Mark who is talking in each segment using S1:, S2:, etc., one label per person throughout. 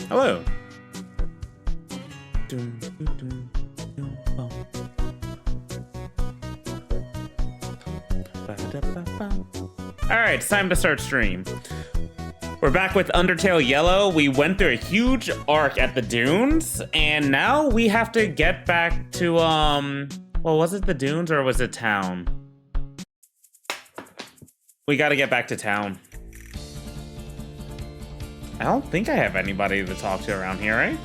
S1: Hello. Alright, it's time to start stream. We're back with Undertale Yellow. We went through a huge arc at the dunes, and now we have to get back to, well, was it the dunes or was it town? We gotta get back to town. I don't think I have anybody to talk to around here, right?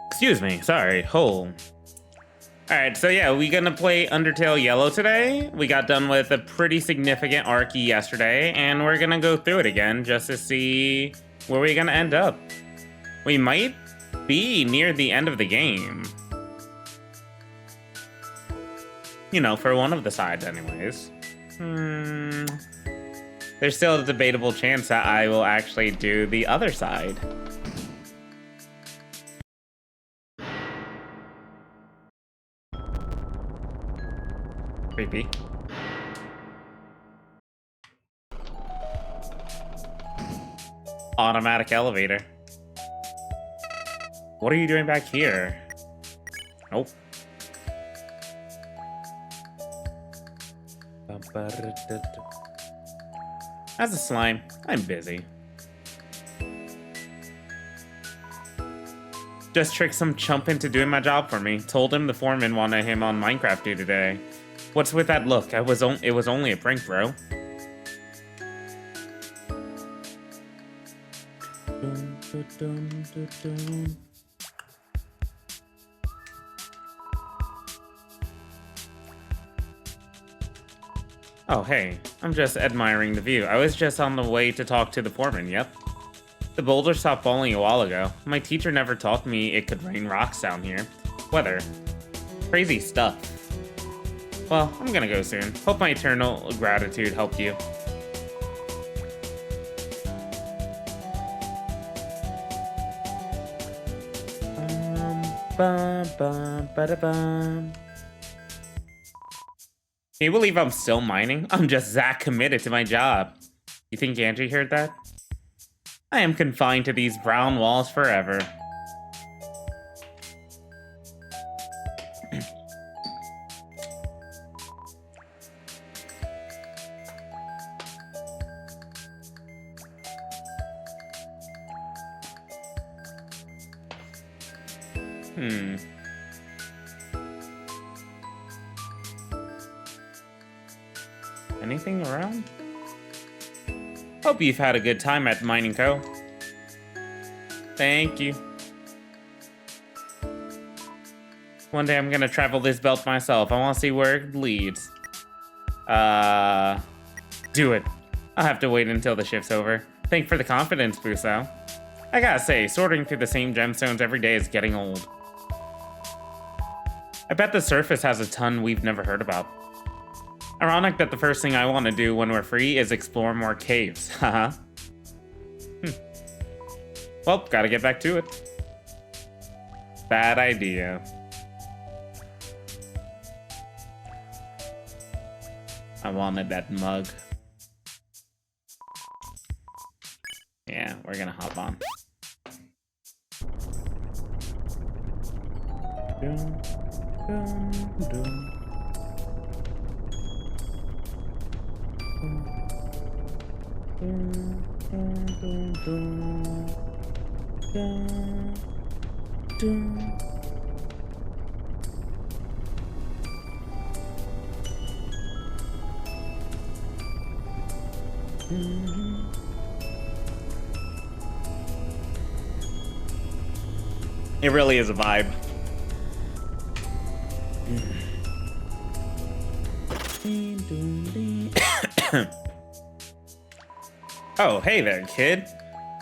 S1: Excuse me, sorry. Alright, so yeah, we're gonna play Undertale Yellow today. We got done with a pretty significant arc yesterday, and we're gonna go through it again just to see where we're gonna end up. We might be near the end of the game. You know, for one of the sides anyways. There's still a debatable chance that I will actually do the other side. Creepy. Automatic elevator. What are you doing back here? Nope. As a slime, I'm busy. Just tricked some chump into doing my job for me. Told him the foreman wanted him on Minecraft duty today. What's with that look? It was only a prank, bro. Oh, hey. I'm just admiring the view. I was just on the way to talk to the foreman, yep. The boulder stopped falling a while ago. My teacher never taught me it could rain rocks down here. Weather. Crazy stuff. Well, I'm gonna go soon. Hope my eternal gratitude helped you. Can you believe I'm still mining? I'm just that committed to my job. You think Angie heard that? I am confined to these brown walls forever. Anything around? Hope you've had a good time at Mining Co. Thank you. One day I'm gonna travel this belt myself. I wanna see where it leads. Do it. I'll have to wait until the shift's over. Thanks for the confidence, Buso. I gotta say, sorting through the same gemstones every day is getting old. I bet the surface has a ton we've never heard about. Ironic that the first thing I want to do when we're free is explore more caves, haha. Well, gotta get back to it. Bad idea. I wanted that mug. Yeah, we're gonna hop on. Dun, dun, dun. It really is a vibe. Oh, hey there, kid.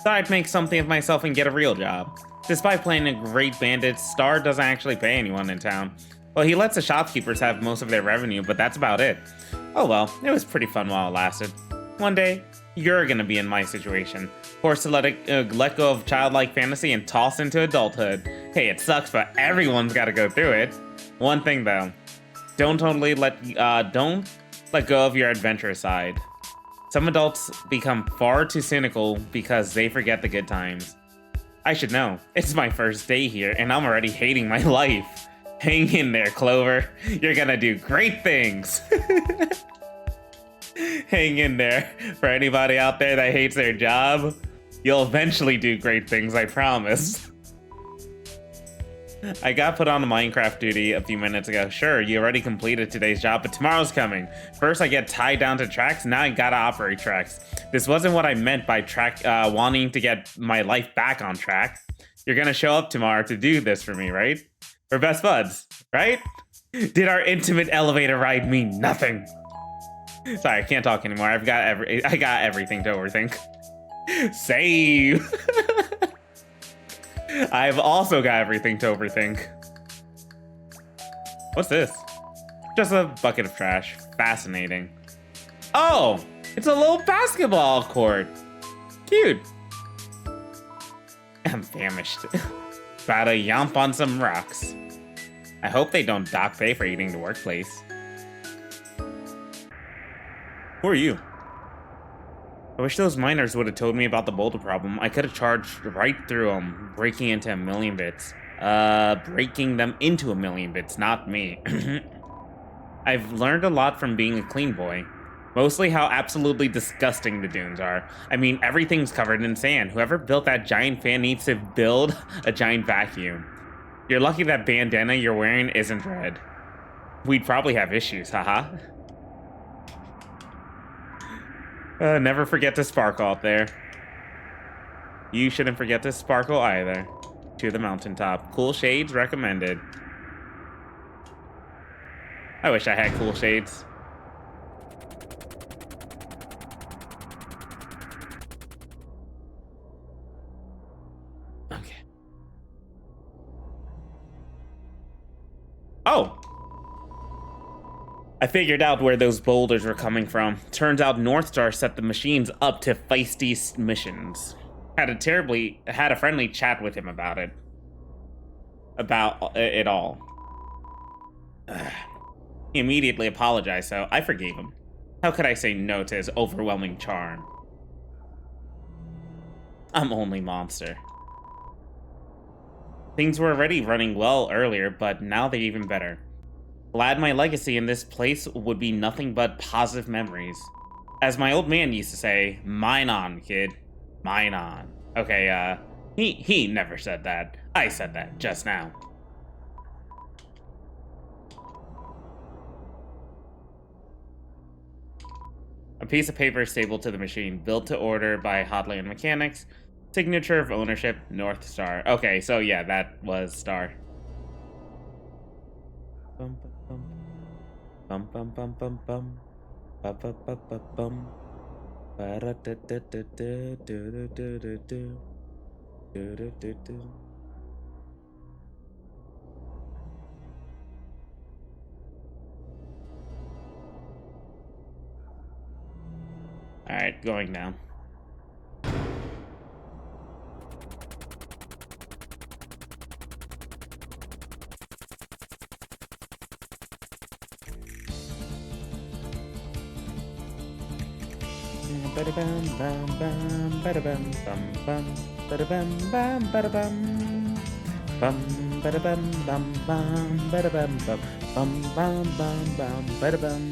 S1: Thought I'd make something of myself and get a real job. Despite playing a great bandit, Star doesn't actually pay anyone in town. Well, he lets the shopkeepers have most of their revenue, but that's about it. Oh well, it was pretty fun while it lasted. One day, you're gonna be in my situation. Forced to let go of childlike fantasy and toss into adulthood. Hey, it sucks, but everyone's got to go through it. One thing though, don't let go of your adventurous side. Some adults become far too cynical because they forget the good times. I should know. It's my first day here, and I'm already hating my life. Hang in there, Clover. You're gonna do great things. Hang in there. For anybody out there that hates their job, you'll eventually do great things, I promise. I got put on a Minecraft duty a few minutes ago. Sure, you already completed today's job, but tomorrow's coming. First, I get tied down to tracks, now I gotta operate tracks. This wasn't what I meant by wanting to get my life back on track. You're gonna show up tomorrow to do this for me, right? We're best buds, right? Did our intimate elevator ride mean nothing? Sorry, I can't talk anymore. I got everything to overthink. Save! I've also got everything to overthink. What's this? Just a bucket of trash. Fascinating. Oh! It's a little basketball court. Cute. I'm famished. About to yomp on some rocks. I hope they don't dock pay for eating the workplace. Who are you? I wish those miners would have told me about the boulder problem. I could have charged right through them, breaking into a million bits. Breaking them into a million bits, not me. I've learned a lot from being a clean boy. Mostly how absolutely disgusting the dunes are. I mean, everything's covered in sand. Whoever built that giant fan needs to build a giant vacuum. You're lucky that bandana you're wearing isn't red. We'd probably have issues, haha. Never forget to sparkle out there. You shouldn't forget to sparkle either. To the mountaintop. Cool shades recommended. I wish I had cool shades. Okay. Oh! I figured out where those boulders were coming from. Turns out Northstar set the machines up to feisty missions. Had a friendly chat with him about it. About it all. He immediately apologized, so I forgave him. How could I say no to his overwhelming charm? I'm only monster. Things were already running well earlier, but now they're even better. Glad my legacy in this place would be nothing but positive memories. As my old man used to say, mine on, kid. Mine on. Okay, he never said that. I said that just now. A piece of paper stapled to the machine, built to order by Hotland Mechanics. Signature of ownership, North Star. Okay, so yeah, that was Star. Bum bum bum bum bum bum bum bum bum bum bum bum. All right, going down. Ba-da-bum bum bum ba-da-bum bum bum ba-da-bum bum ba-da-bum bum ba-da-bum bum bum ba-da-bum bum bum bum bum bum ba-da-bum.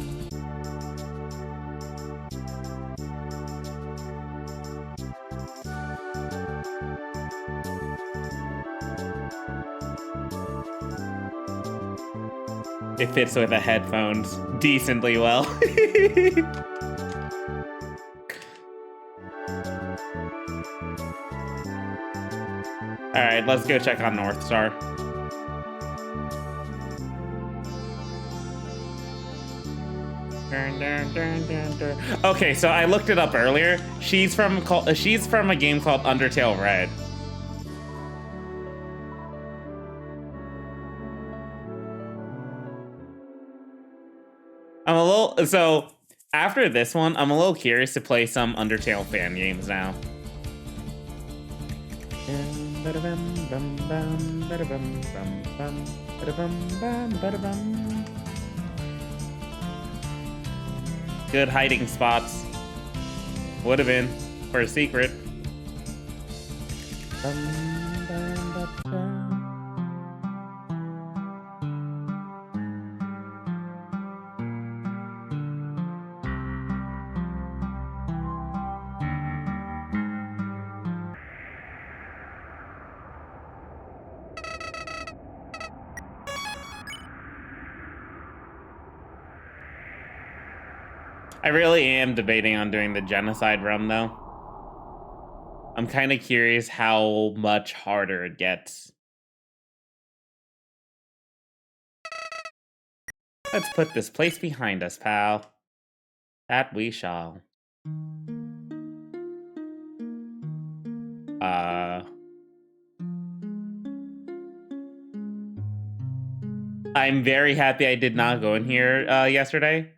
S1: It fits with the headphones decently well. Alright, let's go check on North Star. Okay, so I looked it up earlier. She's from a game called Undertale Red. So after this one, I'm a little curious to play some Undertale fan games now. Good hiding spots. Would have been for a secret. I really am debating on doing the genocide run, though. I'm kind of curious how much harder it gets. Let's put this place behind us, pal. That we shall. I'm very happy I did not go in here yesterday.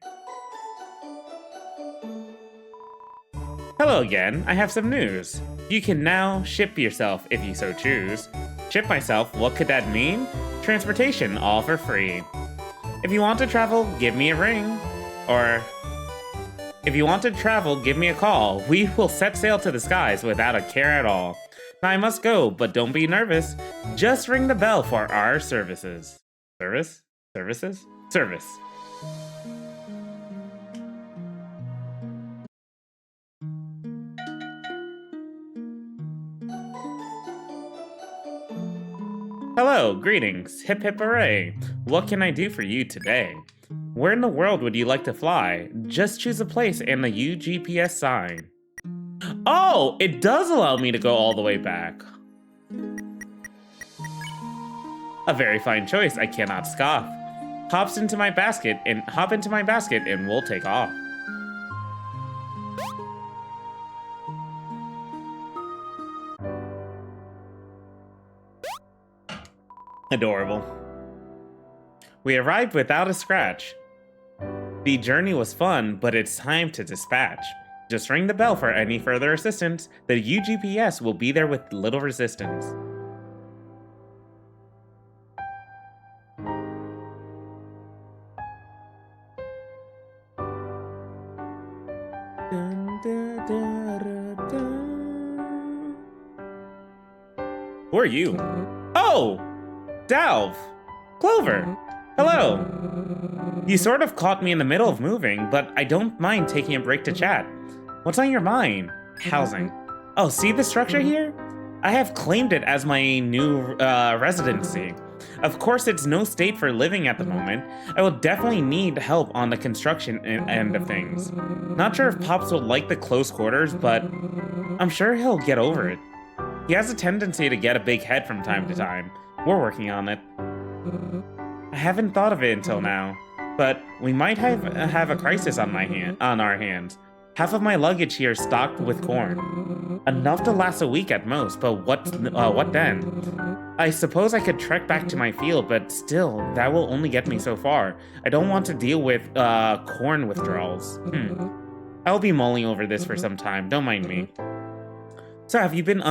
S1: Hello again, I have some news. You can now ship yourself if you so choose. Ship myself, what could that mean? Transportation, all for free. If you want to travel, give me a ring. Or, if you want to travel, give me a call. We will set sail to the skies without a care at all. Now I must go, but don't be nervous. Just ring the bell for our services. Service? Services? Service. Hello, greetings, hip hip hooray. What can I do for you today? Where in the world would you like to fly? Just choose a place and the UGPS sign. Oh, it does allow me to go all the way back. A very fine choice, I cannot scoff. Hop into my basket and we'll take off. Adorable. We arrived without a scratch. The journey was fun, but it's time to dispatch. Just ring the bell for any further assistance. The UGPS will be there with little resistance. Who are you? Oh! Dalv! Clover! Hello! You sort of caught me in the middle of moving, but I don't mind taking a break to chat. What's on your mind? Housing. Oh, see the structure here? I have claimed it as my new residency. Of course, it's no state for living at the moment. I will definitely need help on the construction end of things. Not sure if Pops will like the close quarters, but I'm sure he'll get over it. He has a tendency to get a big head from time to time. We're working on it. I haven't thought of it until now, but we might have a crisis on our hands. Half of my luggage here is stocked with corn. Enough to last a week at most, but what then? I suppose I could trek back to my field, but still, that will only get me so far. I don't want to deal with corn withdrawals. I'll be mulling over this for some time, don't mind me. So have you been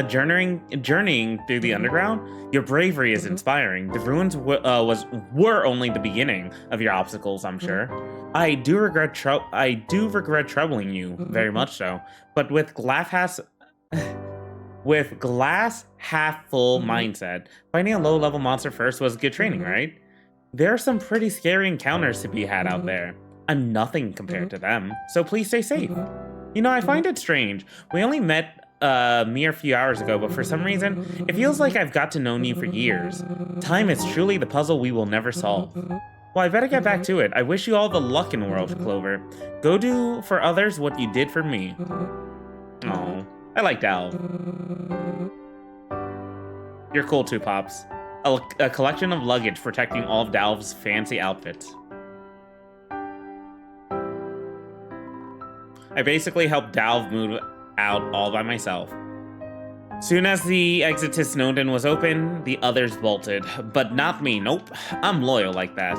S1: journeying through the underground? Your bravery is inspiring. The ruins were only the beginning of your obstacles, I'm sure. I do regret troubling you, very much so. But with glass half full mindset, finding a low-level monster first was good training, right? There are some pretty scary encounters to be had out there. I'm nothing compared to them, so please stay safe. You know, I find it strange. We only met a mere few hours ago, but for some reason, it feels like I've got to know you for years. Time is truly the puzzle we will never solve. Well, I better get back to it. I wish you all the luck in the world, Clover. Go do for others what you did for me. Oh, I like Dalv. You're cool too, Pops. A collection of luggage protecting all of Dalv's fancy outfits. I basically helped Dalv move out all by myself. Soon as the exit to Snowdon was open, the others bolted. But not me, nope. I'm loyal like that.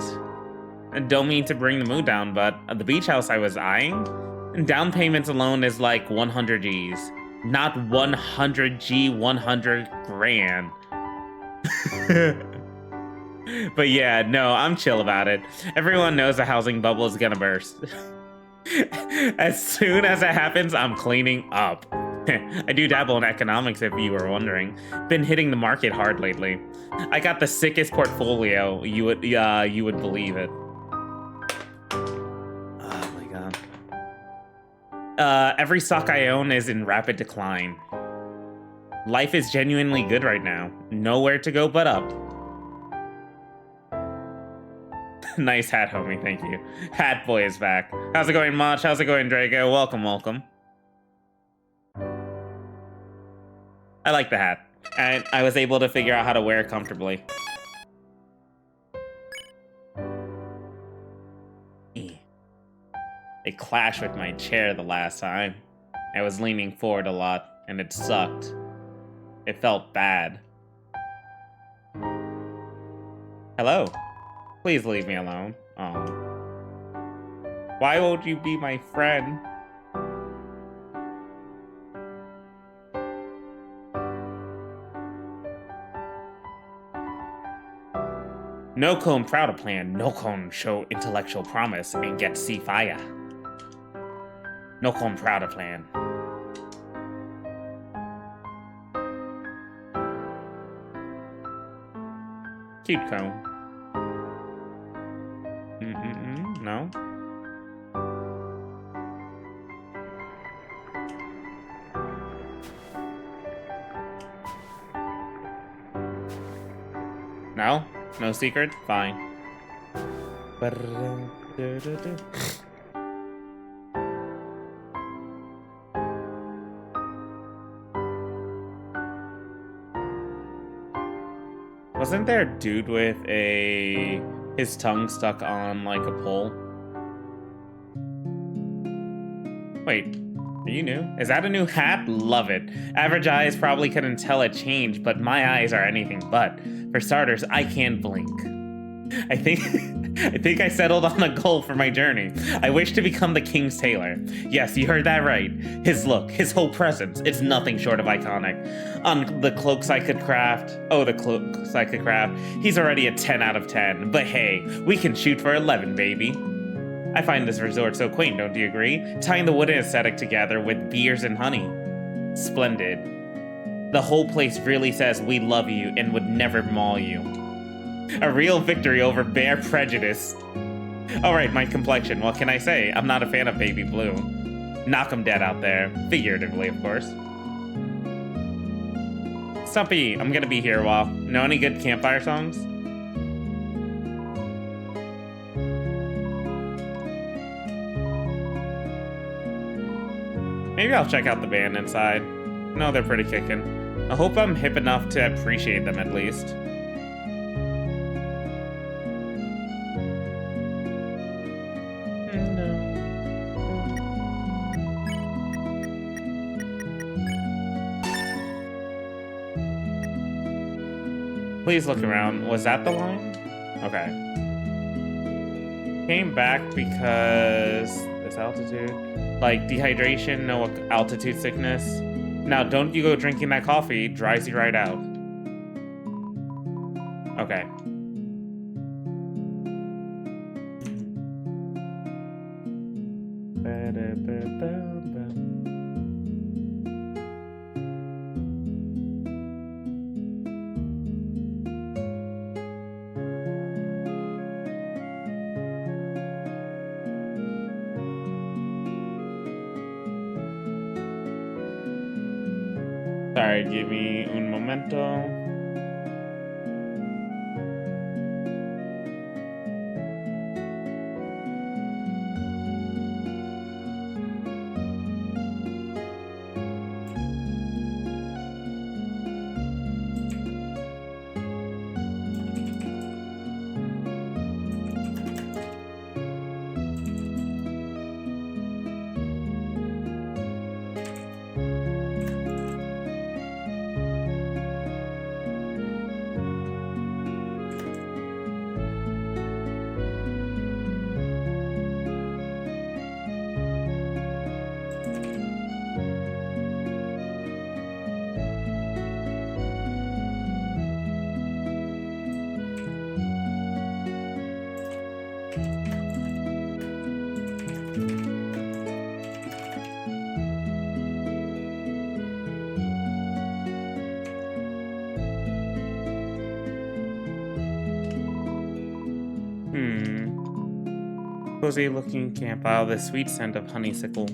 S1: Don't mean to bring the mood down, but the beach house I was eyeing, down payments alone is like 100 Gs. Not 100G, 100 grand. But yeah, no, I'm chill about it. Everyone knows a housing bubble is gonna burst. As soon as it happens, I'm cleaning up. I do dabble in economics, if you were wondering. Been hitting the market hard lately. I got the sickest portfolio. You would believe it. Oh my god. Every stock I own is in rapid decline. Life is genuinely good right now. Nowhere to go but up. Nice hat, homie. Thank you. Hat boy is back. How's it going, Mach? How's it going, Drago? Welcome, welcome. I like the hat. And I was able to figure out how to wear it comfortably. It clashed with my chair the last time. I was leaning forward a lot, and it sucked. It felt bad. Hello. Please leave me alone. Oh. Why won't you be my friend? No cone prouder plan. No cone show intellectual promise and get see fire. No cone prouder plan. Cute cone. No. No? No secret? Fine. Wasn't there a dude with his tongue stuck on like a pole? Wait, are you new? Is that a new hat? Love it. Average eyes probably couldn't tell it changed, but my eyes are anything but. For starters, I can't blink. I think I settled on a goal for my journey. I wish to become the king's tailor. Yes, you heard that right. His look, his whole presence, it's nothing short of iconic. On the cloaks I could craft, he's already a 10 out of 10. But hey, we can shoot for 11, baby. I find this resort so quaint, don't you agree? Tying the wooden aesthetic together with beers and honey. Splendid. The whole place really says we love you and would never maul you. A real victory over bare prejudice. Alright, my complexion, what can I say? I'm not a fan of baby blue. Knock 'em dead out there. Figuratively, of course. Stumpy, I'm gonna be here a while. Know any good campfire songs? Maybe I'll check out the band inside. No, they're pretty kickin'. I hope I'm hip enough to appreciate them at least. Please look around. Was that the line? Okay. Came back because this altitude. Like dehydration, no altitude sickness. Now, don't you go drinking that coffee. It dries you right out. Okay. Sorry, give me un momento. Cozy looking camp. Oh, the sweet scent of honeysuckle.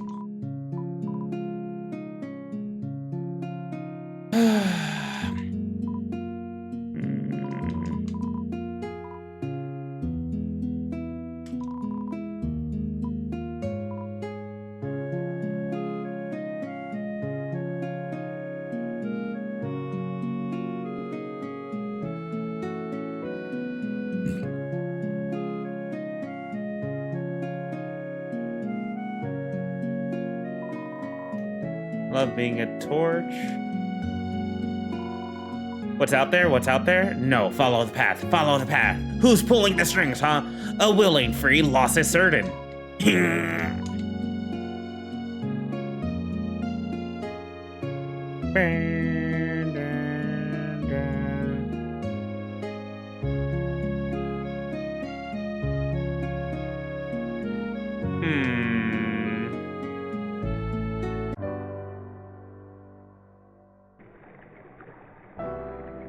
S1: Love being a torch. What's out there? What's out there? No, follow the path. Follow the path. Who's pulling the strings, huh? A will ain't free, loss is certain.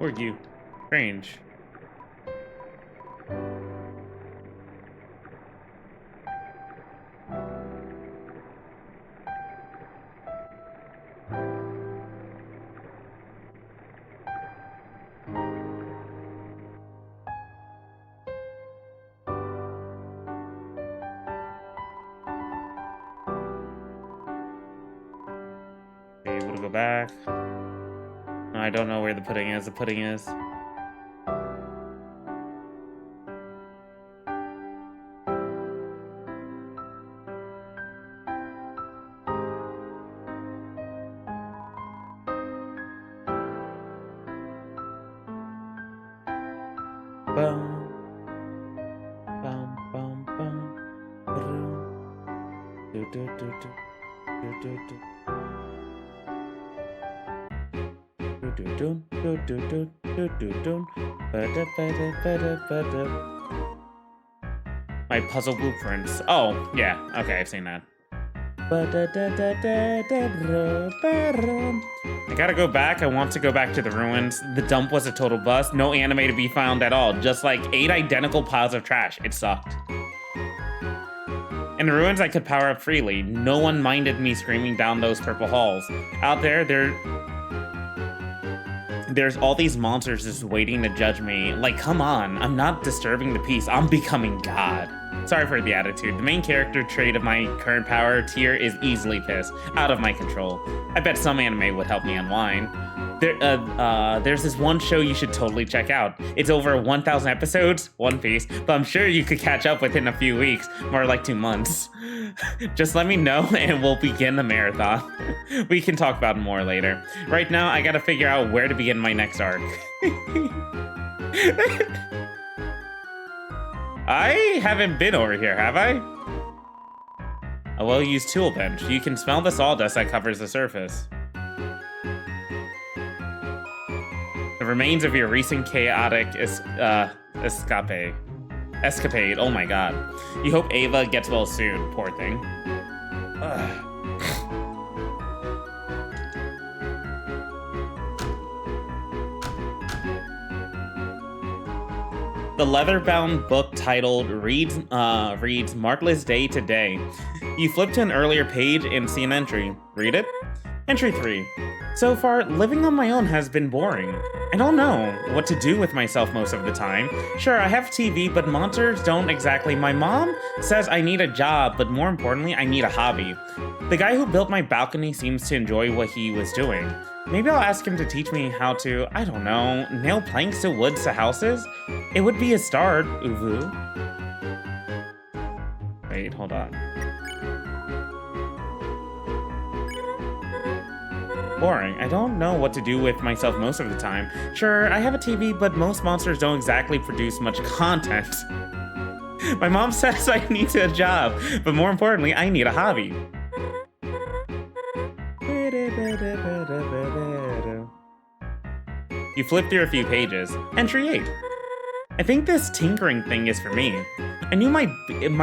S1: Or you. Strange. Able to go back. No, I don't know where the pudding is. The pudding is. Bum, bum, bum, bum. Do, do, do, do, do, do, do. My puzzle blueprints. Oh, yeah. Okay, I've seen that. I gotta go back. I want to go back to the ruins. The dump was a total bust. No anime to be found at all. Just like 8 identical piles of trash. It sucked. In the ruins, I could power up freely. No one minded me screaming down those purple halls. Out there, there's all these monsters just waiting to judge me. Like, come on, I'm not disturbing the peace. I'm becoming God. Sorry for the attitude. The main character trait of my current power tier is easily pissed. Out of my control. I bet some anime would help me unwind. There's this one show you should totally check out. It's over 1,000 episodes, One Piece, but I'm sure you could catch up within a few weeks, more like 2 months. Just let me know and we'll begin the marathon. We can talk about it more later. Right now, I gotta figure out where to begin my next arc. I haven't been over here, have I? A well-used tool bench. You can smell the sawdust that covers the surface. The remains of your recent chaotic escapade. Oh my god. You hope Ava gets well soon, poor thing. Ugh. The leather-bound book titled reads Martless Day Today. You flip to an earlier page and see an entry. Read it? Entry 3. So far, living on my own has been boring. I don't know what to do with myself most of the time. Sure, I have TV, but monsters don't exactly. My mom says I need a job, but more importantly, I need a hobby. The guy who built my balcony seems to enjoy what he was doing. Maybe I'll ask him to teach me how to, I don't know, nail planks to woods to houses? It would be a start, uvu. Wait, hold on. Boring. I don't know what to do with myself most of the time. Sure, I have a TV, but most monsters don't exactly produce much content. My mom says I need a job, but more importantly, I need a hobby. You flip through a few pages. Entry 8. I think this tinkering thing is for me. I knew my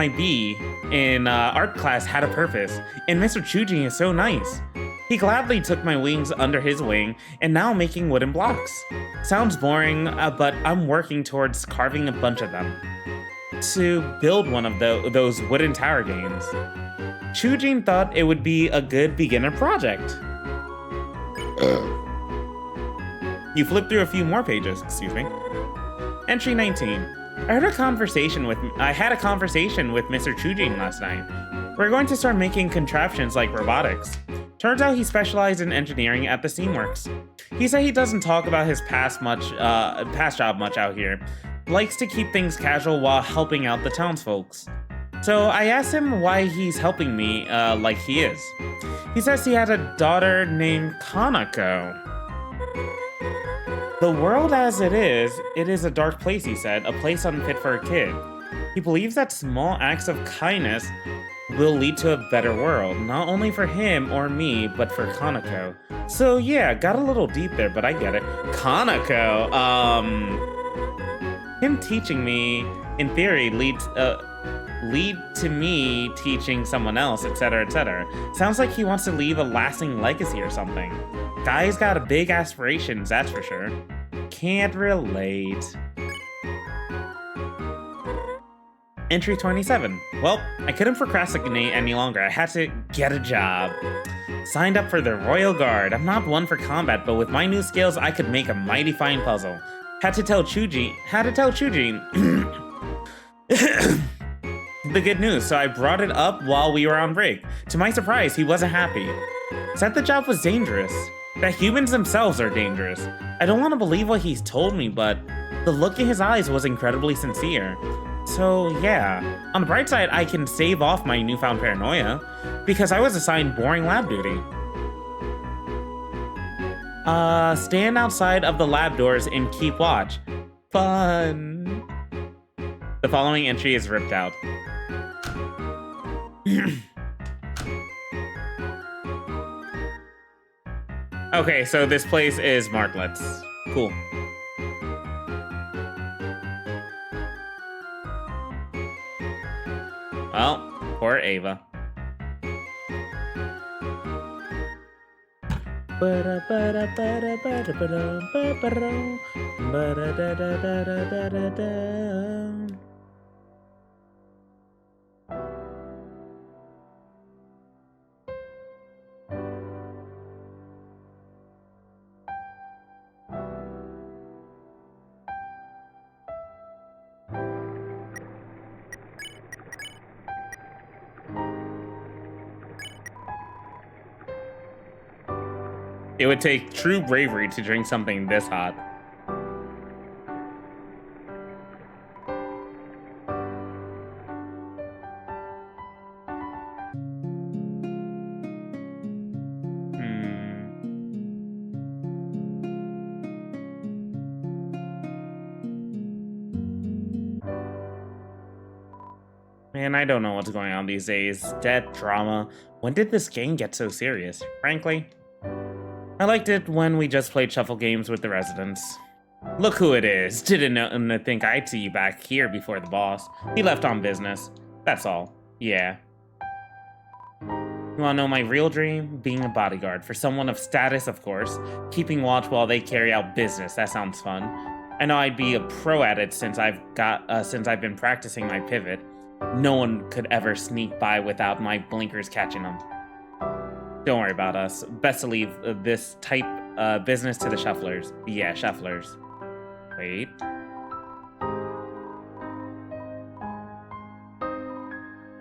S1: bee in art class had a purpose, and Mr. Chuji is so nice. He gladly took my wings under his wing, and now I'm making wooden blocks. Sounds boring, but I'm working towards carving a bunch of them. to build one of those wooden tower games. Chujin thought it would be a good beginner project. You flip through a few more pages, excuse me. Entry 19. I had a conversation with Mr. Chujin last night. We're going to start making contraptions like robotics. Turns out he specialized in engineering at the Steamworks. He said he doesn't talk about his past job much out here. Likes to keep things casual while helping out the townsfolks. So I asked him why he's helping me like he is. He says he had a daughter named Kanako. The world as it is a dark place, he said, a place unfit for a kid. He believes that small acts of kindness will lead to a better world, not only for him or me, but for Kanako. So yeah, got a little deep there, but I get it. Kanako, him teaching me, in theory, lead to me teaching someone else, etc., etc. Sounds like he wants to leave a lasting legacy or something. Guy's got a big aspirations, that's for sure. Can't relate. Entry 27. Well, I couldn't procrastinate any longer. I had to get a job. Signed up for the Royal Guard. I'm not one for combat, but with my new skills, I could make a mighty fine puzzle. Had to tell Chujin the good news, so I brought it up while we were on break. To my surprise, he wasn't happy. Said the job was dangerous. That humans themselves are dangerous. I don't want to believe what he's told me, but the look in his eyes was incredibly sincere. So yeah, on the bright side, I can stave off my newfound paranoia, because I was assigned boring lab duty. Stand outside of the lab doors and keep watch. Fun. The following entry is ripped out. Okay, so this place is Martlets. Cool. Well, poor Ava. It would take true bravery to drink something this hot. Man, I don't know what's going on these days. Death, drama. When did this game get so serious? Frankly, I liked it when we just played shuffle games with the residents. Look who it is. Didn't think I'd see you back here before the boss. He left on business. That's all. Yeah. You wanna know my real dream? Being a bodyguard. For someone of status, of course. Keeping watch while they carry out business. That sounds fun. I know I'd be a pro at it since I've been practicing my pivot. No one could ever sneak by without my blinkers catching them. Don't worry about us. Best to leave this type business to the shufflers. Yeah, shufflers. Wait.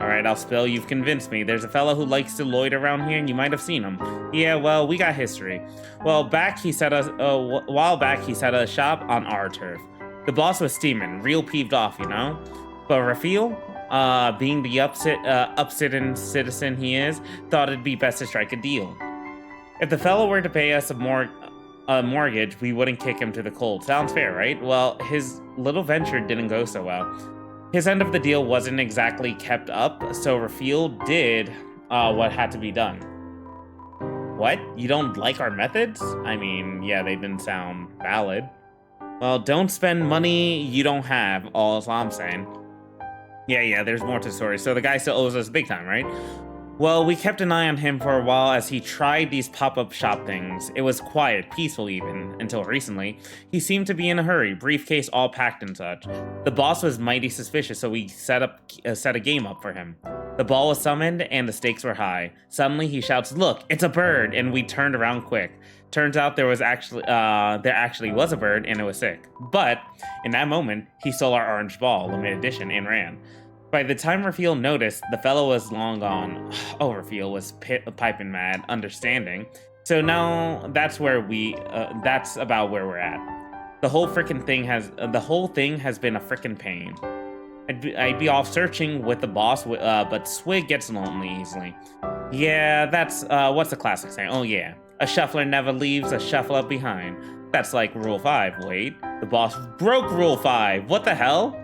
S1: Alright, I'll spill. You've convinced me. There's a fellow who likes to loiter around here, and you might have seen him. Yeah, well, we got history. Well, a while back, he set a shop on our turf. The boss was steaming, real peeved off, you know? But Raphael, being the upsitting citizen he is, thought it'd be best to strike a deal. If the fellow were to pay us a mortgage, we wouldn't kick him to the cold. Sounds fair, right? Well, his little venture didn't go so well. His end of the deal wasn't exactly kept up, so Raphael did what had to be done. What? You don't like our methods? I mean, yeah, they didn't sound valid. Well, don't spend money you don't have, all I'm saying. Yeah, there's more to the story. So the guy still owes us big time, right? Well, we kept an eye on him for a while as he tried these pop-up shop things. It was quiet, peaceful even, until recently. He seemed to be in a hurry, briefcase all packed and such. The boss was mighty suspicious, so we set a game up for him. The ball was summoned, and the stakes were high. Suddenly, he shouts, "Look, it's a bird!" And we turned around quick. Turns out there actually was a bird, and it was sick. But in that moment, he stole our orange ball, limited edition, and ran. By the time Raphael noticed, the fellow was long gone. Oh, Raphael was piping mad, understanding. So now that's about where we're at. The whole thing has been a frickin' pain. I'd be off searching with the boss, but Swig gets lonely easily. Yeah, that's, what's the classic saying? Oh yeah, a shuffler never leaves a shuffler behind. That's like Rule 5. Wait, the boss broke Rule 5. What the hell?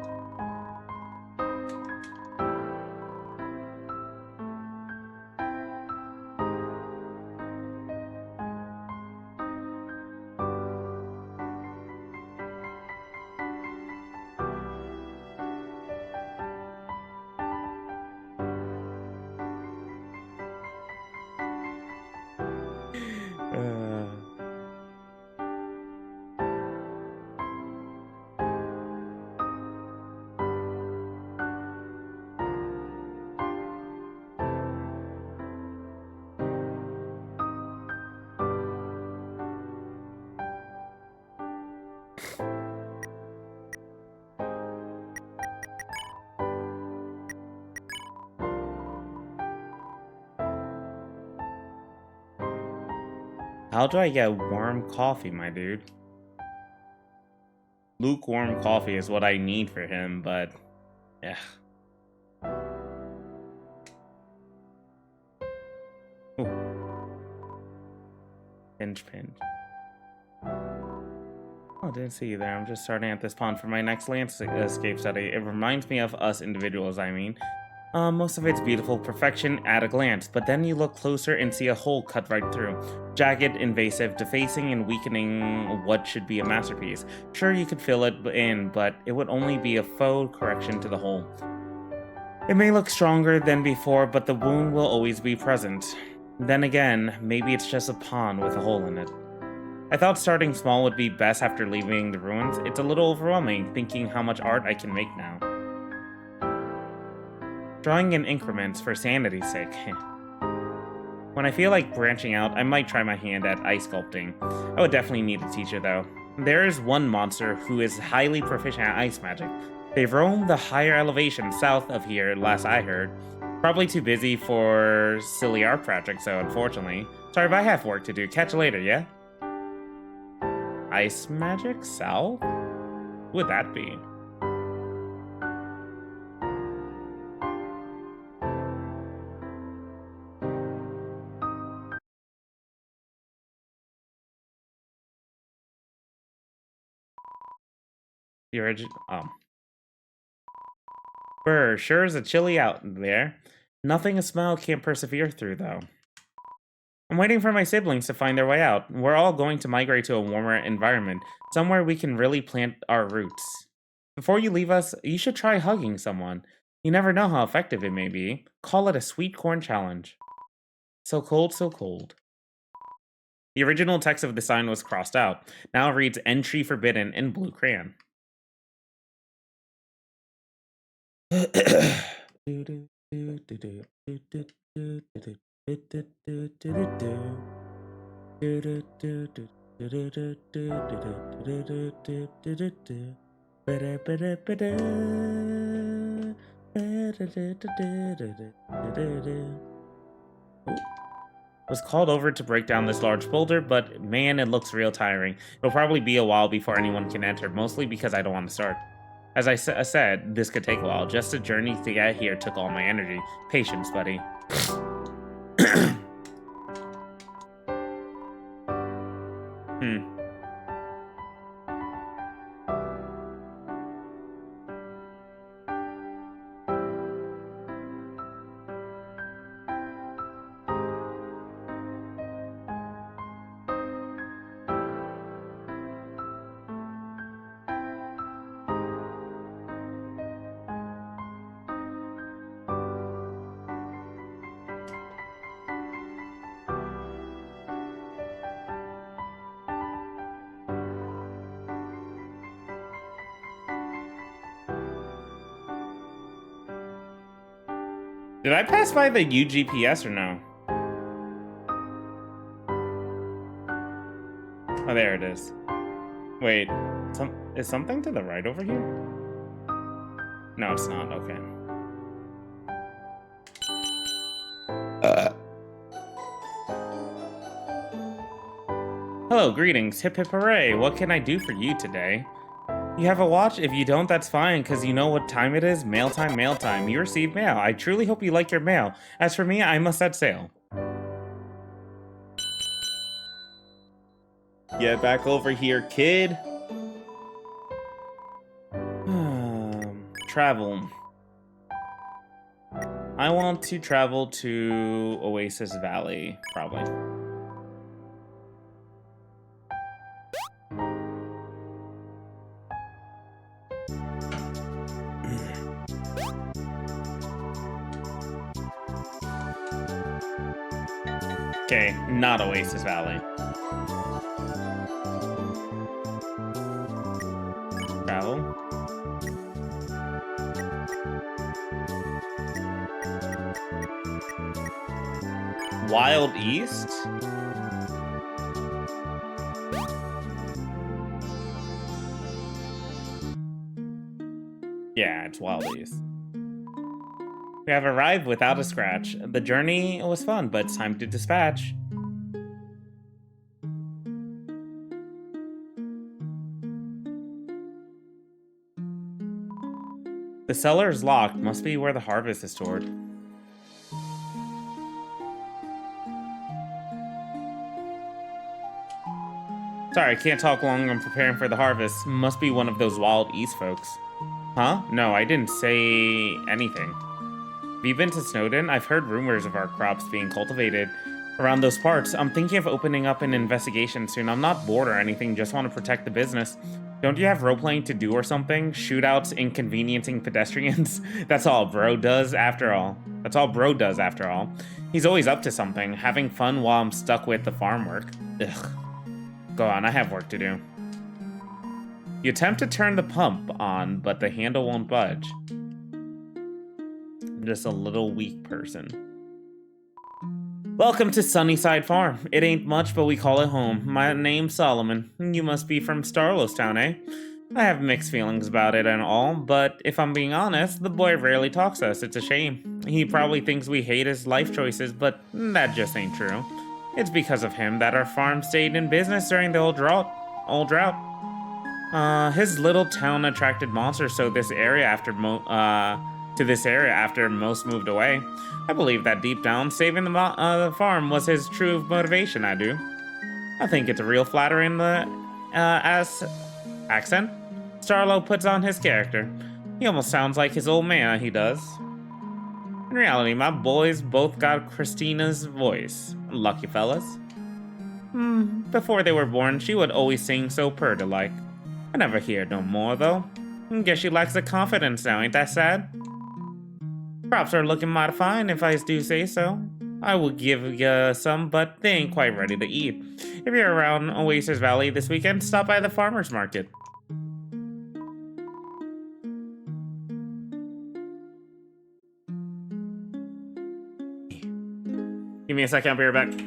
S1: Uh, how do I get warm coffee, my dude? Lukewarm coffee is what I need for him, but yeah. Pinch. Oh, didn't see you there. I'm just starting at this pond for my next landscape study. It reminds me of us individuals, I mean. Most of it's beautiful perfection at a glance, but then you look closer and see a hole cut right through. Jagged, invasive, defacing and weakening what should be a masterpiece. Sure, you could fill it in, but it would only be a faux correction to the hole. It may look stronger than before, but the wound will always be present. Then again, maybe it's just a pond with a hole in it. I thought starting small would be best after leaving the ruins. It's a little overwhelming, thinking how much art I can make now. Drawing in increments for sanity's sake. When I feel like branching out, I might try my hand at ice sculpting. I would definitely need a teacher though. There is one monster who is highly proficient at ice magic. They've roamed the higher elevation south of here, last I heard. Probably too busy for silly art projects, so unfortunately. Sorry, but I have work to do. Catch you later, yeah? Ice magic? South? Who would that be? The original. Oh. Brr, sure is a chilly out there. Nothing a smell can't persevere through, though. I'm waiting for my siblings to find their way out. We're all going to migrate to a warmer environment, somewhere we can really plant our roots. Before you leave us, you should try hugging someone. You never know how effective it may be. Call it a sweet corn challenge. So cold, so cold. The original text of the sign was crossed out. Now it reads entry forbidden in blue crayon. Was called over to break down this large boulder, but man, it looks real tiring. It'll probably be a while before anyone can enter, mostly because I don't want to start. As I said, this could take a while. Just the journey to get here took all my energy. Patience, buddy. Did I pass by the UGPS or no? Oh, there it is. Wait, is something to the right over here? No, it's not. Okay. Hello, greetings. Hip hip hooray. What can I do for you today? You have a watch? If you don't, that's fine, because you know what time it is? Mail time, mail time. You received mail. I truly hope you like your mail. As for me, I must set sail. Get back over here, kid. Travel. I want to travel to Oasis Valley, probably. Okay, not Oasis Valley. Travel. Wild East? Yeah, it's Wild East. We have arrived without a scratch. The journey was fun, but it's time to dispatch. The cellar is locked. Must be where the harvest is stored. Sorry, I can't talk long. I'm preparing for the harvest. Must be one of those Wild East folks. Huh? No, I didn't say anything. Have you been to Snowden? I've heard rumors of our crops being cultivated around those parts. I'm thinking of opening up an investigation soon. I'm not bored or anything, just want to protect the business. Don't you have role-playing to do or something? Shootouts, inconveniencing pedestrians? That's all bro does after all. That's all bro does after all. He's always up to something, having fun while I'm stuck with the farm work. Ugh. Go on, I have work to do. You attempt to turn the pump on, but the handle won't budge. I'm just a little weak person. Welcome to Sunnyside Farm. It ain't much, but we call it home. My name's Solomon. You must be from Starlow's Town, eh? I have mixed feelings about it and all, but if I'm being honest, the boy rarely talks to us. It's a shame. He probably thinks we hate his life choices, but that just ain't true. It's because of him that our farm stayed in business during the old drought. His little town attracted monsters to this area after most moved away. I believe that deep down, saving the farm was his true motivation. I do. I think it's a real flattering in the accent Starlow puts on his character. He almost sounds like his old man. He does. In reality, my boys both got Christina's voice. Lucky fellas. Before they were born, she would always sing so purr-like. I never hear no more, though. Guess she lacks the confidence now, ain't that sad? Crops are looking mighty fine, if I do say so. I will give you some, but they ain't quite ready to eat. If you're around Oasis Valley this weekend, stop by the farmer's market. Give me a second, I'll be right back.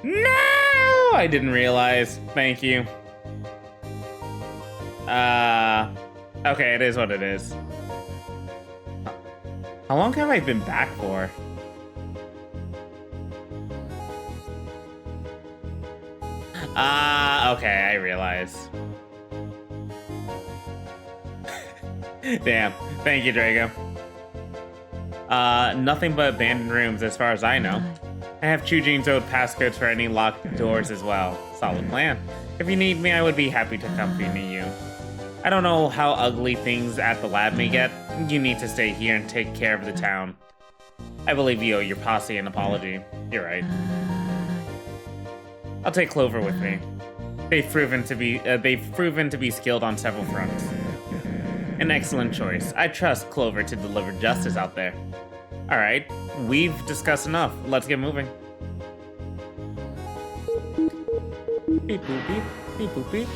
S1: No! I didn't realize. Thank you. Okay, it is what it is. How long have I been back for? Okay, I realize. Damn. Thank you, Drago. Nothing but abandoned rooms as far as I know. I have Chujine's old passcodes for any locked doors as well. Solid plan. If you need me, I would be happy to accompany you. I don't know how ugly things at the lab may get. You need to stay here and take care of the town. I believe you owe your posse an apology. You're right. I'll take Clover with me. They've proven to be skilled on several fronts. An excellent choice. I trust Clover to deliver justice out there. Alright, we've discussed enough. Let's get moving. Beep boop beep. Beep boop beep.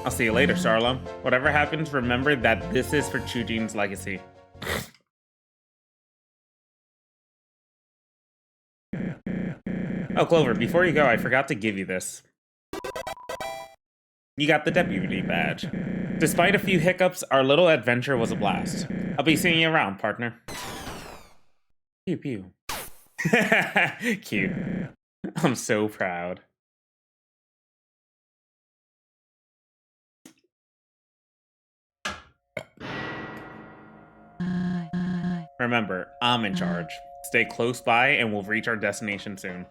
S1: I'll see you later, Sarlo. Whatever happens, remember that this is for Chujine's legacy. Oh, Clover, before you go, I forgot to give you this. You got the deputy badge. Despite a few hiccups, our little adventure was a blast. I'll be seeing you around, partner. Pew pew. Cute. I'm so proud. Remember, I'm in charge. Stay close by and we'll reach our destination soon.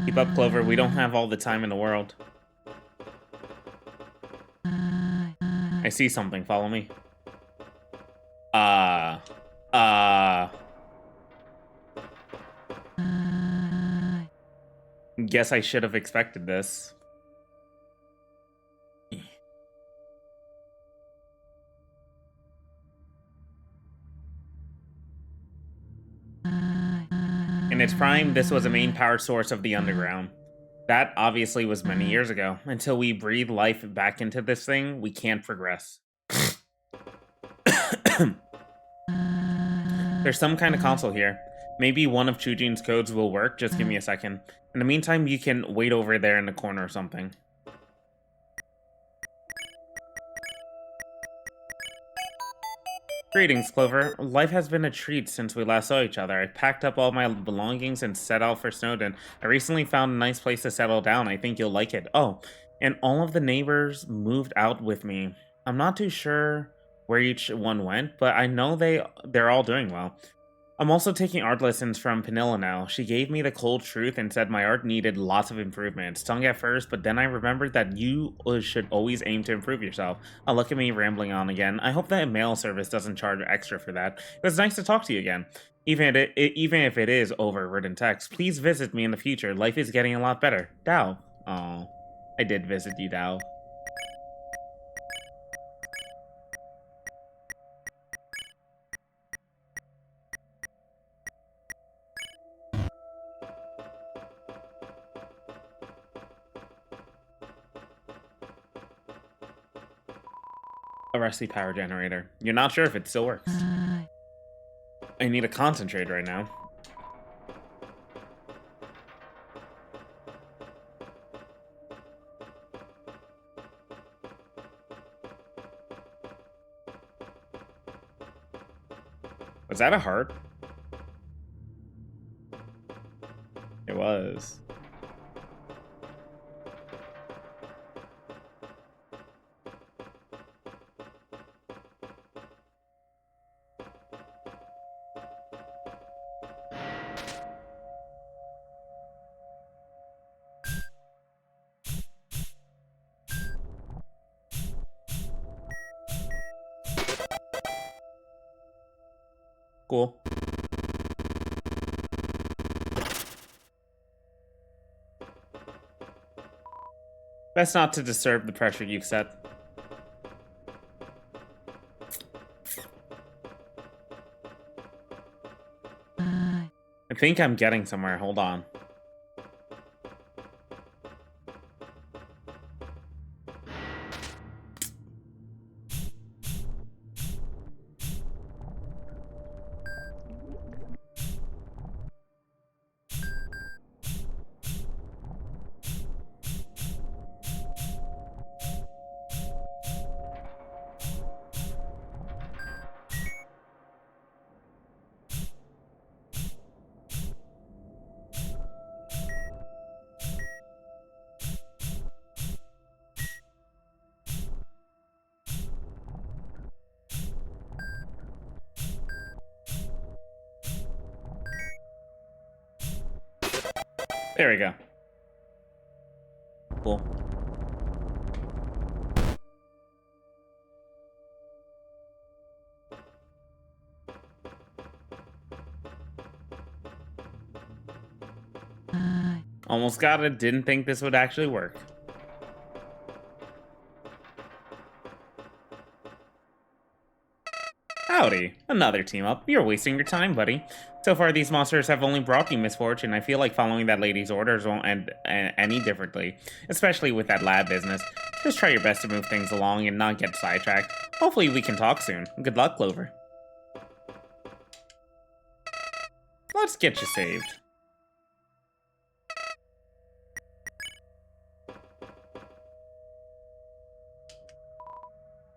S1: Keep up, Clover. We don't have all the time in the world. I see something. Follow me. Guess I should have expected this. In its prime, this was a main power source of the underground. That obviously was many years ago. Until we breathe life back into this thing, we can't progress. There's some kind of console here. Maybe one of Chujine's codes will work. Just give me a second. In the meantime, you can wait over there in the corner or something. Greetings, Clover. Life has been a treat since we last saw each other. I packed up all my belongings and set out for Snowdon. I recently found a nice place to settle down. I think you'll like it. Oh, and all of the neighbors moved out with me. I'm not too sure where each one went, but I know they're all doing well. I'm also taking art lessons from Penilla now. She gave me the cold truth and said my art needed lots of improvement. Stung at first, but then I remembered that you should always aim to improve yourself. Look at me rambling on again. I hope that mail service doesn't charge extra for that. It was nice to talk to you again. Even if it is over written text, please visit me in the future. Life is getting a lot better. Dao. Oh, I did visit you, Dao. A rusty power generator. You're not sure if it still works. I need to concentrate right now. Was that a heart? It was. Cool. Best not to disturb the pressure you've set. I think I'm getting somewhere. Hold on. There we go. Cool. Almost got it. Didn't think this would actually work. Howdy. Another team up. You're wasting your time, buddy. So far, these monsters have only brought you misfortune. I feel like following that lady's orders won't end any differently, especially with that lab business. Just try your best to move things along and not get sidetracked. Hopefully we can talk soon. Good luck, Clover. Let's get you saved.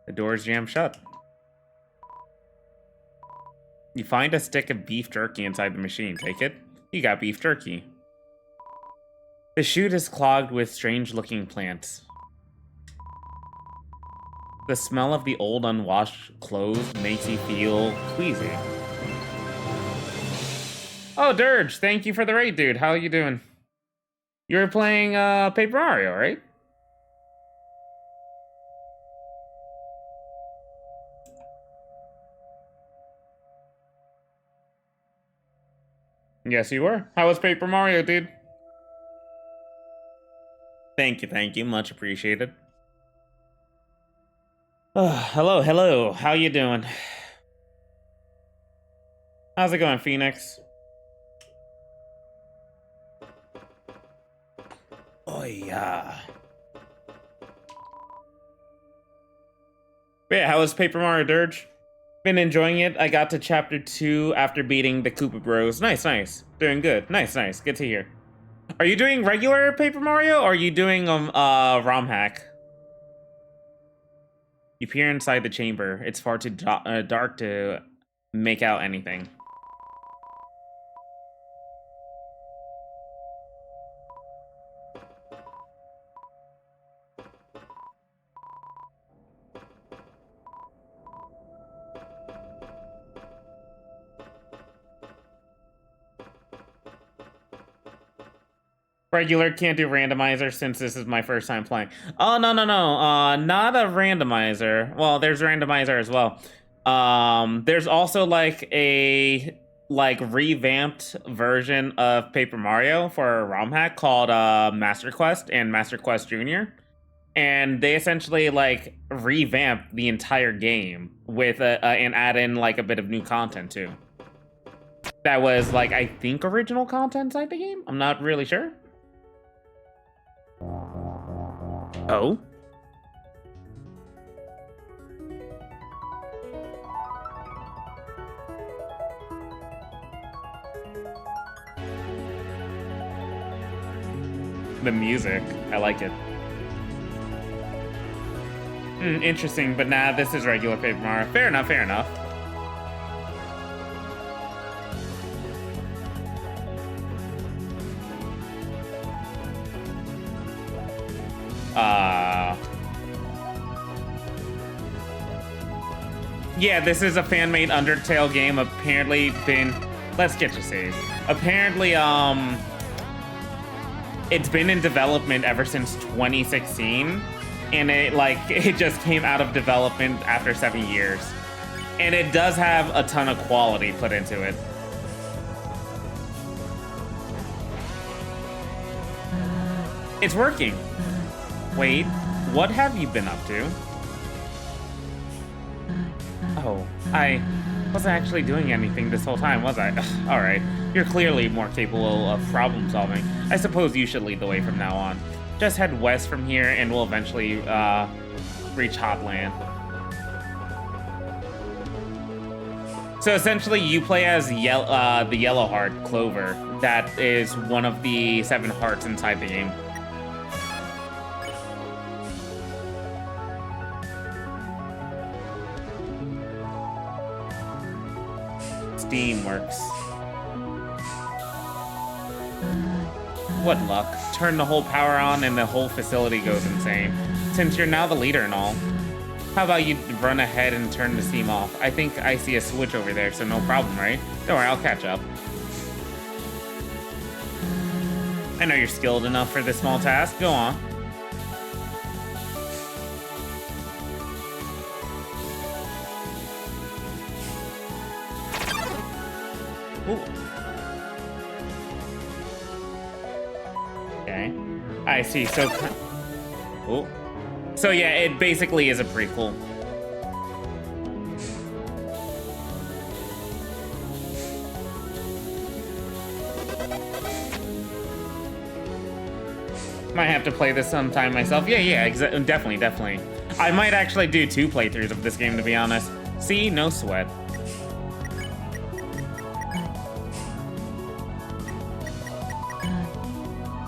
S1: The door's jammed shut. You find a stick of beef jerky inside the machine. Take it. You got beef jerky. The chute is clogged with strange-looking plants. The smell of the old unwashed clothes makes you feel queasy. Oh, Dirge, thank you for the raid, dude. How are you doing? You were playing Paper Mario, right? Yes, you were. How was Paper Mario, dude? Thank you. Much appreciated. Hello. How you doing? How's it going, Phoenix? Oh, yeah. But yeah, how was Paper Mario, Dirge? Been enjoying it. I got to chapter 2 after beating the Koopa Bros. Nice. Doing good. Nice. Good to hear. Are you doing regular Paper Mario, or are you doing ROM hack? You peer inside the chamber. It's far too dark to make out anything. Regular, can't do randomizer since this is my first time playing. Oh, no. Not a randomizer. Well, there's randomizer as well. There's also like a revamped version of Paper Mario for a ROM hack called Master Quest and Master Quest Junior. And they essentially like revamp the entire game with and add in like a bit of new content too. That was like, I think, original content inside the game. I'm not really sure. Oh? the music. I like it. Interesting, but nah, this is regular Paper Mario. Fair enough, fair enough. Yeah, this is a fan-made Undertale game. Apparently been... Let's get to save. Apparently, it's been in development ever since 2016. And it just came out of development after 7 years. And it does have a ton of quality put into it. It's working. Wait, what have you been up to? Oh, I wasn't actually doing anything this whole time, was I? Alright, you're clearly more capable of problem solving. I suppose you should lead the way from now on. Just head west from here and we'll eventually reach Hotland. So essentially you play as the yellow heart, Clover. That is one of the 7 hearts inside the game. Steam works. What luck. Turn the whole power on and the whole facility goes insane. Since you're now the leader and all, how about you run ahead and turn the steam off? I think I see a switch over there, so no problem, right? Don't worry, I'll catch up. I know you're skilled enough for this small task. Go on. Ooh. Okay. I see. So... Ooh. So yeah, it basically is a prequel. Might have to play this sometime myself. Yeah, definitely. I might actually do 2 playthroughs of this game, to be honest. See? No sweat.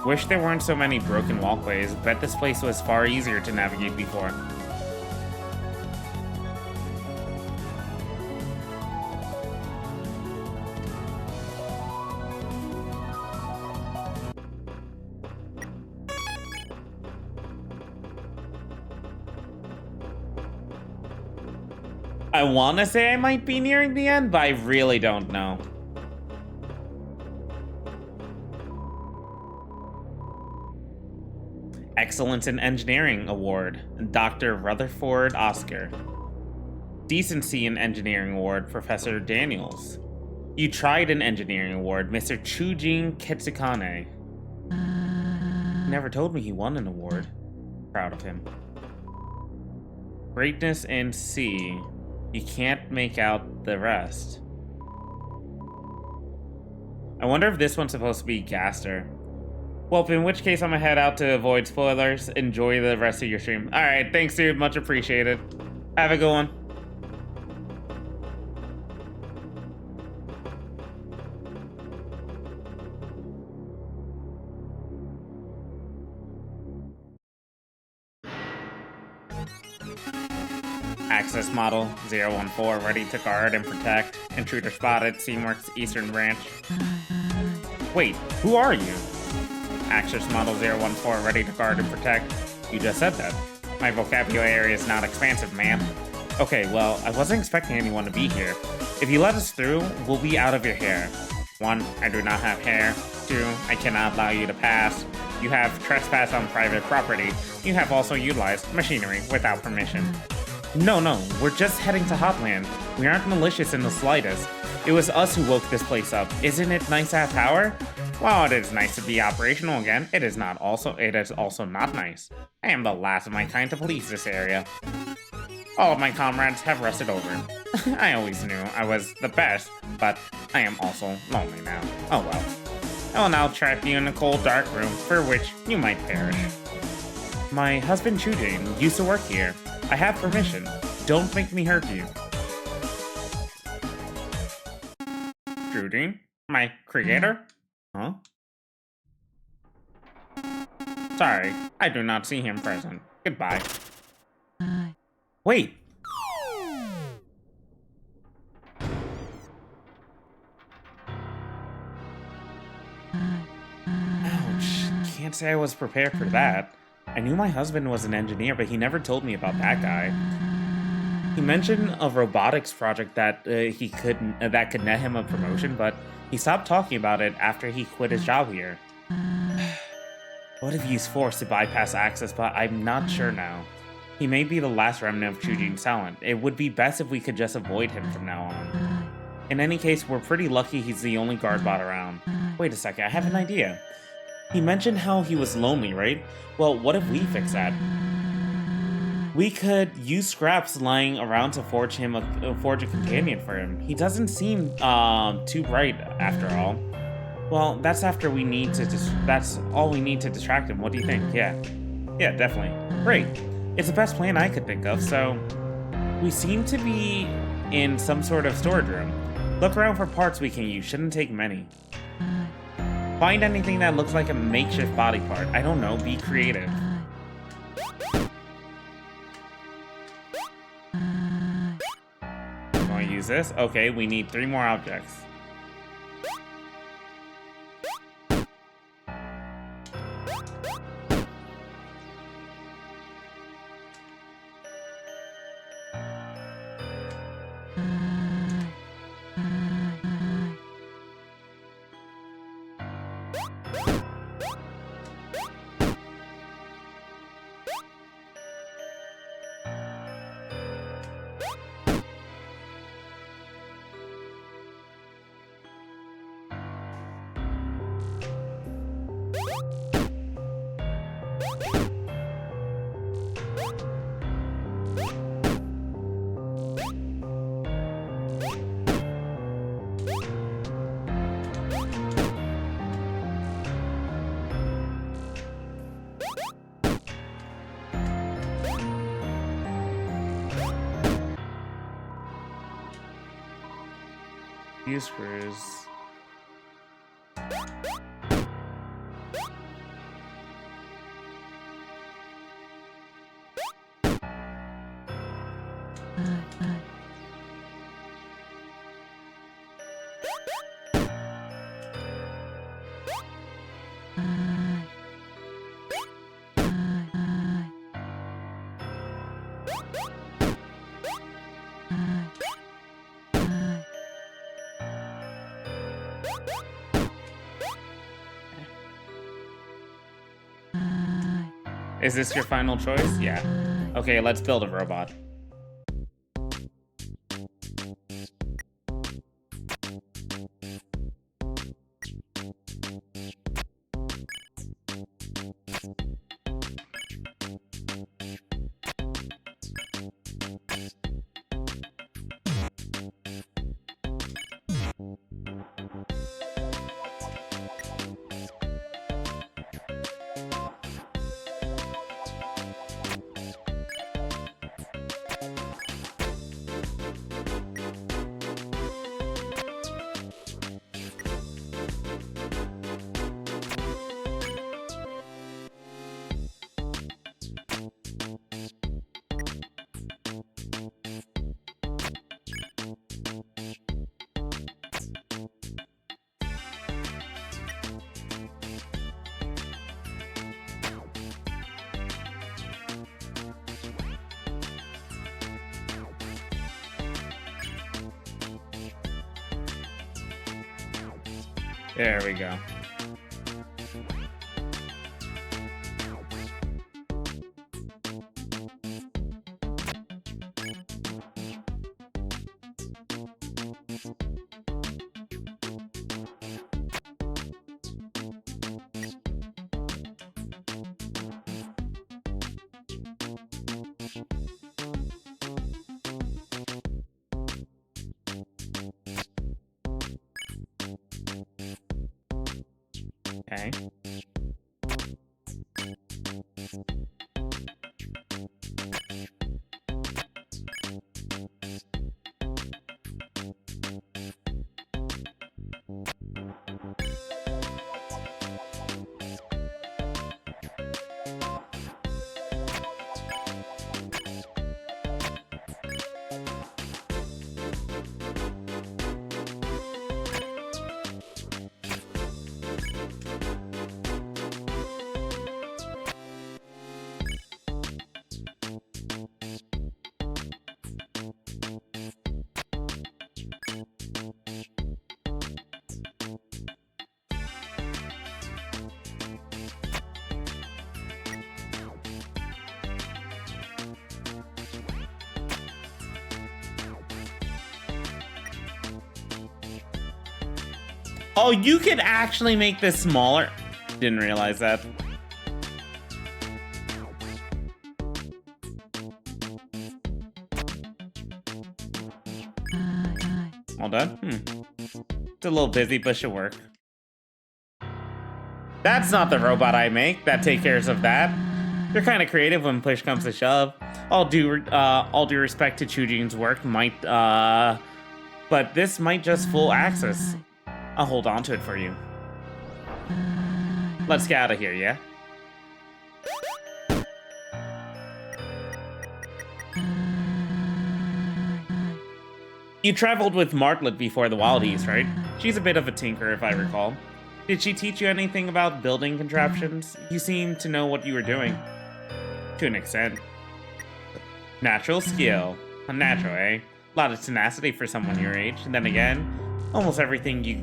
S1: Wish there weren't so many broken walkways. Bet this place was far easier to navigate before. I want to say I might be nearing the end, but I really don't know. Excellence in Engineering Award, Dr. Rutherford Oscar. Decency in Engineering Award, Professor Daniels. You tried an Engineering Award, Mr. Chujin Ketsukane. Never told me he won an award. Proud of him. Greatness in C. You can't make out the rest. I wonder if this one's supposed to be Gaster. Well, in which case I'm gonna head out to avoid spoilers. Enjoy the rest of your stream. Alright, thanks dude, much appreciated. Have a good one. Access model 014 ready to guard and protect. Intruder spotted, Seamworks Eastern Branch. Wait, who are you? Access model 014 ready to guard and protect. You just said that. My vocabulary is not expansive, ma'am. Okay, well, I wasn't expecting anyone to be here. If you let us through, we'll be out of your hair. 1, I do not have hair. 2, I cannot allow you to pass. You have trespassed on private property. You have also utilized machinery without permission. No, we're just heading to Hotland. We aren't malicious in the slightest. It was us who woke this place up. Isn't it nice to have power? While it is nice to be operational again, it is also not nice. I am the last of my kind to police this area. All of my comrades have rested over. I always knew I was the best, but I am also lonely now. Oh well. I will now trap you in a cold, dark room for which you might perish. My husband Chujin used to work here. I have permission. Don't make me hurt you. Chujin? My creator? Huh? Sorry, I do not see him present. Goodbye. Wait. Ouch. Can't say I was prepared for that. I knew my husband was an engineer, but he never told me about that guy. He mentioned a robotics project that that could net him a promotion, but he stopped talking about it after he quit his job here. What if he's forced to bypass access, but I'm not sure now. He may be the last remnant of Chujin's talent. It would be best if we could just avoid him from now on. In any case, we're pretty lucky he's the only guard bot around. Wait a second, I have an idea. He mentioned how he was lonely, right? Well, what if we fix that? We could use scraps lying around to forge a companion for him. He doesn't seem too bright after all. Well, that's after we need to that's all we need to distract him. What do you think? Yeah, definitely. Great. It's the best plan I could think of. So we seem to be in some sort of storage room. Look around for parts we can use. Shouldn't take many. Find anything that looks like a makeshift body part. I don't know. Be creative. Want to use this? Okay, we need 3 more objects. Few screws. Is this your final choice? Yeah. Okay, let's build a robot. There we go. Okay. Oh, you can actually make this smaller. Didn't realize that. All done? It's a little busy, but should work. That's not the robot I make. That takes care of that. You're kind of creative when push comes to shove. All due respect to Chujin's work, but this might just full access. I'll hold on to it for you. Let's get out of here, yeah? You traveled with Martlet before the Wildies, right? She's a bit of a tinker, if I recall. Did she teach you anything about building contraptions? You seem to know what you were doing. To an extent. Natural skill. Unnatural, eh? A lot of tenacity for someone your age. And then again, almost everything you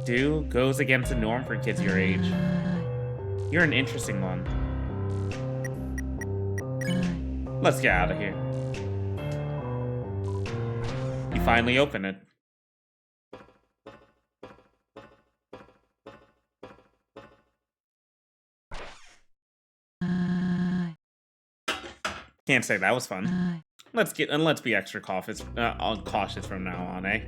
S1: do goes against the norm for kids your age. You're an interesting one. Let's get out of here. You finally open it. Can't say that was fun. Let's be extra cautious from now on, eh?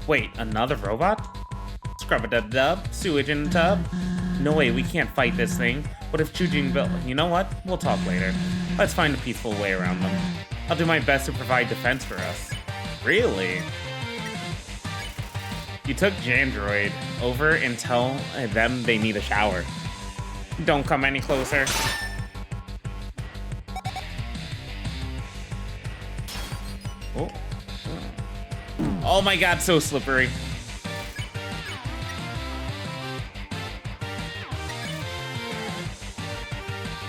S1: Wait, another robot? Scrub-a-dub-dub, sewage in the tub? No way, we can't fight this thing. What if Chujin built? You know what? We'll talk later. Let's find a peaceful way around them. I'll do my best to provide defense for us. Really? You took Jandroid over and tell them they need a shower. Don't come any closer. Oh. Oh my god, so slippery.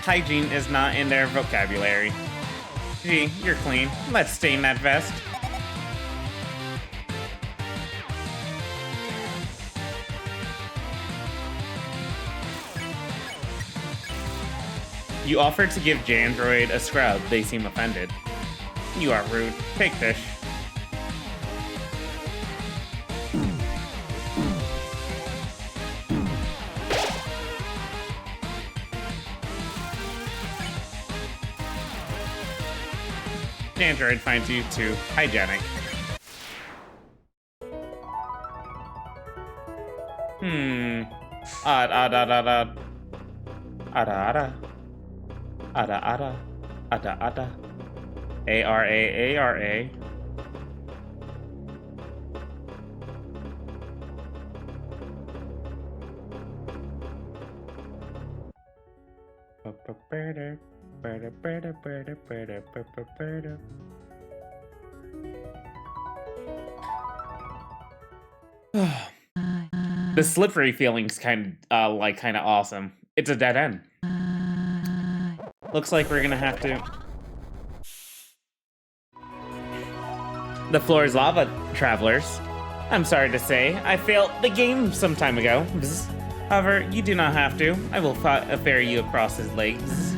S1: Hygiene is not in their vocabulary. Gee, you're clean. Let's stain that vest. You offered to give Jandroid a scrub. They seem offended. You are rude. Take this. Android finds you too hygienic. Odd. Ada. A-R-A. The slippery feeling's kind of awesome. It's a dead end. Looks like we're gonna have to. The floor is lava, travelers. I'm sorry to say, I failed the game some time ago. However, you do not have to. I will ferry you across his legs.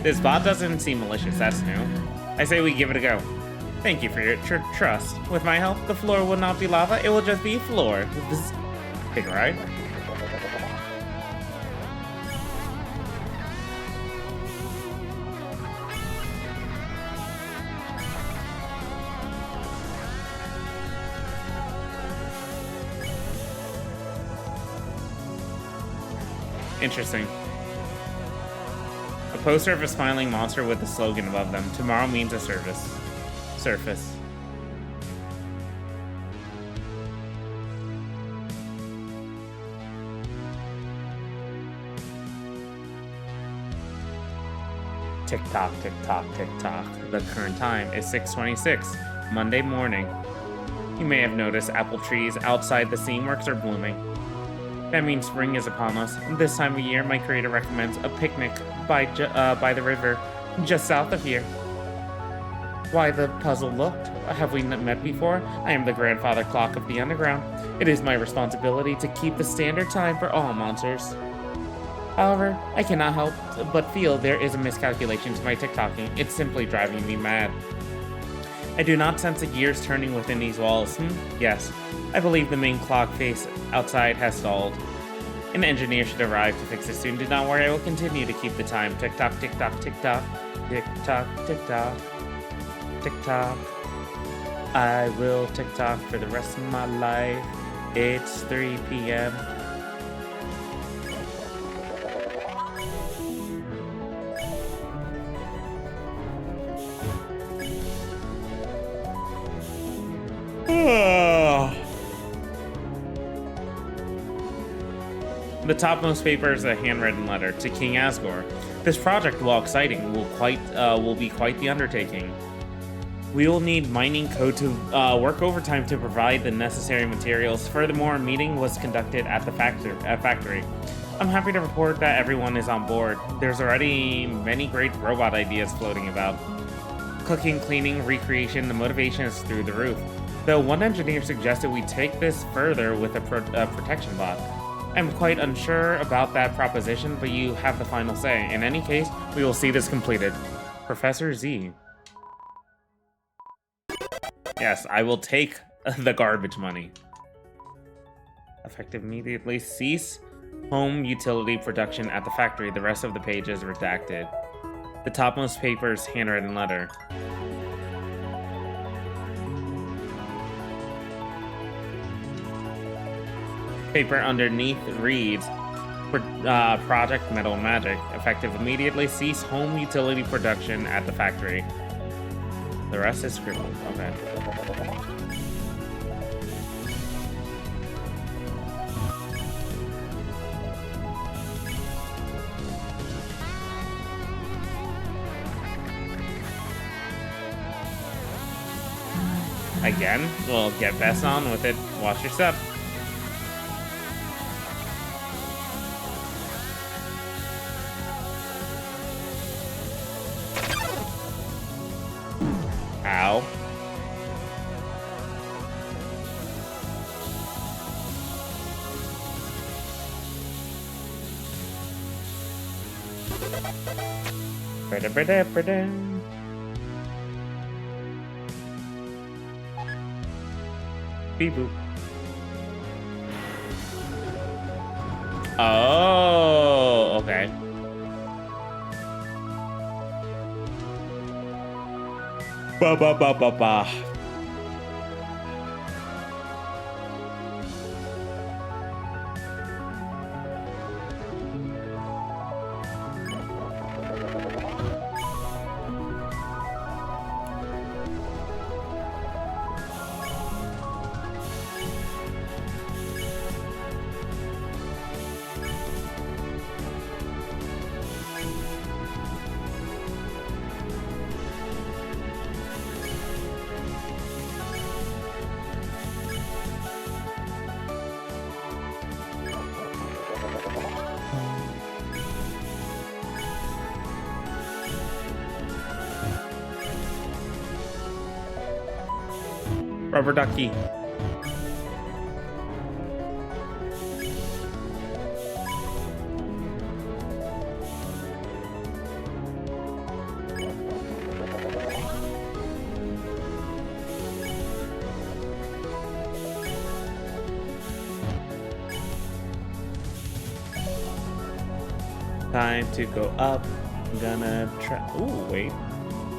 S1: This bot doesn't seem malicious, that's new. I say we give it a go. Thank you for your trust. With my help, the floor will not be lava, it will just be floor. Take a ride. Interesting. A poster of a smiling monster with a slogan above them. Tomorrow means a surface. Tick tock, tick tock, tick tock. The current time is 6:26, Monday morning. You may have noticed apple trees outside the Steamworks are blooming. That means spring is upon us. This time of year, my creator recommends a picnic by the river, just south of here. Why the puzzle looked? Have we met before? I am the grandfather clock of the underground. It is my responsibility to keep the standard time for all monsters. However, I cannot help but feel there is a miscalculation to my tick-tocking. It's simply driving me mad. I do not sense the gears turning within these walls. Yes, I believe the main clock face outside has stalled. An engineer should arrive to fix it soon. Do not worry, I will continue to keep the time. Tick-tock, tick-tock, tick-tock. Tick-tock, tick-tock. Tick-tock. I will tick-tock for the rest of my life. It's 3 p.m. The topmost paper is a handwritten letter to King Asgore. This project, while exciting, will be quite the undertaking. We will need mining code to work overtime to provide the necessary materials. Furthermore, a meeting was conducted at the factory. I'm happy to report that everyone is on board. There's already many great robot ideas floating about. Cooking, cleaning, recreation, the motivation is through the roof. Though one engineer suggested we take this further with a protection bot. I'm quite unsure about that proposition, but you have the final say. In any case, we will see this completed. Professor Z. Yes, I will take the garbage money. Effective immediately. Cease home utility production at the factory. The rest of the page is redacted. The topmost paper's handwritten letter. Paper underneath reads, Project Metal Magic. Effective immediately. Cease home utility production at the factory. The rest is scribbled. Okay. Again? Well, get best on with it. Watch your step. Ow. Beep boop. Oh, okay. Ba ba ba ba ba. Rubber ducky. Time to go up. I'm gonna try. Ooh, wait.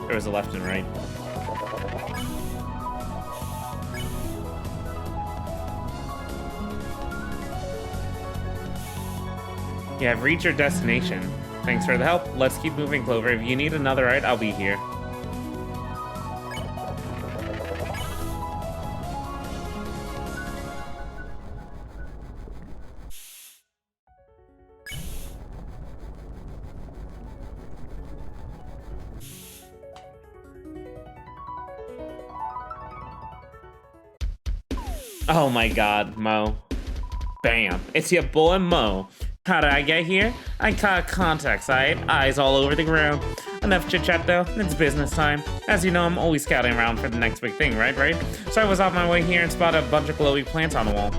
S1: There was a left and right. You have reached your destination. Thanks for the help. Let's keep moving, Clover. If you need another ride, I'll be here. Oh my god, Mo. Bam. It's your boy, Mo. How did I get here? I caught contacts, eyes all over the ground. Enough chit-chat though, it's business time. As you know, I'm always scouting around for the next big thing, right? So I was on my way here and spotted a bunch of glowy plants on the wall.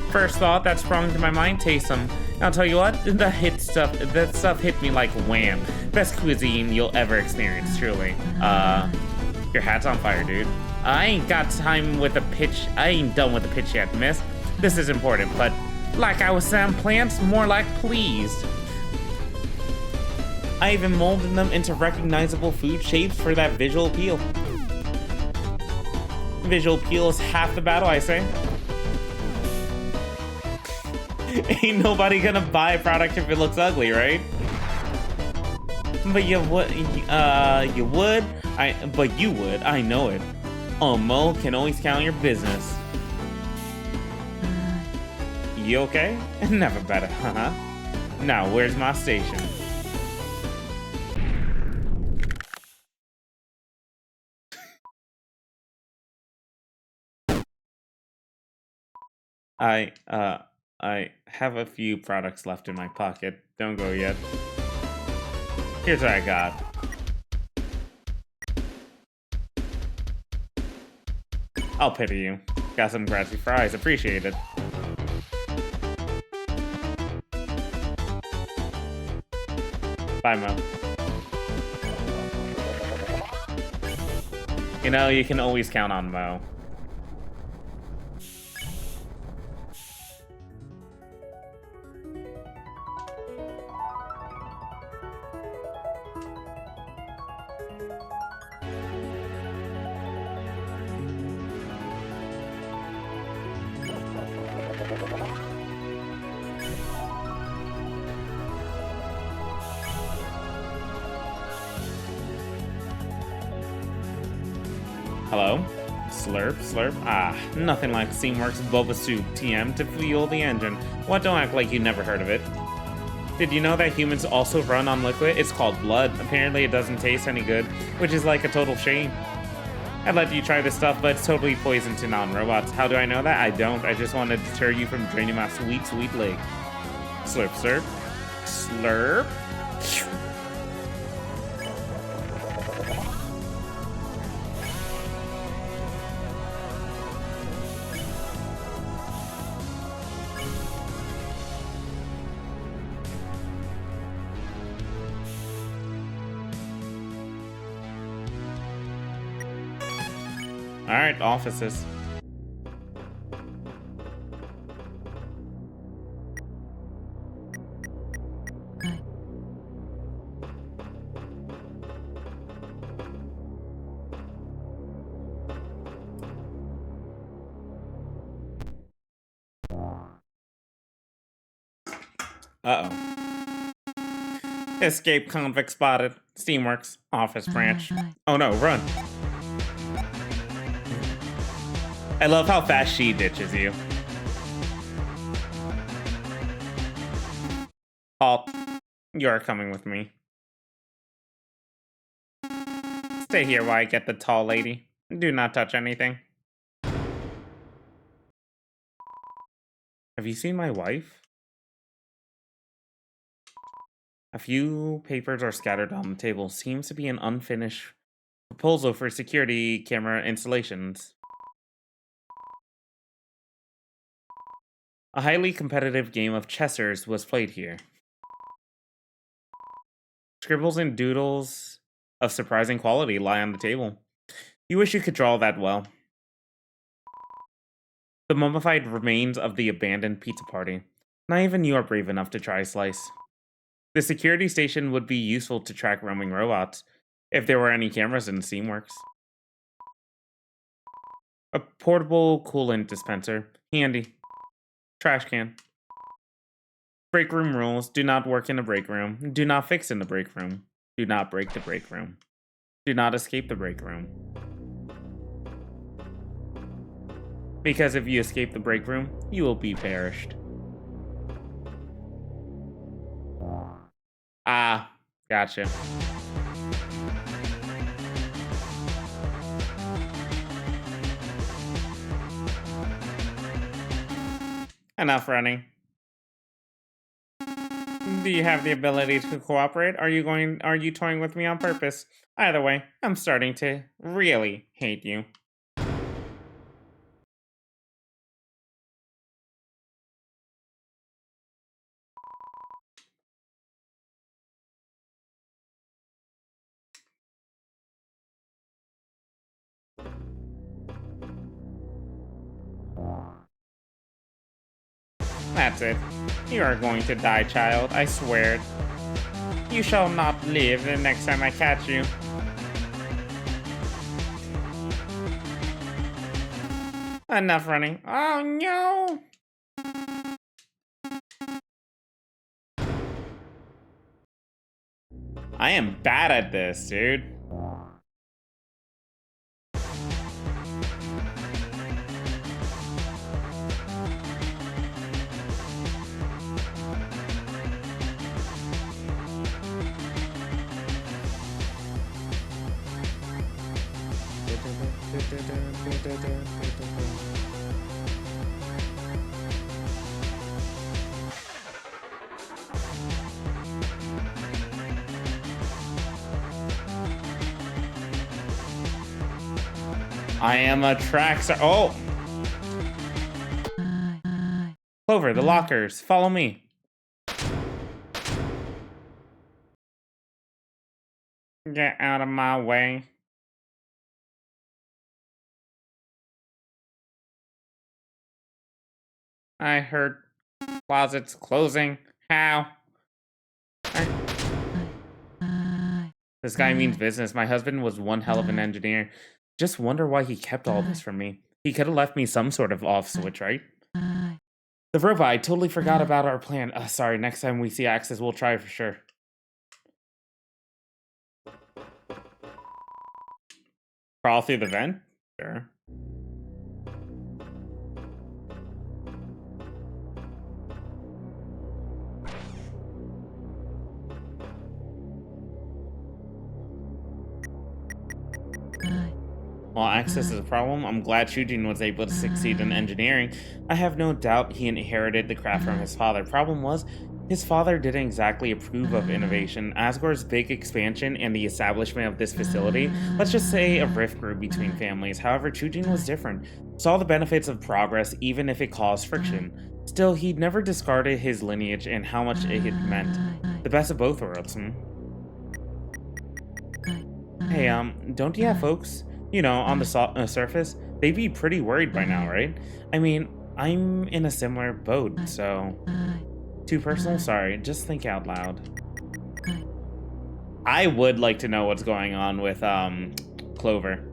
S1: First thought that sprung to my mind, taste them. I'll tell you what, that stuff hit me like wham. Best cuisine you'll ever experience, truly. Your hat's on fire, dude. I ain't done with the pitch yet, miss. This is important, but like I was saying, plants, more like pleased. I even molded them into recognizable food shapes for that visual appeal. Visual appeal is half the battle, I say. Ain't nobody gonna buy a product if it looks ugly, right? But you would, I know it. Oh, Mo can always count on your business. You okay? Never better, huh? Now, where's my station? I have a few products left in my pocket. Don't go yet. Here's what I got. I'll pity you. Got some grassy fries. Appreciate it. Bye, Mo. You know, you can always count on Mo. Hello? Slurp, slurp. Ah, nothing like Steamworks Boba Soup TM to fuel the engine. What, don't act like you never heard of it. Did you know that humans also run on liquid? It's called blood. Apparently it doesn't taste any good, which is like a total shame. I'd let you try this stuff, but it's totally poison to non-robots. How do I know that? I don't. I just want to deter you from draining my sweet, sweet leg. Slurp, slurp. Slurp. Alright, offices. Uh-oh. Escape convict spotted. Steamworks. Office branch. Oh no, run. I love how fast she ditches you. Halt. You're coming with me. Stay here while I get the tall lady. Do not touch anything. Have you seen my wife? A few papers are scattered on the table. Seems to be an unfinished proposal for security camera installations. A highly competitive game of chessers was played here. Scribbles and doodles of surprising quality lie on the table. You wish you could draw that well. The mummified remains of the abandoned pizza party. Not even you are brave enough to try a slice. The security station would be useful to track roaming robots, if there were any cameras in the Steamworks. A portable coolant dispenser. Handy. Trash can. Break room rules. Do not work in the break room. Do not fix in the break room. Do not break the break room. Do not escape the break room. Because if you escape the break room, you will be perished. Ah, gotcha. Enough running. Do you have the ability to cooperate? Are you toying with me on purpose? Either way, I'm starting to really hate you. That's it. You are going to die, child, I swear it. You shall not live the next time I catch you. Enough running. Oh no! I am bad at this, dude. I am a track star. Oh! Clover, the lockers. Follow me. Get out of my way. I heard closets closing. How? This guy means business. My husband was one hell of an engineer. Just wonder why he kept all this from me. He could have left me some sort of off switch, right? The robot, I totally forgot about our plan. Sorry, next time we see Axis, we'll try for sure. Crawl through the vent? Sure. While access is a problem, I'm glad Shujin was able to succeed in engineering. I have no doubt he inherited the craft from his father. Problem was, his father didn't exactly approve of innovation. Asgore's big expansion and the establishment of this facility, let's just say a rift grew between families. However, Chujin was different. Saw the benefits of progress even if it caused friction. Still, he'd never discarded his lineage and how much it had meant. The best of both worlds, Hey, don't you have folks? You know, on the surface, they'd be pretty worried by now, right? I mean, I'm in a similar boat, so... Too personal? Sorry, just think out loud. I would like to know what's going on with, Clover.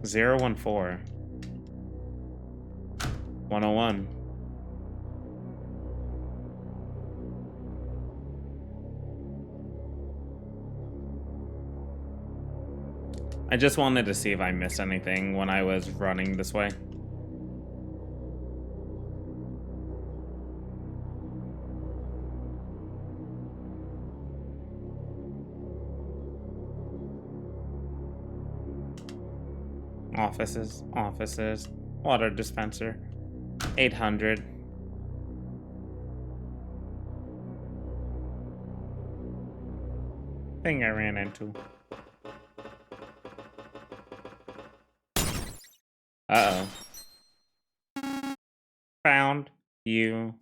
S1: Zero 1-4. 101. I just wanted to see if I missed anything when I was running this way. Offices, water dispenser, 800. Thing I ran into. Uh-oh. Found you.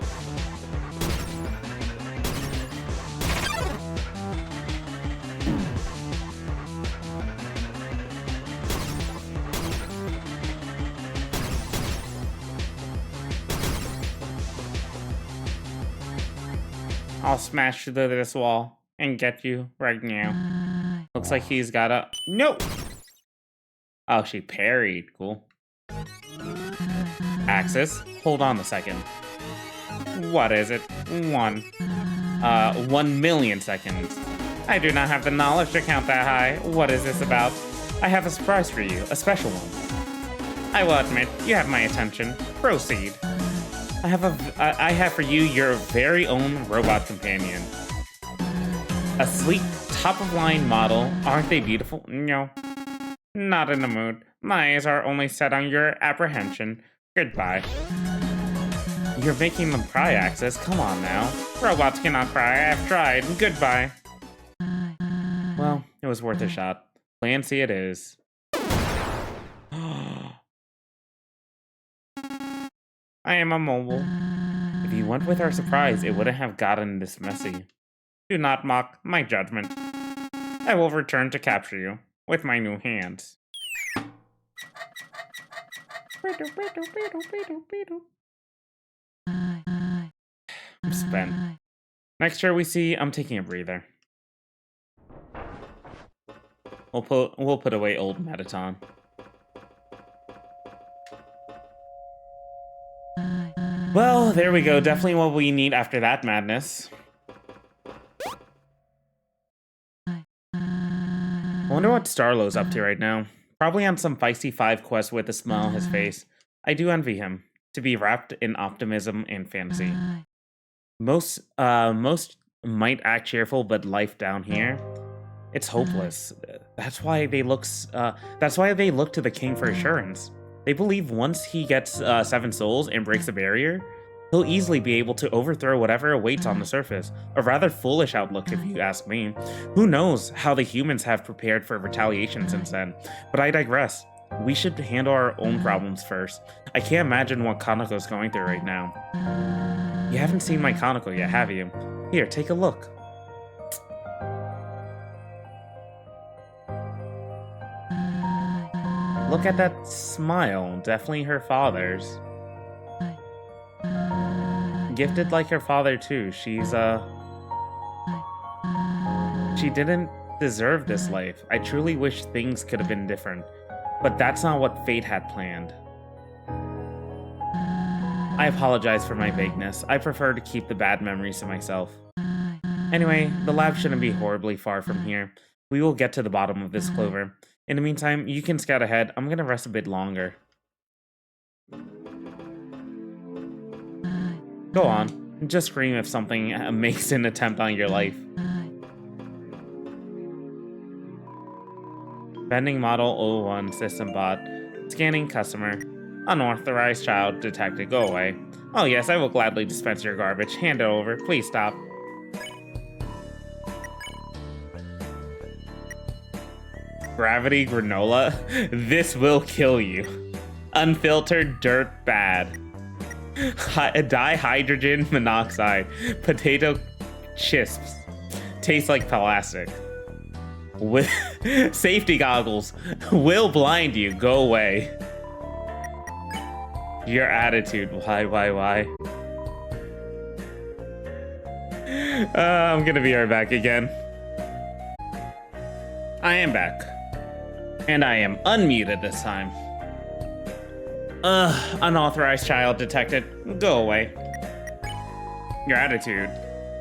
S1: I'll smash through this wall and get you right now. Looks like he's got a... No! Oh, she parried. Cool. Axis, hold on a second. What is it? 1 million seconds. I do not have the knowledge to count that high. What is this about? I have a surprise for you, a special one. I will admit, you have my attention. Proceed. I have for you your very own robot companion. A sleek, top-of-line model. Aren't they beautiful? No. Not in the mood. My eyes are only set on your apprehension. Goodbye. You're making them cry, Axis. Come on now. Robots cannot cry. I have tried. Goodbye. Well, it was worth a shot. Clancy it is. I am a mobile. If you went with our surprise, it wouldn't have gotten this messy. Do not mock my judgment. I will return to capture you with my new hands. I'm spent. Next year we see I'm taking a breather. We'll put away old Metaton. Well, there we go. Definitely what we need after that madness. I wonder what Starlow's up to right now. Probably on some feisty 5 quest with a smile on his face. I do envy him, to be wrapped in optimism and fantasy. Most might act cheerful, but life down here, it's hopeless. That's why they look to the king for assurance. They believe once he gets 7 souls and breaks the barrier, he'll easily be able to overthrow whatever awaits on the surface. A rather foolish outlook, if you ask me. Who knows how the humans have prepared for retaliation since then? But I digress. We should handle our own problems first. I can't imagine what Kanako's going through right now. You haven't seen my Kanako yet, have you? Here, take a look. Look at that smile. Definitely her father's. Gifted like her father too. She didn't deserve this life. I truly wish things could have been different, but that's not what fate had planned. I apologize for my vagueness. I prefer to keep the bad memories to myself. Anyway, the lab shouldn't be horribly far from here. We will get to the bottom of this, Clover. In the meantime, you can scout ahead. I'm gonna rest a bit longer. Go on. Just scream if something makes an attempt on your life. Vending model 01 system bot. Scanning customer. Unauthorized child detected. Go away. Oh yes, I will gladly dispense your garbage. Hand it over. Please stop. Gravity granola? This will kill you. Unfiltered dirt bad. Dihydrogen monoxide. Potato chisps. Tastes like plastic. With safety goggles. Will blind you. Go away. Your attitude. Why? I'm gonna be right back again. I am back. And I am unmuted this time. Unauthorized child detected. Go away. Your attitude.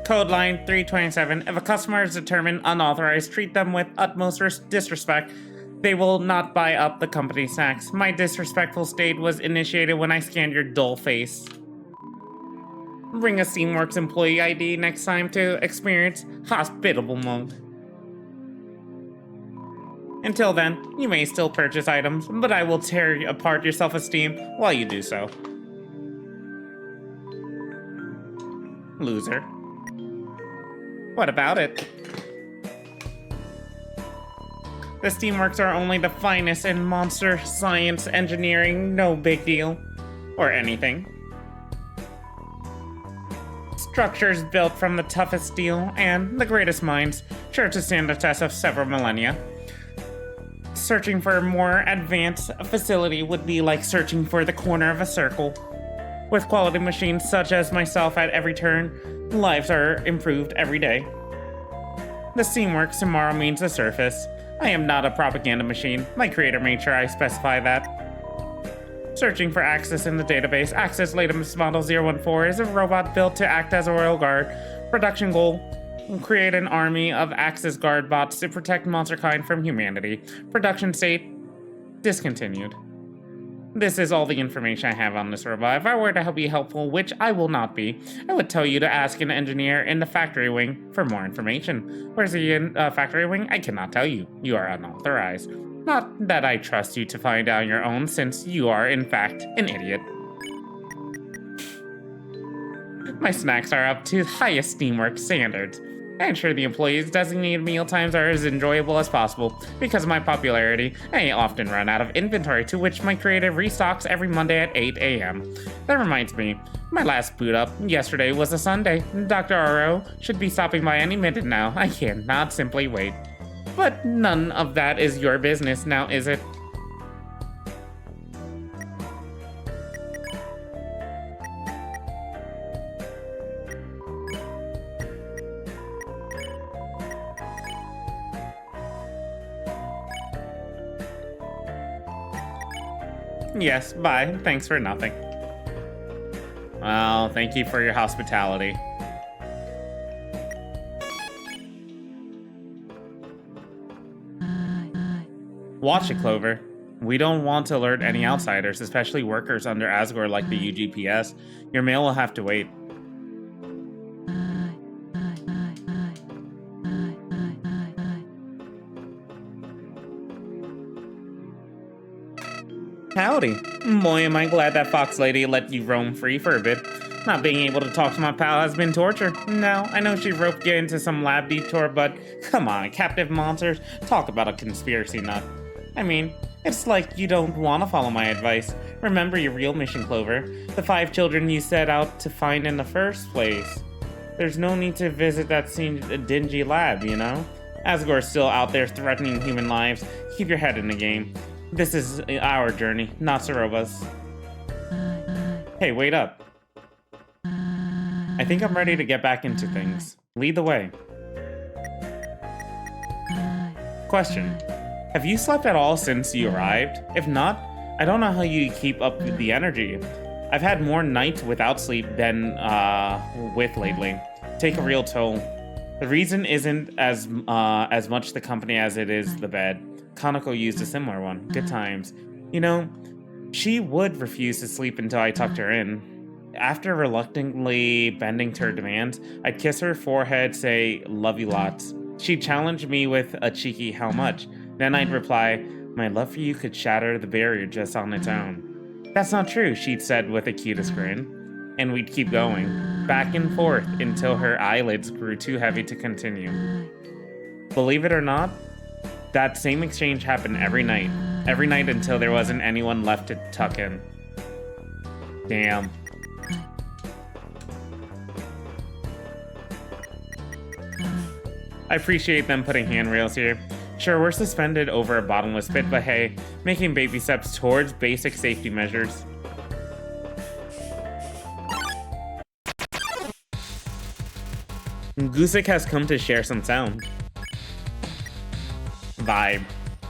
S1: Code line 327. If a customer is determined unauthorized, treat them with utmost disrespect. They will not buy up the company snacks. My disrespectful state was initiated when I scanned your dull face. Bring a Steamworks employee ID next time to experience hospitable mode. Until then, you may still purchase items, but I will tear apart your self-esteem while you do so. Loser. What about it? The Steamworks are only the finest in monster science engineering, no big deal. Or anything. Structures built from the toughest steel and the greatest minds, sure to stand the test of several millennia. Searching for a more advanced facility would be like searching for the corner of a circle. With quality machines such as myself at every turn, lives are improved every day. The Steamworks tomorrow means the surface. I am not a propaganda machine. My creator made sure I specify that. Searching for Axis in the database. Axis latest model 014 is a robot built to act as a royal guard. Production goal: create an army of Axis guard bots to protect monsterkind from humanity. Production state: discontinued. This is all the information I have on this robot. If I were to help you helpful, which I will not be, I would tell you to ask an engineer in the factory wing for more information. Where's the factory wing? I cannot tell you. You are unauthorized. Not that I trust you to find out on your own, since you are, in fact, an idiot. My snacks are up to highest Steamworks standards. I ensure the employees' designated meal times are as enjoyable as possible. Because of my popularity, I often run out of inventory, to which my creative restocks every Monday at 8 a.m. That reminds me, my last boot up yesterday was a Sunday. Dr. Oro should be stopping by any minute now. I cannot simply wait. But none of that is your business now, is it? Yes, bye. Thanks for nothing. Well, thank you for your hospitality. Watch it, Clover. We don't want to alert any outsiders, especially workers under Asgore like the UGPS. Your mail will have to wait. Howdy. Boy, am I glad that fox lady let you roam free for a bit. Not being able to talk to my pal has been torture. Now, I know she roped you into some lab detour, but come on, captive monsters, talk about a conspiracy nut. I mean, it's like you don't want to follow my advice. Remember your real mission, Clover. The 5 children you set out to find in the first place. There's no need to visit that dingy lab, you know? Asgore's still out there threatening human lives. Keep your head in the game. This is our journey, not Soroba's. Hey, wait up. I think I'm ready to get back into things. Lead the way. Question. Have you slept at all since you arrived? If not, I don't know how you keep up with the energy. I've had more nights without sleep than with lately. Take a real toll. The reason isn't as much the company as it is the bed. Kanako used a similar one. Good times. You know, she would refuse to sleep until I tucked her in. After reluctantly bending to her demands, I'd kiss her forehead, say, love you lots. She'd challenge me with a cheeky how much. Then I'd reply, my love for you could shatter the barrier just on its own. That's not true, she'd said with the cutest grin. And we'd keep going, back and forth, until her eyelids grew too heavy to continue. Believe it or not, that same exchange happened every night until there wasn't anyone left to tuck in. Damn. I appreciate them putting handrails here. Sure, we're suspended over a bottomless pit, but hey, making baby steps towards basic safety measures. Gusick has come to share some sound. Vibe.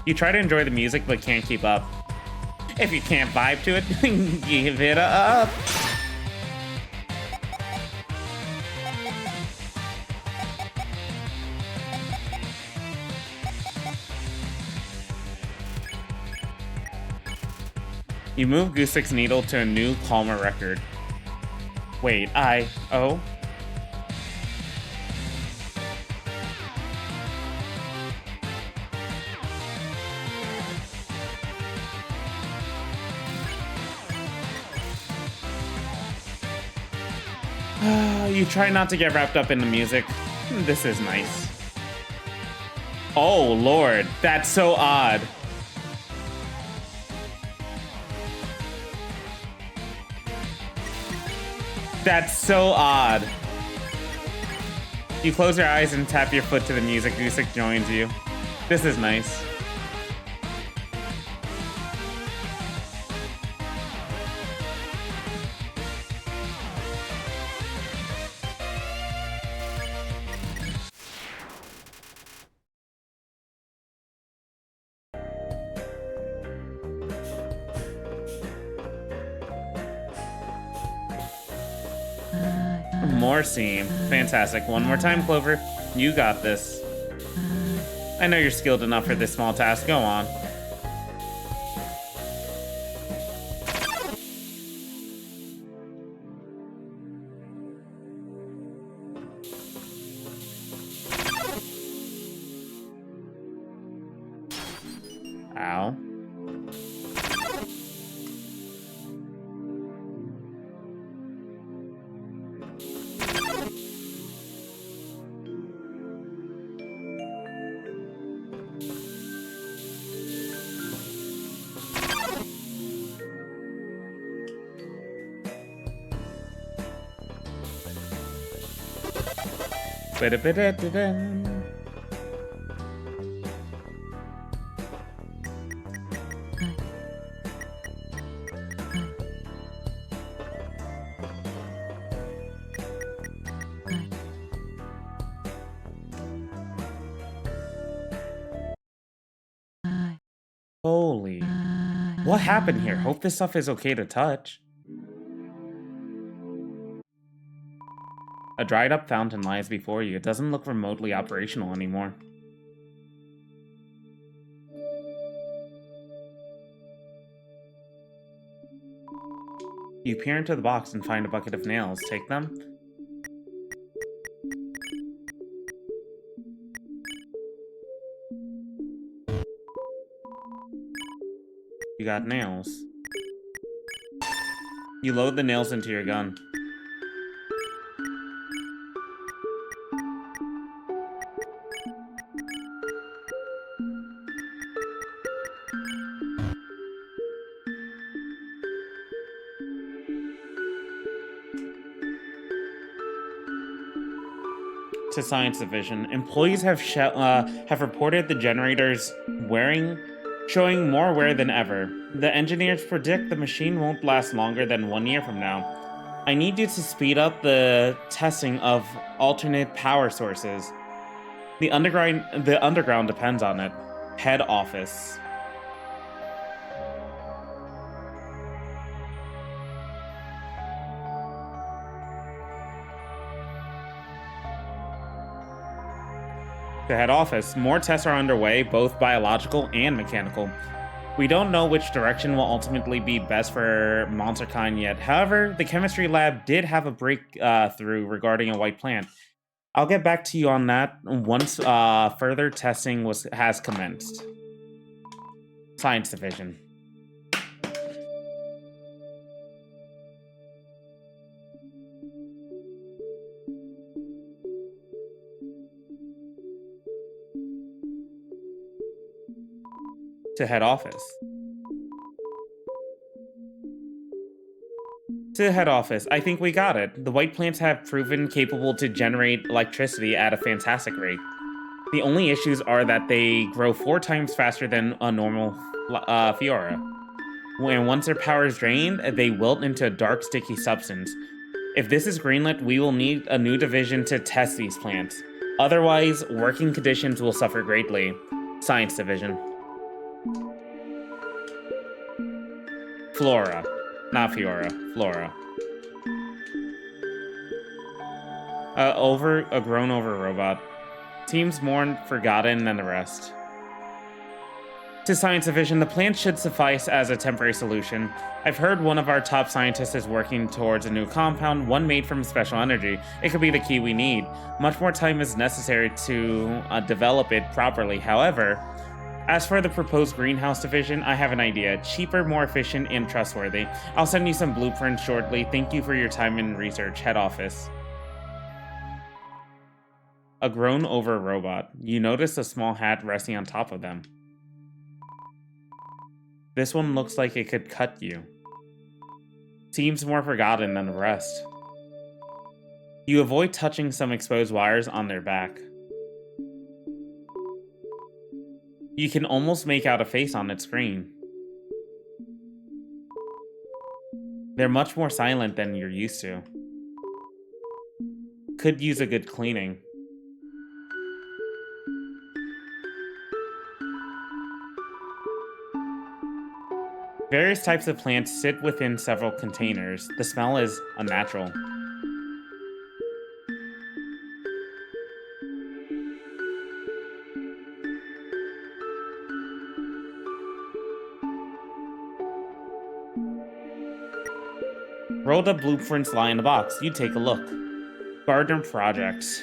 S1: You try to enjoy the music but can't keep up. If you can't vibe to it, give it up. You move Gusick's needle to a new, calmer record. Wait, oh? You try not to get wrapped up in the music. This is nice. Oh, Lord, that's so odd. That's so odd. You close your eyes and tap your foot to the music. Gusick joins you. This is nice. More seam. Fantastic. One more time, Clover. You got this. I know you're skilled enough for this small task. Go on. Ow. Ba-da-ba-da-da-da. Holy. What happened here? Hope this stuff is okay to touch. A dried up fountain lies before you. It doesn't look remotely operational anymore. You peer into the box and find a bucket of nails. Take them. You got nails. You load the nails into your gun. To Science Division, employees have reported the generators showing more wear than ever. The engineers predict the machine won't last longer than 1 year from now. I need you to speed up the testing of alternate power sources. The underground depends on it. Head office. To head office, more tests are underway, both biological and mechanical. We don't know which direction will ultimately be best for monsterkind yet. However, the chemistry lab did have a breakthrough regarding a white plant. I'll get back to you on that once further testing has commenced. Science Division. To head office. To head office, I think we got it. The white plants have proven capable to generate electricity at a fantastic rate. The only issues are that they grow 4 times faster than a normal Fiora. When once their power is drained, they wilt into a dark, sticky substance. If this is greenlit, we will need a new division to test these plants. Otherwise, working conditions will suffer greatly. Science Division. Flora. Not Fiora. Flora. A grown-over robot. Seems more forgotten than the rest. To Science Division, the plant should suffice as a temporary solution. I've heard one of our top scientists is working towards a new compound, one made from special energy. It could be the key we need. Much more time is necessary to develop it properly. However, as for the proposed greenhouse division, I have an idea. Cheaper, more efficient, and trustworthy. I'll send you some blueprints shortly. Thank you for your time and research. Head office. A grown-over robot. You notice a small hat resting on top of them. This one looks like it could cut you. Seems more forgotten than the rest. You avoid touching some exposed wires on their back. You can almost make out a face on its screen. They're much more silent than you're used to. Could use a good cleaning. Various types of plants sit within several containers. The smell is unnatural. Rolled up blueprints lie in the box. You take a look. Garden projects.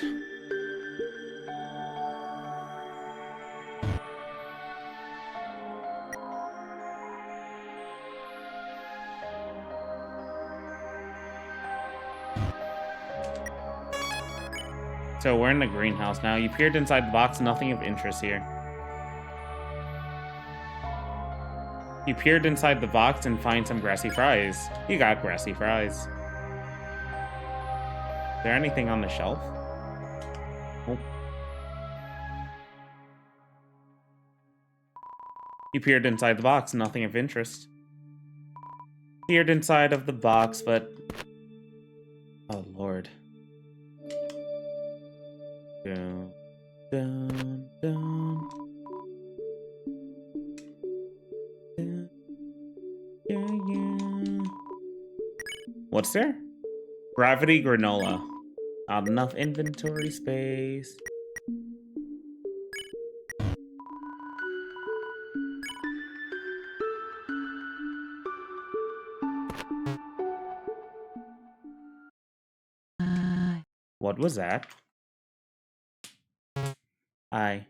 S1: So we're in the greenhouse now. You peered inside the box, nothing of interest here. You peered inside the box and find some grassy fries. You got grassy fries. Is there anything on the shelf? You peered inside the box, nothing of interest. Peered inside of the box, but... Oh, Lord. Dun, dun, dun. Dun, yeah, yeah. What's there? Gravity granola. Not enough inventory space. What was that? I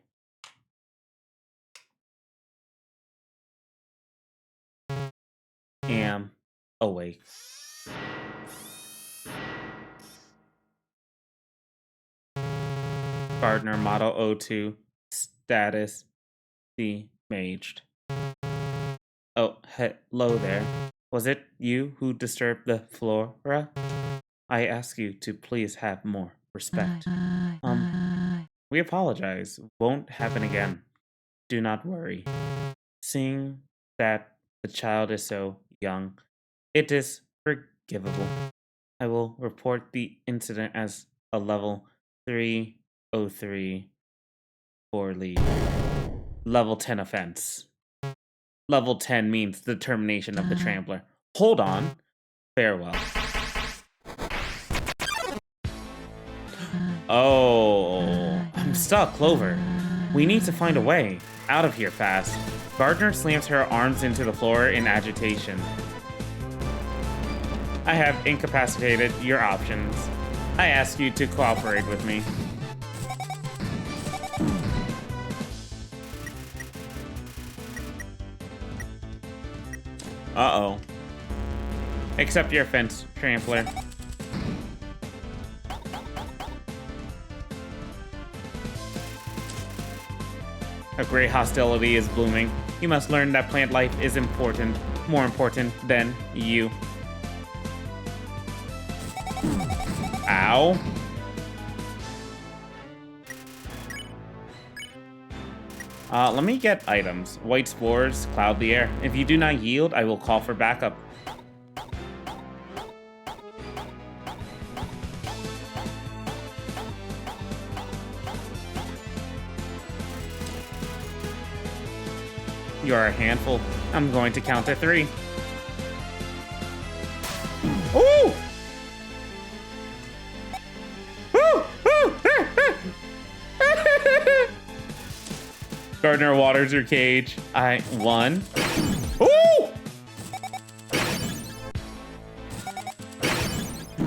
S1: am awake. Gardner Model O2 status demaged. Oh, hello there. Was it you who disturbed the flora? I ask you to please have more respect. We apologize. Won't happen again. Do not worry. Seeing that the child is so young, it is forgivable. I will report the incident as a level 303 for lead. Level 10 offense. Level 10 means the termination of the trampler. Hold on. Farewell. Oh, I'm stuck, Clover. We need to find a way out of here fast. Gardner slams her arms into the floor in agitation. I have incapacitated your options. I ask you to cooperate with me. Uh-oh. Accept your fence, trampler. A great hostility is blooming. You must learn that plant life is important, more important than you. Ow. Let me get items. White spores, cloud the air. If you do not yield, I will call for backup. You're a handful. I'm going to count to 3. Ooh! Gardner waters your cage. 1. Ooh!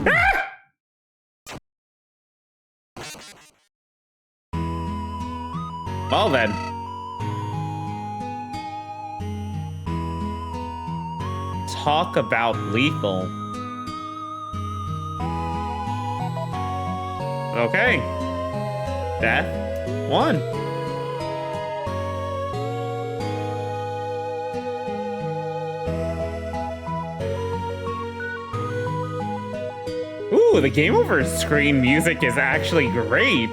S1: Ah! Well then. Talk about lethal. Okay. Death 1. Ooh, the game over screen music is actually great.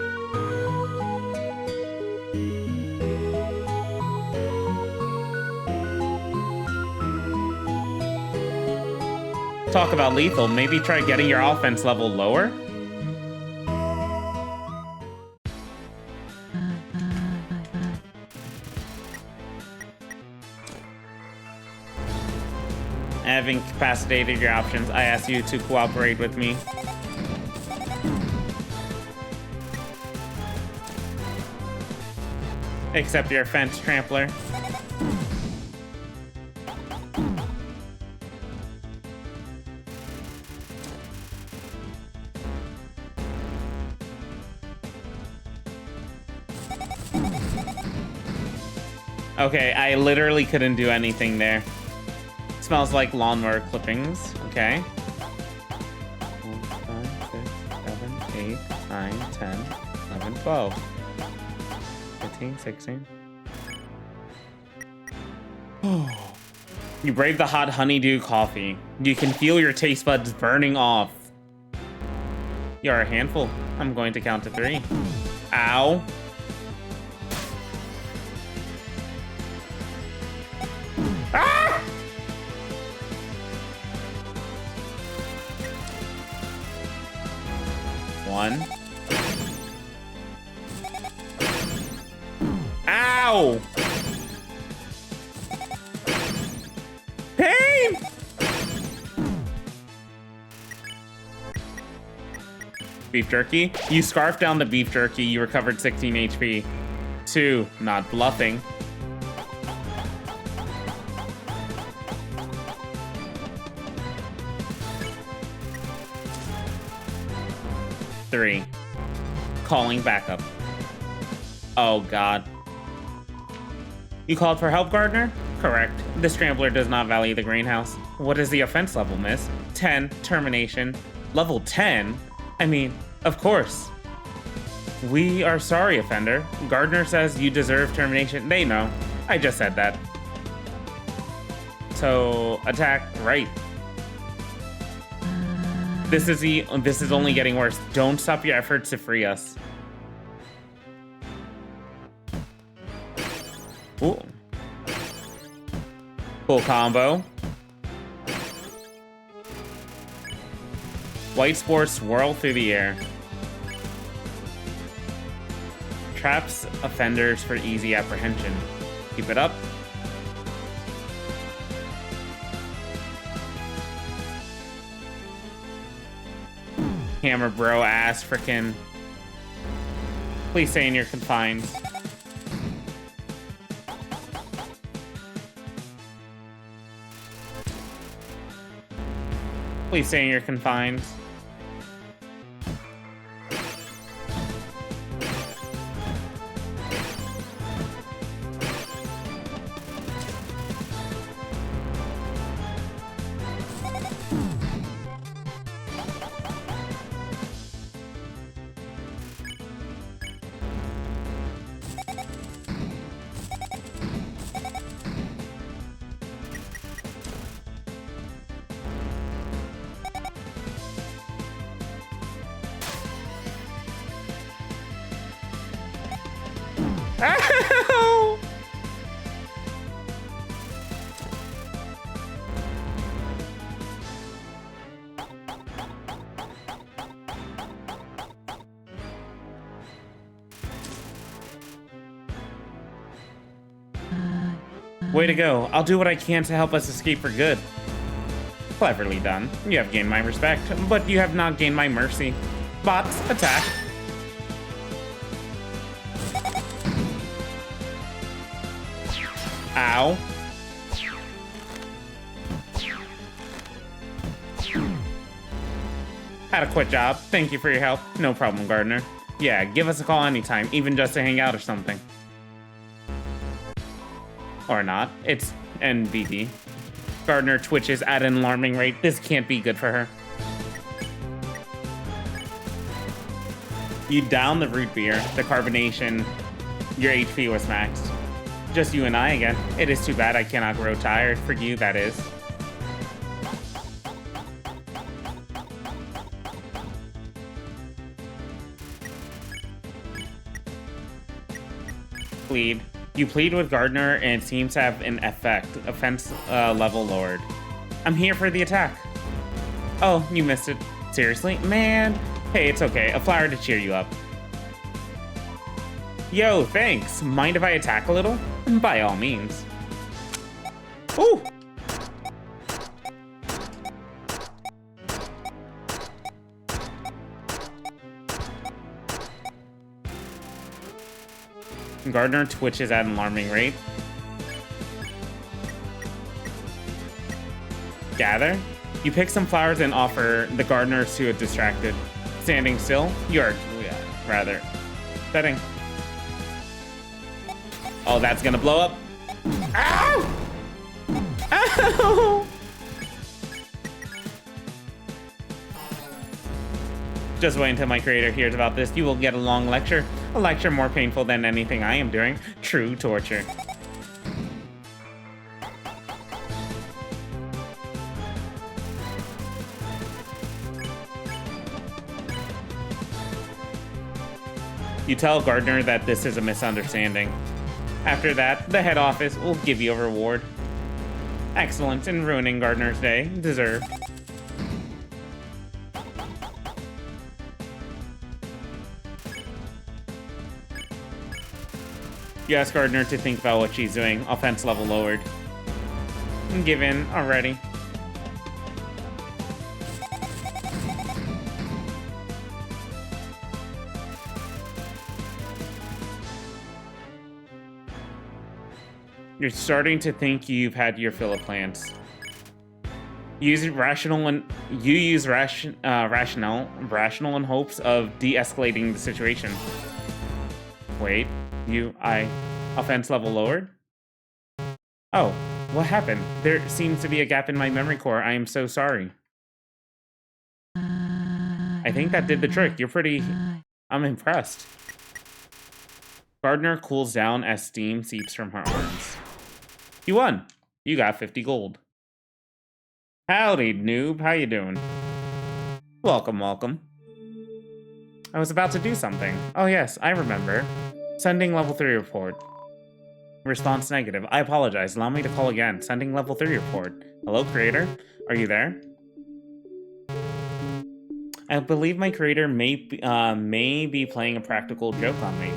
S1: Talk about lethal. Maybe try getting your offense level lower. I have incapacitated your options. I ask you to cooperate with me. Accept your fence, trampler. Okay, I literally couldn't do anything there. Smells like lawnmower clippings. Okay. 4, 5, 6, 7, 8, 9, 10, 11, 12. 15, 16. You brave the hot honeydew coffee. You can feel your taste buds burning off. You're a handful. I'm going to count to 3. Ow. 1. Ow! Pain! Beef jerky. You scarfed down the beef jerky. You recovered 16 HP. 2. Not bluffing. 3. Calling backup. Oh, God. You called for help, Gardner? Correct. The Scrambler does not value the greenhouse. What is the offense level, miss? 10. Termination. Level 10? I mean, of course. We are sorry, offender. Gardner says you deserve termination. They know. I just said that. So, attack right. This is only getting worse. Don't stop your efforts to free us. Ooh. Cool combo. White spores swirl through the air. Traps offenders for easy apprehension. Keep it up. Hammer bro ass frickin'. Please say you're confined. Please say you're confined. Ow! Way to go. I'll do what I can to help us escape for good. Cleverly done. You have gained my respect, but you have not gained my mercy. Bots, attack. Ow. Adequate job. Thank you for your help. No problem, Gardner. Yeah, give us a call anytime, even just to hang out or something. Or not. It's NBD. Gardner twitches at an alarming rate. This can't be good for her. You down the root beer, the carbonation. Your HP was maxed. Just you and I again. It is too bad I cannot grow tired. For you, that is. Plead. You plead with Gardner and it seems to have an effect. Offense level lowered. I'm here for the attack. Oh, you missed it. Seriously? Man. Hey, it's okay. A flower to cheer you up. Yo, thanks. Mind if I attack a little? By all means. Ooh! Gardner twitches at an alarming rate. Gather? You pick some flowers and offer the gardeners to a distracted. Standing still? You're, rather, setting. Oh, that's gonna blow up. Ow! Ow! Just wait until my creator hears about this. You will get a long lecture. A lecture more painful than anything I am doing. True torture. You tell Gardner that this is a misunderstanding. After that, the head office will give you a reward. Excellent in ruining Gardner's day. Deserved. You ask Gardner to think about what she's doing. Offense level lowered. Give in already. You're starting to think you've had your fill of plants. You use rational in hopes of de-escalating the situation. Wait, offense level lowered? Oh, what happened? There seems to be a gap in my memory core. I am so sorry. I think that did the trick. I'm impressed. Gardner cools down as steam seeps from her arms. You won. You got 50 gold. Howdy, noob. How you doing? Welcome, welcome. I was about to do something. Oh yes, I remember. Sending level 3 report. Response negative. I apologize. Allow me to call again. Sending level 3 report. Hello, creator? Are you there? I believe my creator may be playing a practical joke on me.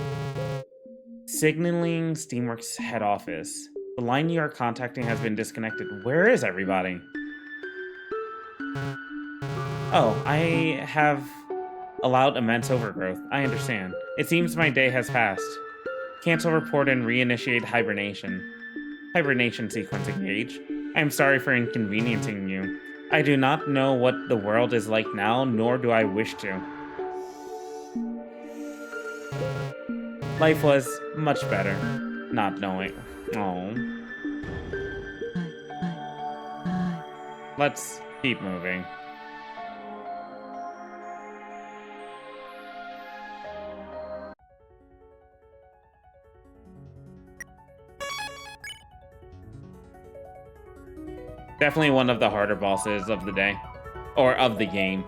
S1: Signaling Steamworks head office. The line you are contacting has been disconnected. Where is everybody? Oh, I have allowed immense overgrowth. I understand. It seems my day has passed. Cancel report and reinitiate hibernation. Hibernation sequence engaged. I am sorry for inconveniencing you. I do not know what the world is like now, nor do I wish to. Life was much better, not knowing. Oh. Let's keep moving. Definitely one of the harder bosses of the day. Or of the game.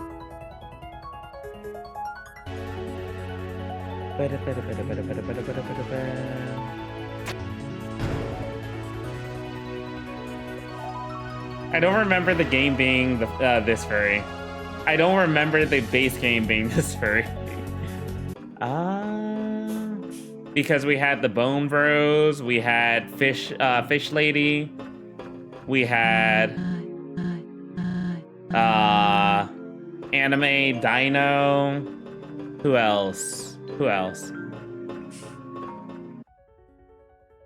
S1: I don't remember the game being this furry. I don't remember the base game being this furry. Because we had the Bone Bros, we had Fish Lady, we had Anime Dino. Who else?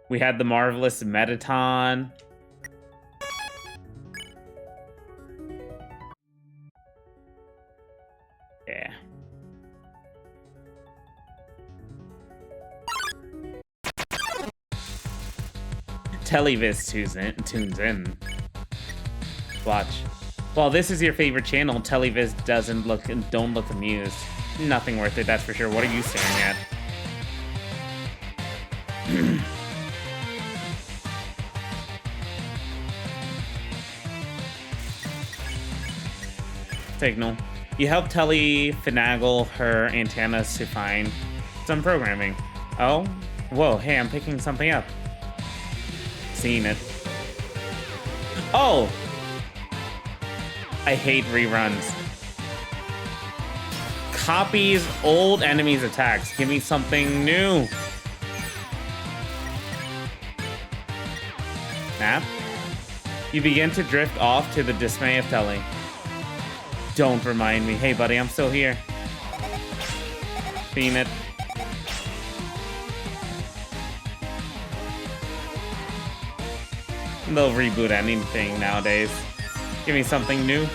S1: We had the Marvelous Metaton. Yeah. Televis tunes in. Watch. While this is your favorite channel, Televis don't look amused. Nothing worth it, that's for sure. What are you staring at? Signal. You help Telly finagle her antennas to find some programming. Oh? Whoa, hey, I'm picking something up. Seen it. Oh! I hate reruns. Copies old enemies' attacks. Give me something new. Map? You begin to drift off to the dismay of Telly. Don't remind me. Hey, buddy, I'm still here. Seen it. They'll reboot anything nowadays. Give me something new.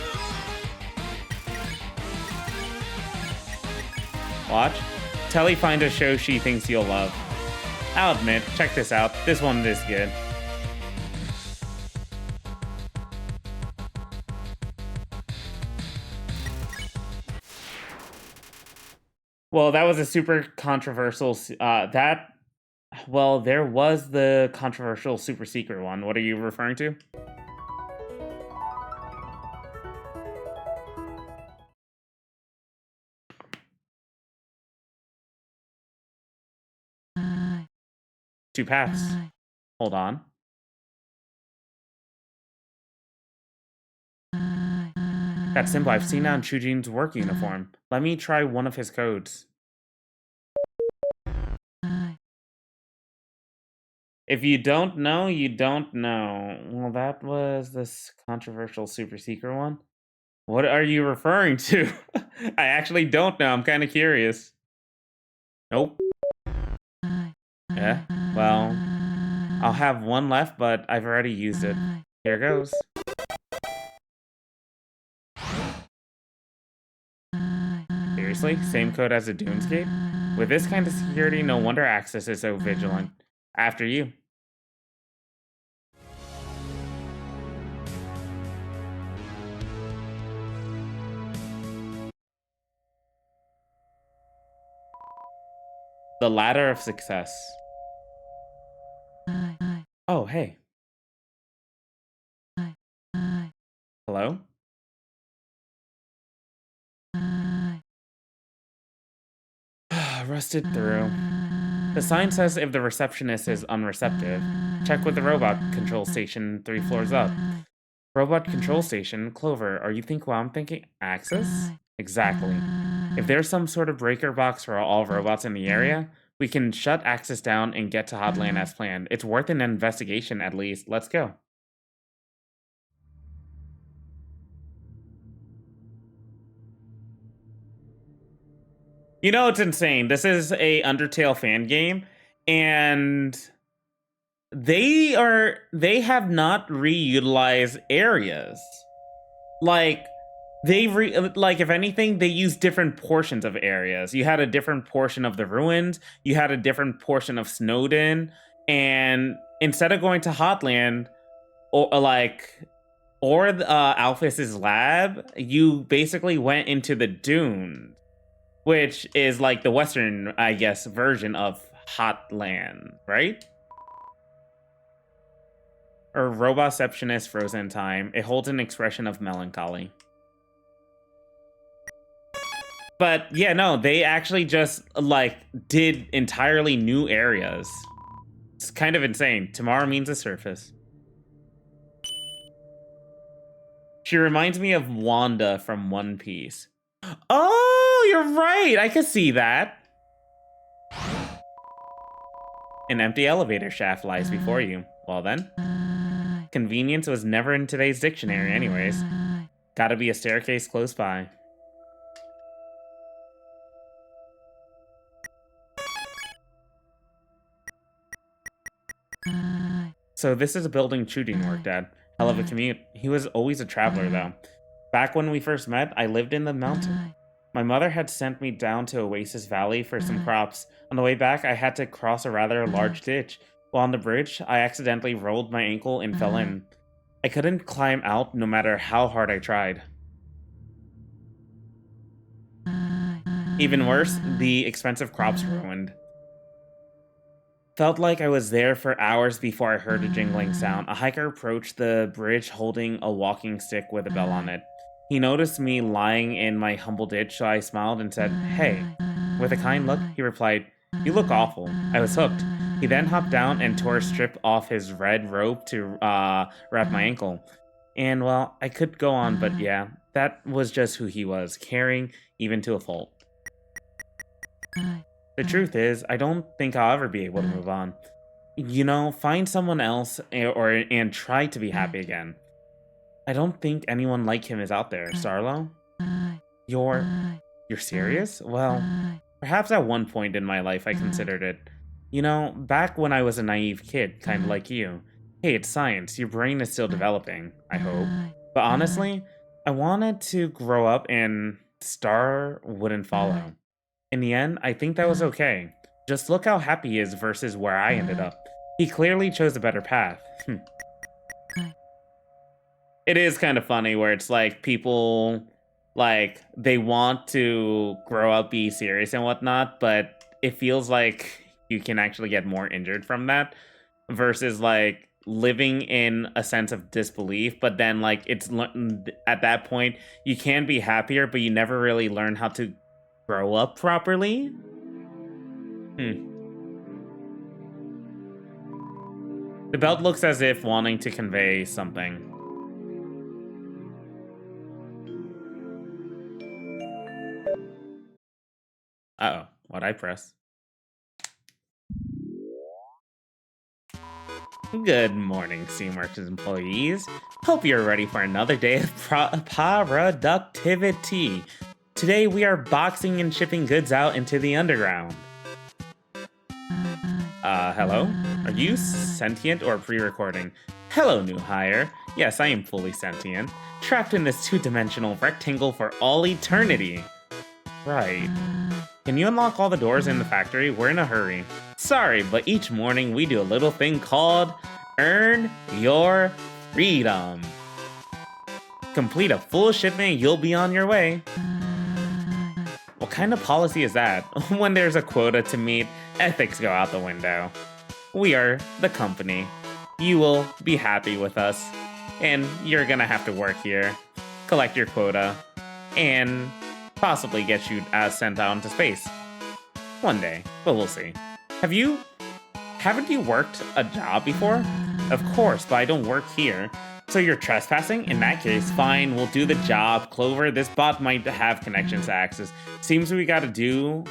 S1: Watch. Telly find a show she thinks you'll love. I'll admit, check this out. This one is good. Well, that was a super controversial... Well, there was the controversial super secret one. What are you referring to? Two paths. Hold on. That symbol I've seen on Chujin's work uniform. Let me try one of his codes. If you don't know, you don't know. Well, that was this controversial super secret one. What are you referring to? I actually don't know. I'm kind of curious. Nope. Yeah. Well, I'll have one left, but I've already used it. Here goes. Seriously? Same code as a Dunes gate? With this kind of security, no wonder Axis is so vigilant. After you. The ladder of success. Oh, hey. Hello? Rusted through. The sign says if the receptionist is unreceptive, check with the robot control station 3 floors up. Robot control station, Clover, are you think what I'm thinking? Access? Exactly. If there's some sort of breaker box for all robots in the area, we can shut access down and get to Hotland as planned. It's worth an investigation at least. Let's go. You know, it's insane. This is a Undertale fan game, and they have not reutilized areas. Like like if anything, they use different portions of areas. You had a different portion of the ruins, you had a different portion of Snowden, and instead of going to Hotland or Alphys's lab, you basically went into the Dunes, which is like the Western, I guess, version of Hotland, right? Or Roboceptionist Frozen Time. It holds an expression of melancholy. But yeah, no, they actually just like did entirely new areas. It's kind of insane. Tomorrow means a surface. She reminds me of Wanda from One Piece. Oh, you're right. I could see that. An empty elevator shaft lies before you. Well then. Convenience was never in today's dictionary anyways. Gotta be a staircase close by. So this is a building Chudin worked at. Hell of a commute. He was always a traveler though. Back when we first met, I lived in the mountain. My mother had sent me down to Oasis Valley for some crops. On the way back, I had to cross a rather large ditch. While on the bridge, I accidentally rolled my ankle and fell in. I couldn't climb out no matter how hard I tried. Even worse, the expensive crops ruined. Felt like I was there for hours before I heard a jingling sound. A hiker approached the bridge holding a walking stick with a bell on it. He noticed me lying in my humble ditch, so I smiled and said, "Hey." With a kind look, he replied, "You look awful." I was hooked. He then hopped down and tore a strip off his red rope to wrap my ankle. And well, I could go on, but yeah, that was just who he was, caring even to a fault. The truth is, I don't think I'll ever be able to move on. You know, find someone else and try to be happy again. I don't think anyone like him is out there, Sarlo. You're you're serious? Well, perhaps at one point in my life I considered it. You know, back when I was a naive kid, kind of like you. Hey, it's science. Your brain is still developing, I hope. But honestly, I wanted to grow up and Star wouldn't follow. In the end, I think that was okay. Just look how happy he is versus where I ended up. He clearly chose a better path. It is kind of funny where it's like people, like, they want to grow up, be serious and whatnot, but it feels like you can actually get more injured from that versus like living in a sense of disbelief, but then like at that point you can be happier, but you never really learn how to grow up properly. The belt looks as if wanting to convey something. Uh-oh, what'd I press? Good morning, Steamworks employees. Hope you're ready for another day of productivity. Today we are boxing and shipping goods out into the underground. Hello? Are you sentient or pre-recording? Hello, new hire. Yes, I am fully sentient, trapped in this two-dimensional rectangle for all eternity. Right. Can you unlock all the doors in the factory? We're in a hurry. Sorry, but each morning we do a little thing called Earn Your Freedom. Complete a full shipment, you'll be on your way. What kind of policy is that? When there's a quota to meet, ethics go out the window. We are the company. You will be happy with us. And you're gonna have to work here, collect your quota, and possibly get you sent out into space. One day, but we'll see. Haven't you worked a job before? Of course, but I don't work here. So you're trespassing? In that case, fine, we'll do the job. Clover, this bot might have connections to access. Seems we gotta do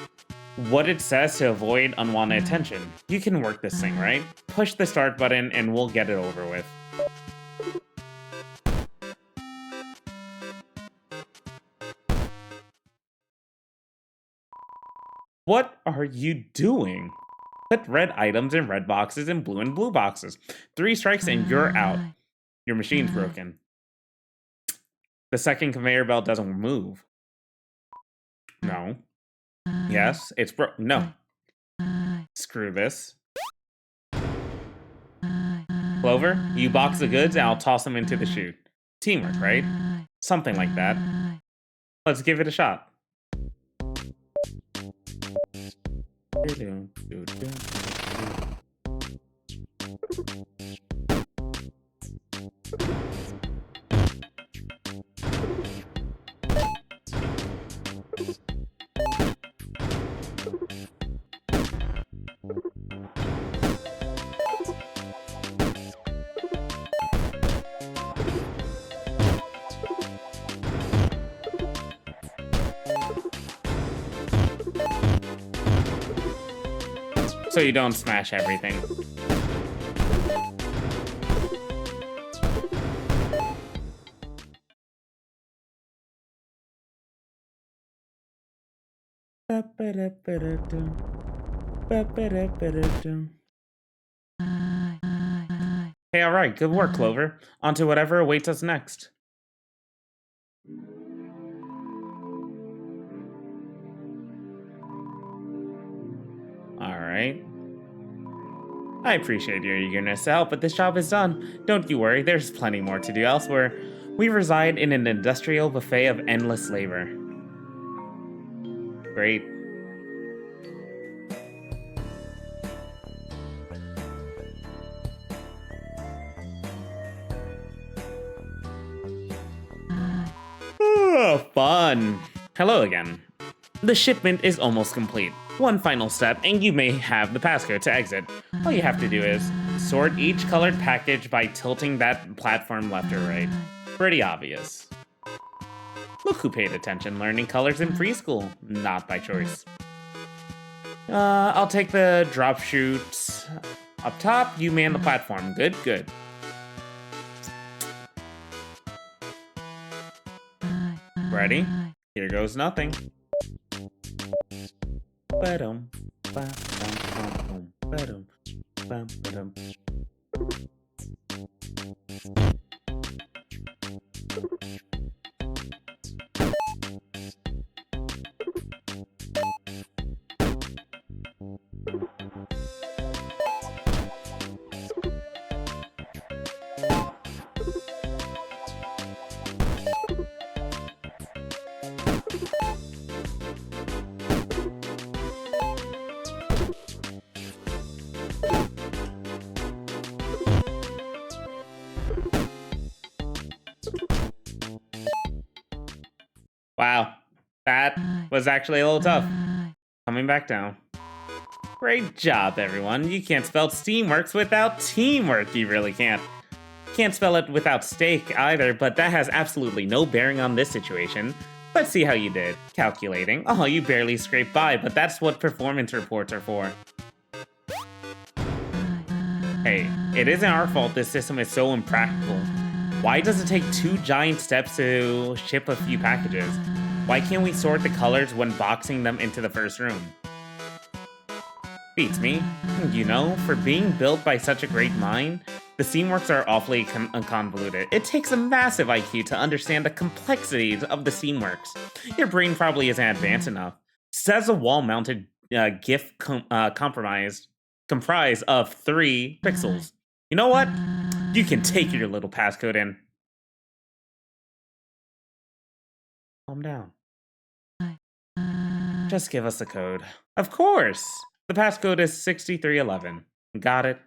S1: what it says to avoid unwanted attention. You can work this thing, right? Push the start button and we'll get it over with. What are you doing? Put red items in red boxes and blue boxes. 3 strikes and you're out. Your machine's broken. The second conveyor belt doesn't move. No. Yes, it's broke. No. Screw this. Clover, you box the goods and I'll toss them into the chute. Teamwork, right? Something like that. Let's give it a shot. So you don't smash everything. Hey, alright, good work, Clover. On to whatever awaits us next. Alright. I appreciate your eagerness to help, but this job is done. Don't you worry, there's plenty more to do elsewhere. We reside in an industrial buffet of endless labor. Great. Oh, fun. Hello again. The shipment is almost complete. One final step, and you may have the passcode to exit. All you have to do is sort each colored package by tilting that platform left or right. Pretty obvious. Look who paid attention learning colors in preschool, not by choice. I'll take the drop chute. Up top, you man the platform. Good, good. Ready? Here goes nothing. Ba-dum, ba-dum, ba-dum, ba-dum. Wow, that was actually a little tough. Coming back down. Great job, everyone. You can't spell Steamworks without teamwork. You really can't. Can't spell it without steak either, but that has absolutely no bearing on this situation. Let's see how you did. Calculating. Oh, you barely scraped by, but that's what performance reports are for. Hey, it isn't our fault this system is so impractical. Why does it take 2 giant steps to ship a few packages? Why can't we sort the colors when boxing them into the first room? Beats me. You know, for being built by such a great mind, the Steamworks are awfully convoluted. It takes a massive IQ to understand the complexities of the Steamworks. Your brain probably isn't advanced enough. Says a wall-mounted GIF comprised of 3 pixels. You know what? You can take your little passcode and calm down. Just give us the code. Of course! The passcode is 6311. Got it?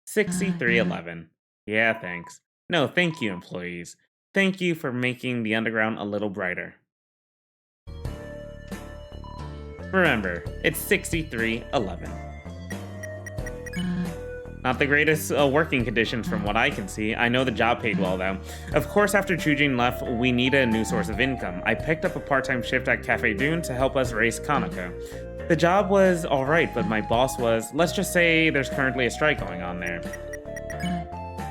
S1: 6311. Yeah, thanks. No, thank you, employees. Thank you for making the underground a little brighter. Remember, it's 6311. Not the greatest working conditions from what I can see. I know the job paid well, though. Of course, after Chujin left, we needed a new source of income. I picked up a part-time shift at Cafe Dune to help us race Kanako. The job was alright, but my boss was, let's just say there's currently a strike going on there.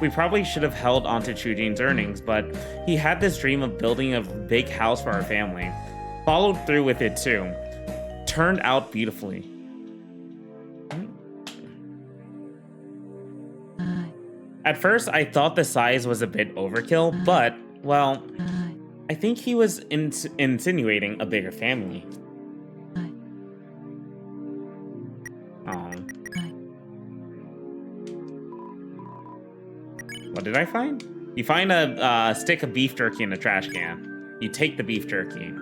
S1: We probably should have held onto Chujin's earnings, but he had this dream of building a big house for our family. Followed through with it too. Turned out beautifully. At first, I thought the size was a bit overkill, but, well, I think he was insinuating a bigger family. Oh. What did I find? You find a stick of beef jerky in a trash can. You take the beef jerky.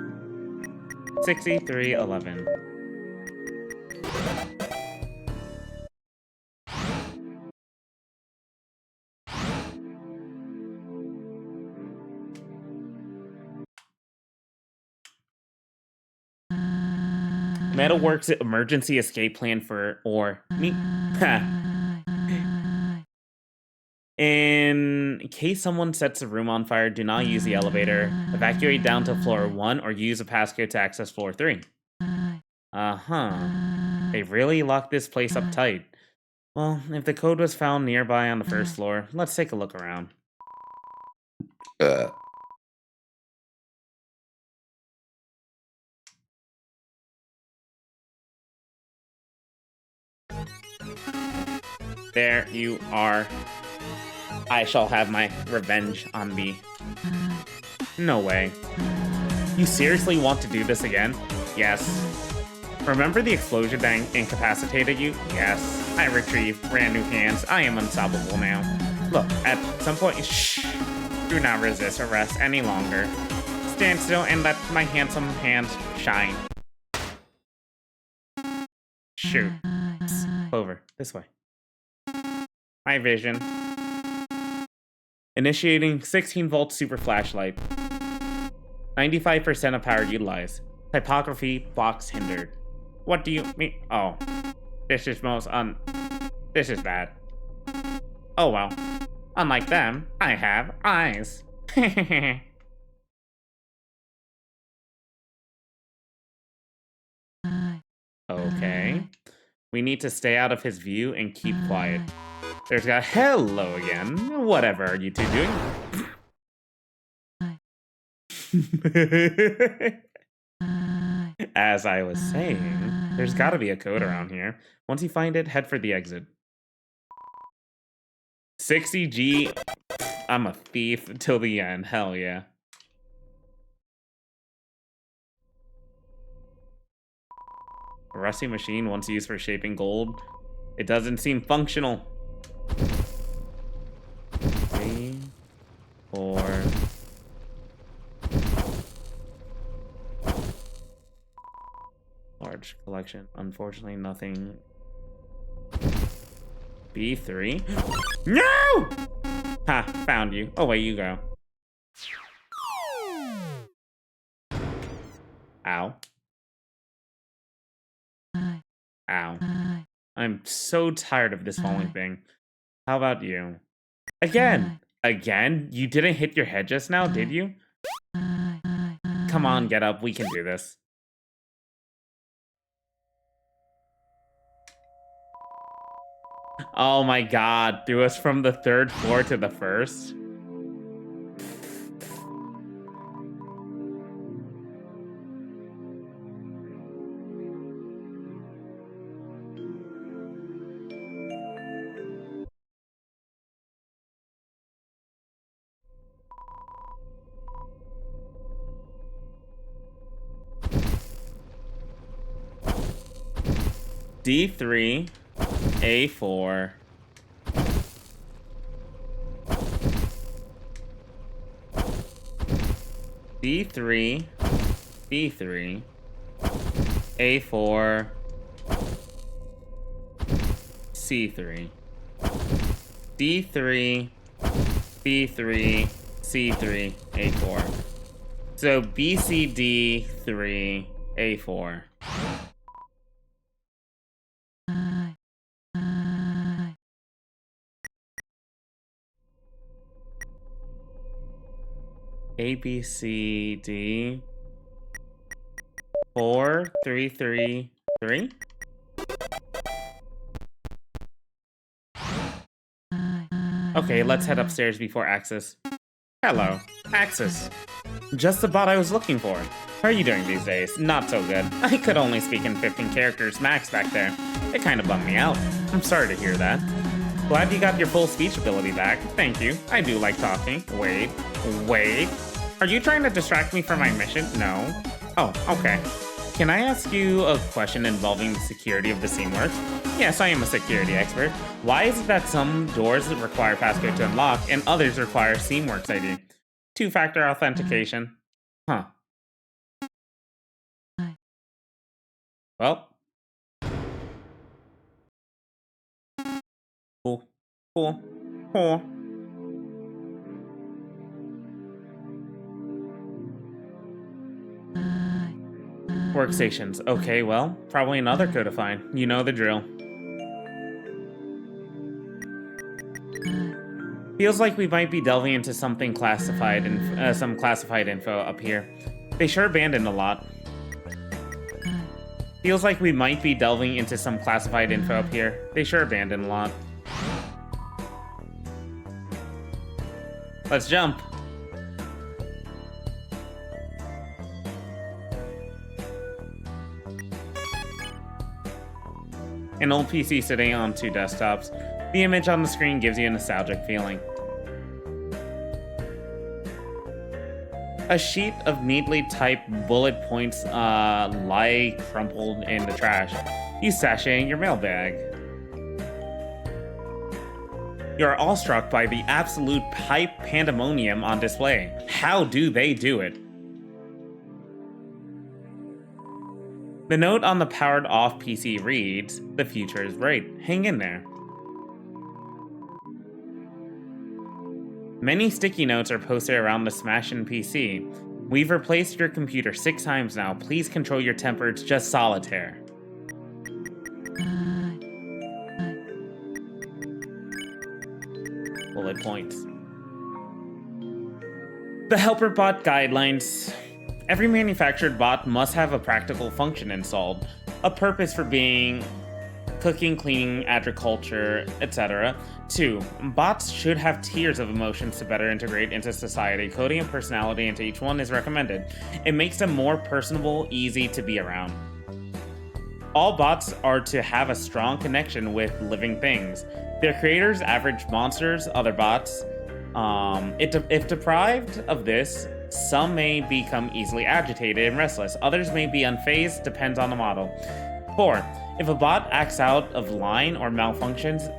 S1: 6311. Metalworks emergency escape plan or me. In case someone sets the room on fire, do not use the elevator. Evacuate down to floor 1 or use a passcode to access floor 3. Uh-huh. They really locked this place up tight. Well, if the code was found nearby on the first floor, let's take a look around. There you are. I shall have my revenge on thee. No way. You seriously want to do this again? Yes. Remember the explosion that incapacitated you? Yes. I retrieved brand new hands. I am unstoppable now. Look, at some point, shh. Do not resist arrest any longer. Stand still and let my handsome hands shine. Shoot. Over. This way. My vision. Initiating 16-volt super flashlight. 95% of power utilized. Typography box hindered. What do you mean? Oh. This is this is bad. Oh well. Unlike them, I have eyes. Okay. We need to stay out of his view and keep quiet. There's got hello again. Whatever are you two doing? As I was saying, there's gotta be a code around here. Once you find it, head for the exit. 60G. I'm a thief till the end. Hell yeah. A rusty machine once used for shaping gold. It doesn't seem functional. 3, 4. Large collection. Unfortunately, nothing. B3. No! Ha, found you. Oh, wait, you go. Ow. Ow. I'm so tired of this falling thing. How about you? Again! Again? You didn't hit your head just now, did you? Come on, get up. We can do this. Oh my god, threw us from the 3rd floor to the 1st? D3, A4. D3, B3, A4, C3. D3, B3, C3, A4. So BCD3, A4. A, B, C, D. 4, 3, 3, 3? Okay, let's head upstairs before Axis. Hello, Axis. Just the bot I was looking for. How are you doing these days? Not so good. I could only speak in 15 characters max back there. It kinda bummed me out. I'm sorry to hear that. Glad you got your full speech ability back. Thank you. I do like talking. Wait. Are you trying to distract me from my mission? No. Oh, okay. Can I ask you a question involving the security of the Seamworks? Yes, I am a security expert. Why is it that some doors require passcode to unlock and others require Seamworks ID? Two-factor authentication. Huh. Well. Cool. Cool. Workstations. Okay, well, probably another code to find. You know the drill. Feels like we might be delving into something classified and some classified info up here. They sure abandoned a lot. Feels like we might be delving into some classified info up here. They sure abandoned a lot. Let's jump. An old PC sitting on 2 desktops. The image on the screen gives you a nostalgic feeling. A sheet of neatly typed bullet points lie crumpled in the trash. You sashay in your mailbag. You are awestruck by the absolute pipe pandemonium on display. How do they do it? The note on the powered-off PC reads, "The future is bright. Hang in there." Many sticky notes are posted around the smashin' PC. We've replaced your computer 6 times now. Please control your temper. It's just solitaire. Bullet points. The helper bot guidelines. Every manufactured bot must have a practical function installed, a purpose for being, cooking, cleaning, agriculture, etc. 2. Bots should have tiers of emotions to better integrate into society. Coding and personality into each one is recommended. It makes them more personable, easy to be around. All bots are to have a strong connection with living things. Their creators, average monsters, other bots. If deprived of this, some may become easily agitated and restless. Others may be unfazed, depends on the model. 4. If a bot acts out of line or malfunctions,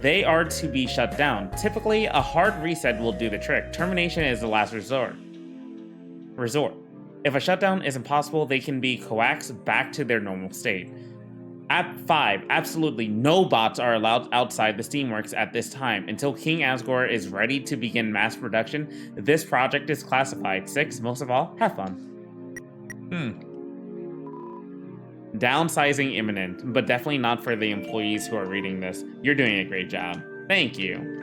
S1: they are to be shut down. Typically, a hard reset will do the trick. Termination is the last resort. If a shutdown is impossible, they can be coaxed back to their normal state. 5. Absolutely no bots are allowed outside the Steamworks at this time. Until King Asgore is ready to begin mass production, this project is classified. 6. Most of all, have fun. Downsizing imminent, but definitely not for the employees who are reading this. You're doing a great job. Thank you.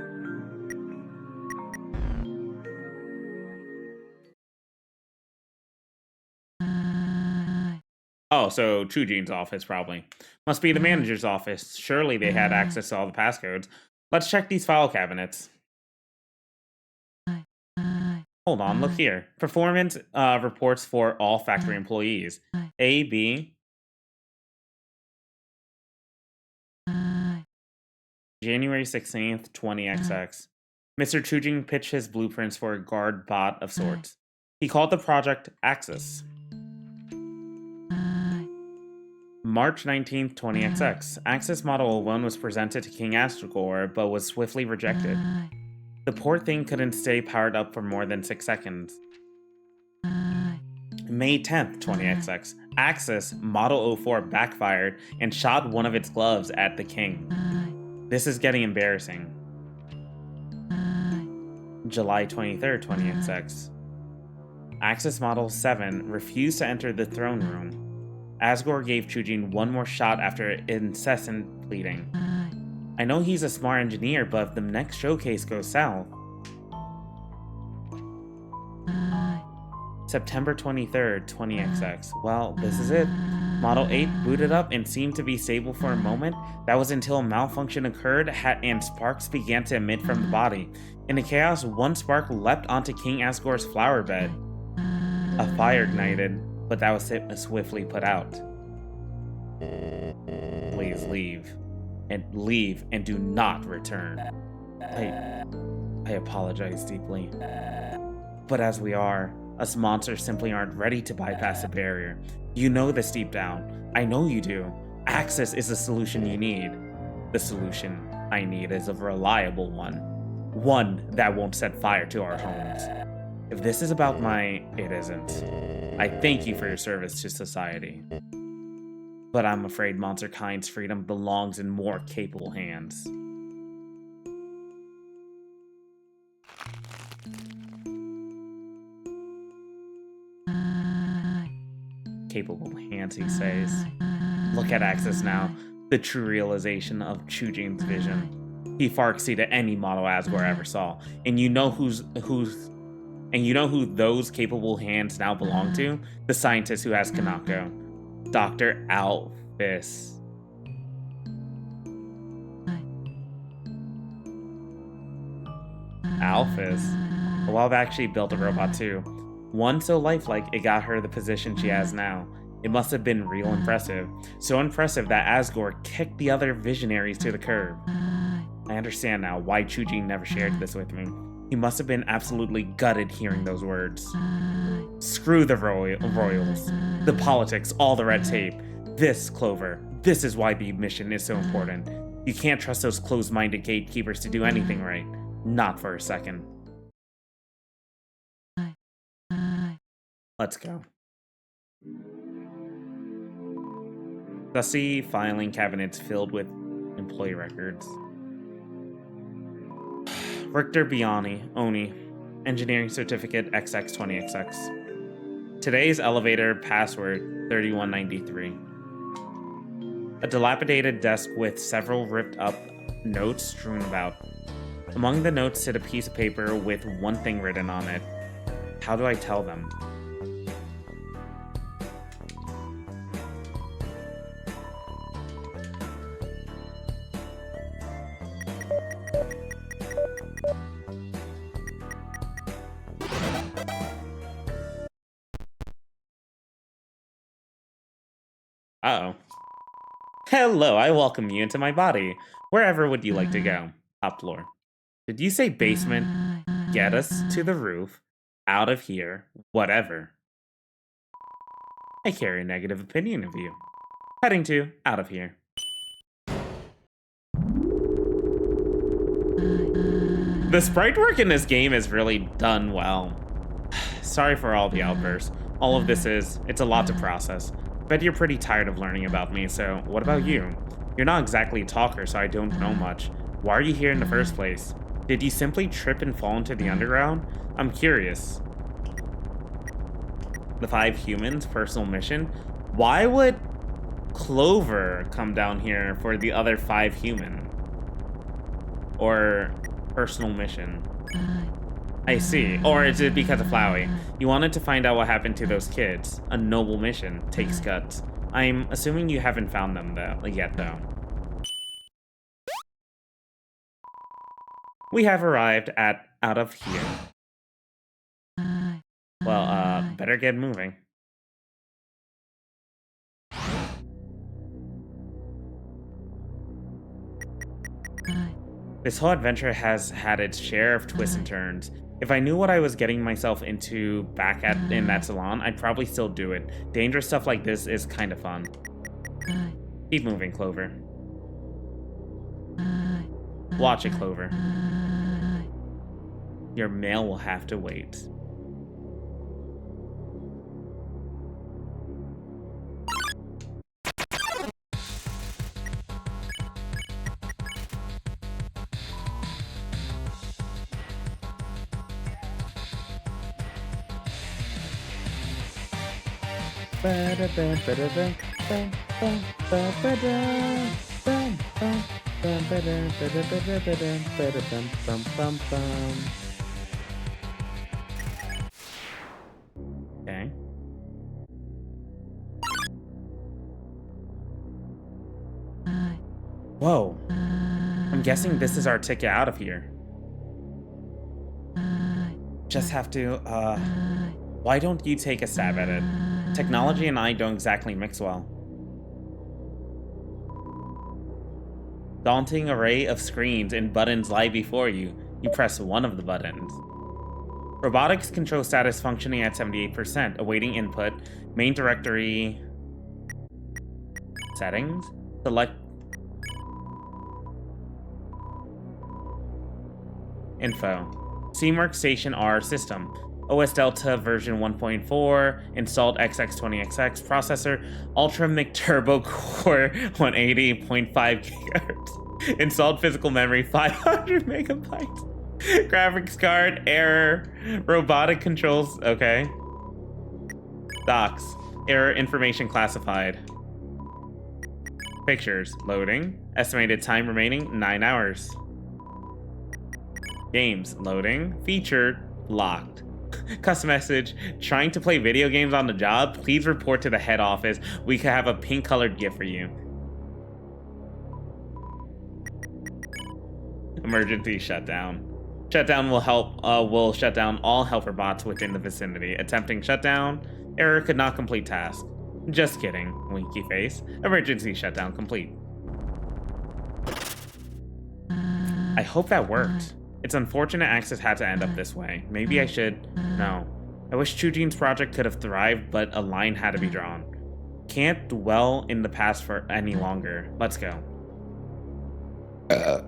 S1: Oh, so Chujin's office, probably. Must be the manager's office. Surely they had access to all the passcodes. Let's check these file cabinets. Hold on, look here. Performance reports for all factory employees. A, B, January 16th, 20XX. Mr. Chujin pitched his blueprints for a guard bot of sorts. He called the project Axis. March 19th, 20XX. Axis Model 1 was presented to King Asgore, but was swiftly rejected. The poor thing couldn't stay powered up for more than 6 seconds. May 10th, 20XX. Axis Model 04 backfired and shot one of its gloves at the king. This is getting embarrassing. July 23rd, 20XX. Axis Model 7 refused to enter the throne room. Asgore gave Chujin one more shot after incessant pleading. I know he's a smart engineer, but if the next showcase goes south... September 23rd, 20XX. Well, this is it. Model 8 booted up and seemed to be stable for a moment. That was until a malfunction occurred and sparks began to emit from the body. In the chaos, one spark leapt onto King Asgore's flower bed. A fire ignited, but that was swiftly put out. Please leave. Leave and do not return. I apologize deeply. But as we are, us monsters simply aren't ready to bypass the barrier. You know this deep down. I know you do. Axis is the solution you need. The solution I need is a reliable one. One that won't set fire to our homes. If this is about it isn't. I thank you for your service to society. But I'm afraid monster kind's freedom belongs in more capable hands. Capable hands, he says. Look at Axis now, the true realization of Chujin's vision. He far exceeded any model Asgore ever saw, and you know who those capable hands now belong to? The scientist who has Kanako, Dr. Alphys. Alphys. Well, I've actually built a robot too. One so lifelike, it got her the position she has now. It must have been real impressive. So impressive that Asgore kicked the other visionaries to the curb. I understand now why Chujin never shared this with me. He must have been absolutely gutted hearing those words. Screw the royals, the politics, all the red tape. This, Clover, this is why the mission is so important. You can't trust those closed-minded gatekeepers to do anything right. Not for a second. Let's go. Dusty filing cabinets filled with employee records. Richter Biani, Oni, Engineering Certificate XX20XX. Today's elevator password 3193. A dilapidated desk with several ripped up notes strewn about. Among the notes sit a piece of paper with one thing written on it. How do I tell them? Uh-oh. Hello, I welcome you into my body. Wherever would you like to go? Top floor. Did you say basement? Get us to the roof. Out of here. Whatever. I carry a negative opinion of you. Heading to out of here. The sprite work in this game is really done well. Sorry for all the outbursts. All of this it's a lot to process. Bet you're pretty tired of learning about me, so what about you? You're not exactly a talker, so I don't know much. Why are you here in the first place? Did you simply trip and fall into the underground? I'm curious. The 5 humans, personal mission? Why would Clover come down here for the other 5 human? Or personal mission? I see. Or is it because of Flowey? You wanted to find out what happened to those kids. A noble mission. Takes guts. I'm assuming you haven't found them yet, though. We have arrived at out of here. Well, better get moving. This whole adventure has had its share of twists and turns. If I knew what I was getting myself into in that salon, I'd probably still do it. Dangerous stuff like this is kind of fun. Keep moving, Clover. Watch it, Clover. Your mail will have to wait. Okay. Whoa. I'm guessing this is our ticket out of here. Just have to, why don't you take a stab at it? Technology and I don't exactly mix well. Daunting array of screens and buttons lie before you. You press one of the buttons. Robotics control status functioning at 78%. Awaiting input. Main directory. Settings. Select. Info. Steamworks Station R system. OS Delta version 1.4, installed XX20XX processor, Ultra McTurbo Core 180.5 GHz, installed physical memory 500 megabytes, graphics card, error, robotic controls, okay. Docs, error information classified. Pictures, loading, estimated time remaining 9 hours. Games, loading, featured, locked. Custom message, trying to play video games on the job? Please report to the head office. We could have a pink colored gift for you. Emergency shutdown. Shutdown will shut down all helper bots within the vicinity. Attempting shutdown. Error could not complete task. Just kidding. Winky face. Emergency shutdown complete. I hope that worked. It's unfortunate Access had to end up this way. Maybe I should... No. I wish Chujine's project could have thrived, but a line had to be drawn. Can't dwell in the past for any longer. Let's go. The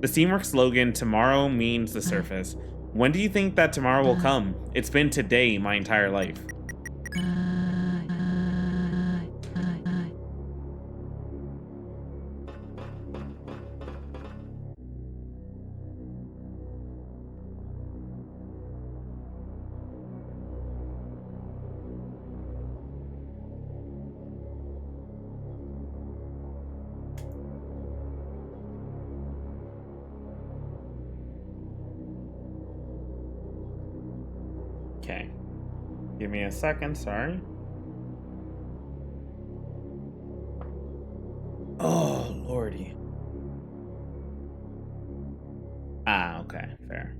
S1: Steamworks slogan, tomorrow means the surface. When do you think that tomorrow will come? It's been today my entire life. Okay. Give me a second, sorry. Oh, lordy. Ah, okay, fair.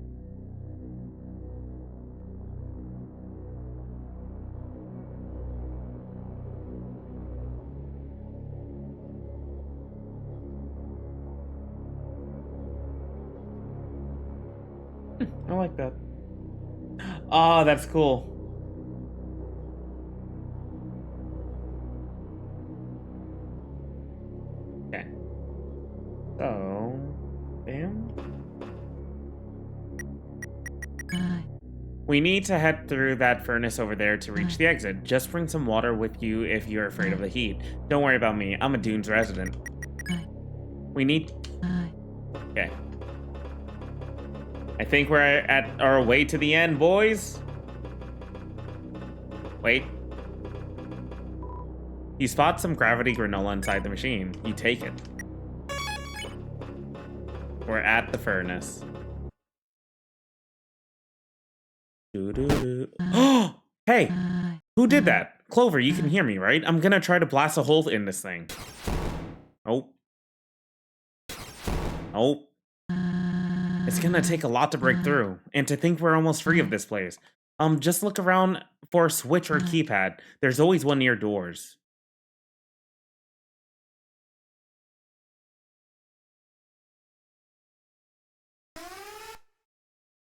S1: I like that. Oh, that's cool. Okay. So, bam. We need to head through that furnace over there to reach the exit. Just bring some water with you if you're afraid of the heat. Don't worry about me. I'm a Dunes resident. We need... Okay. I think we're at our way to the end, boys. Wait. You spot some gravity granola inside the machine. You take it. We're at the furnace. Oh, hey, who did that? Clover, you can hear me, right? I'm gonna try to blast a hole in this thing. Oh. Oh. It's gonna take a lot to break through, and to think we're almost free of this place. Just look around for a switch or keypad. There's always one near doors.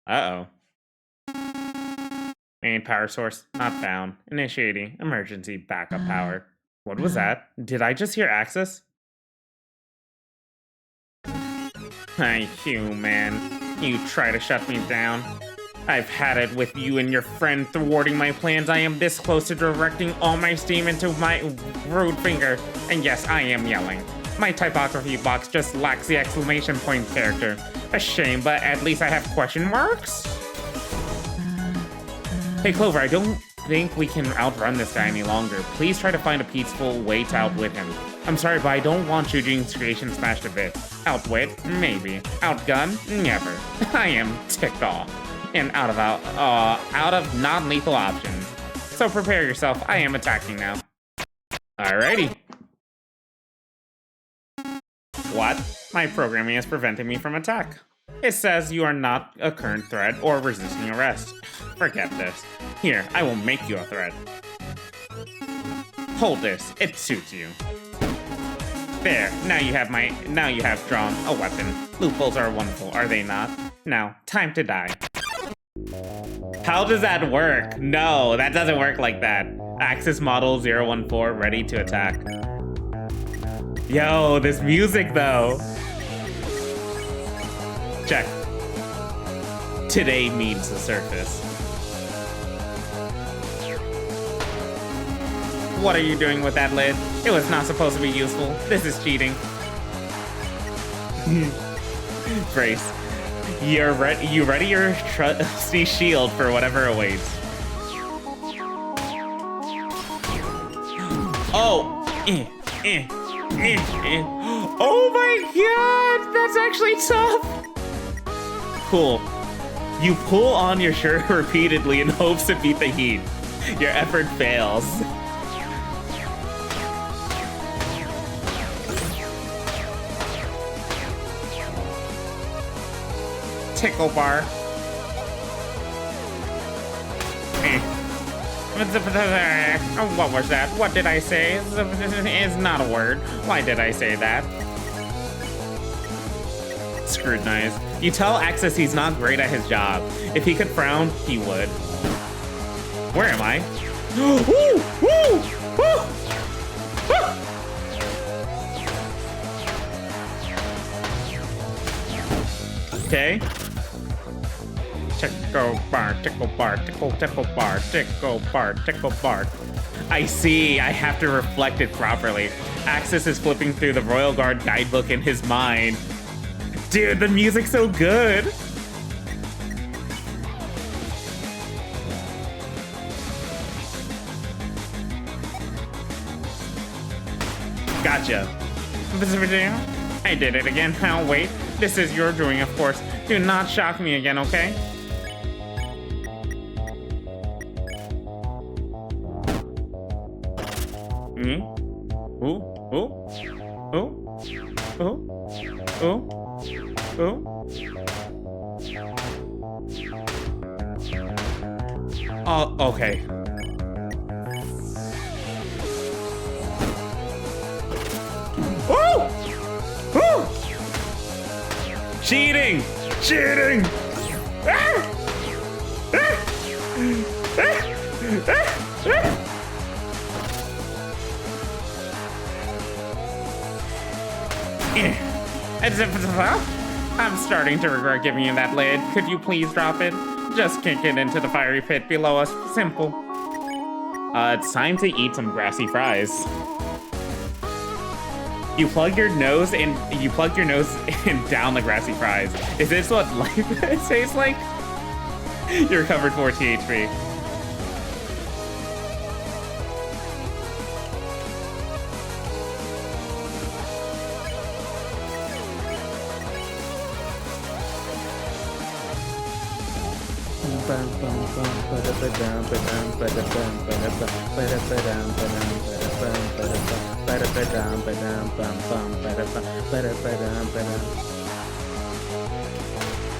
S1: Uh-oh. Main power source not found. Initiating emergency backup power. What was that? Did I just hear Axis? Hi, human. You try to shut me down. I've had it with you and your friend thwarting my plans. I am this close to directing all my steam into my rude finger. And yes, I am yelling. My typography box just lacks the exclamation point character. A shame, but at least I have question marks? Hey Clover, I don't think we can outrun this guy any longer. Please try to find a peaceful way to outwit him. I'm sorry, but I don't want Shujin's creation smashed to bits. Outwit? Maybe. Outgun? Never. I am ticked off. And out of non-lethal options. So prepare yourself, I am attacking now. Alrighty. What? My programming is preventing me from attack. It says you are not a current threat or resisting arrest. Forget this. Here, I will make you a threat. Hold this, it suits you. There, now you have drawn a weapon. Loopholes are wonderful, are they not? Now, time to die. How does that work? No, that doesn't work like that. Axis model 014 ready to attack. Yo, this music though. Check. Today means the surface. What are you doing with that lid? It was not supposed to be useful. This is cheating. Grace, you ready your trusty shield for whatever awaits. Oh! Oh my god! That's actually tough! Cool. You pull on your shirt repeatedly in hopes to beat the heat. Your effort fails. Tickle bar. What was that? What did I say? It's not a word. Why did I say that? Scrutinize. You tell Axis he's not great at his job. If he could frown, he would. Where am I? Okay. Tickle bar, tickle bar, tickle, tickle bar, tickle bar, tickle bar. I see, I have to reflect it properly. Axis is flipping through the Royal Guard guidebook in his mind. Dude, the music's so good! Gotcha. I did it again. I'll wait. This is your doing, of course. Do not shock me again, okay? Oh, okay. Cheating! Cheating! I'm starting to regret giving you that lid. Could you please drop it? Just kick it into the fiery pit below us. Simple. It's time to eat some grassy fries. You plug your nose in and down the grassy fries. Is this what life tastes like? You're covered 4 THP.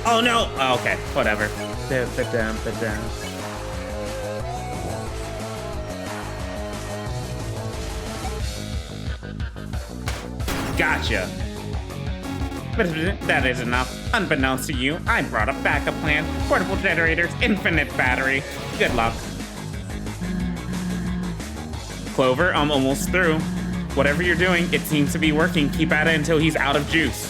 S1: Oh no! Oh, okay, whatever. Gotcha. But that is enough. Unbeknownst to you, I brought a backup plan. Portable generators, infinite battery. Good luck. Clover, I'm almost through. Whatever you're doing, it seems to be working. Keep at it until he's out of juice.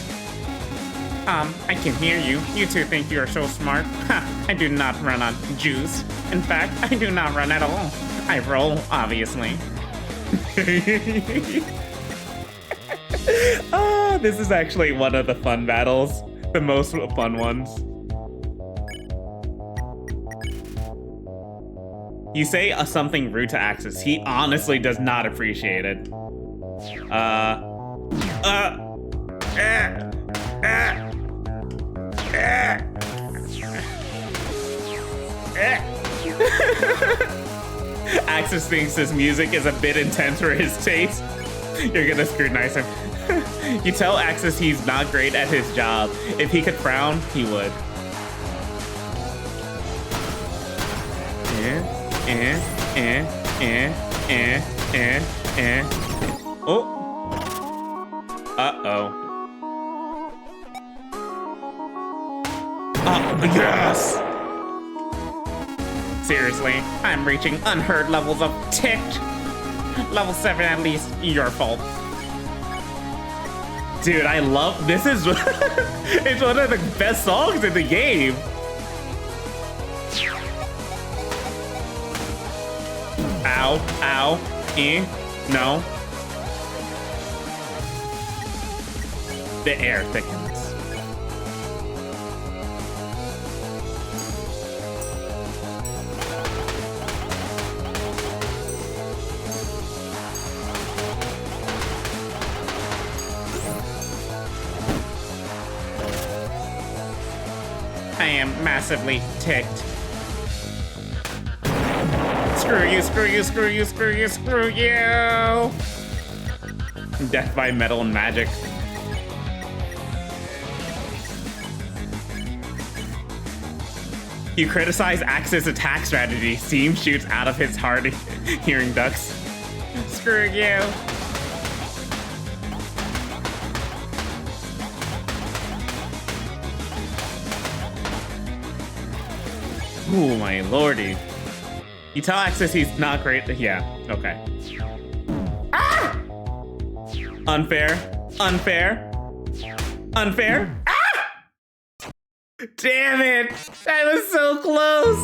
S1: I can hear you. You two think you are so smart. Ha, I do not run on juice. In fact, I do not run at all. I roll, obviously. Oh, this is actually one of the fun battles. The most fun ones. You say something rude to Axis. He honestly does not appreciate it. Axis thinks this music is a bit intense for his taste. You're gonna scrutinize him. You tell Axis he's not great at his job. If he could frown, he would. Oh. Uh-oh. Oh, yes! Seriously, I'm reaching unheard levels of ticked. Level 7 at least, your fault. Dude, I love, this is, it's one of the best songs in the game. Ow, ow, no. The air thickens. I am massively ticked. Screw you, screw you, screw you, screw you, screw you! Death by metal and magic. You criticize Axis' attack strategy. Steam shoots out of his hard hearing ducts. Screw you. Ooh, my lordy. You tell Axis he's not great. Yeah, okay. Ah! Unfair. Unfair. Unfair. Ah! Damn it! I was so close!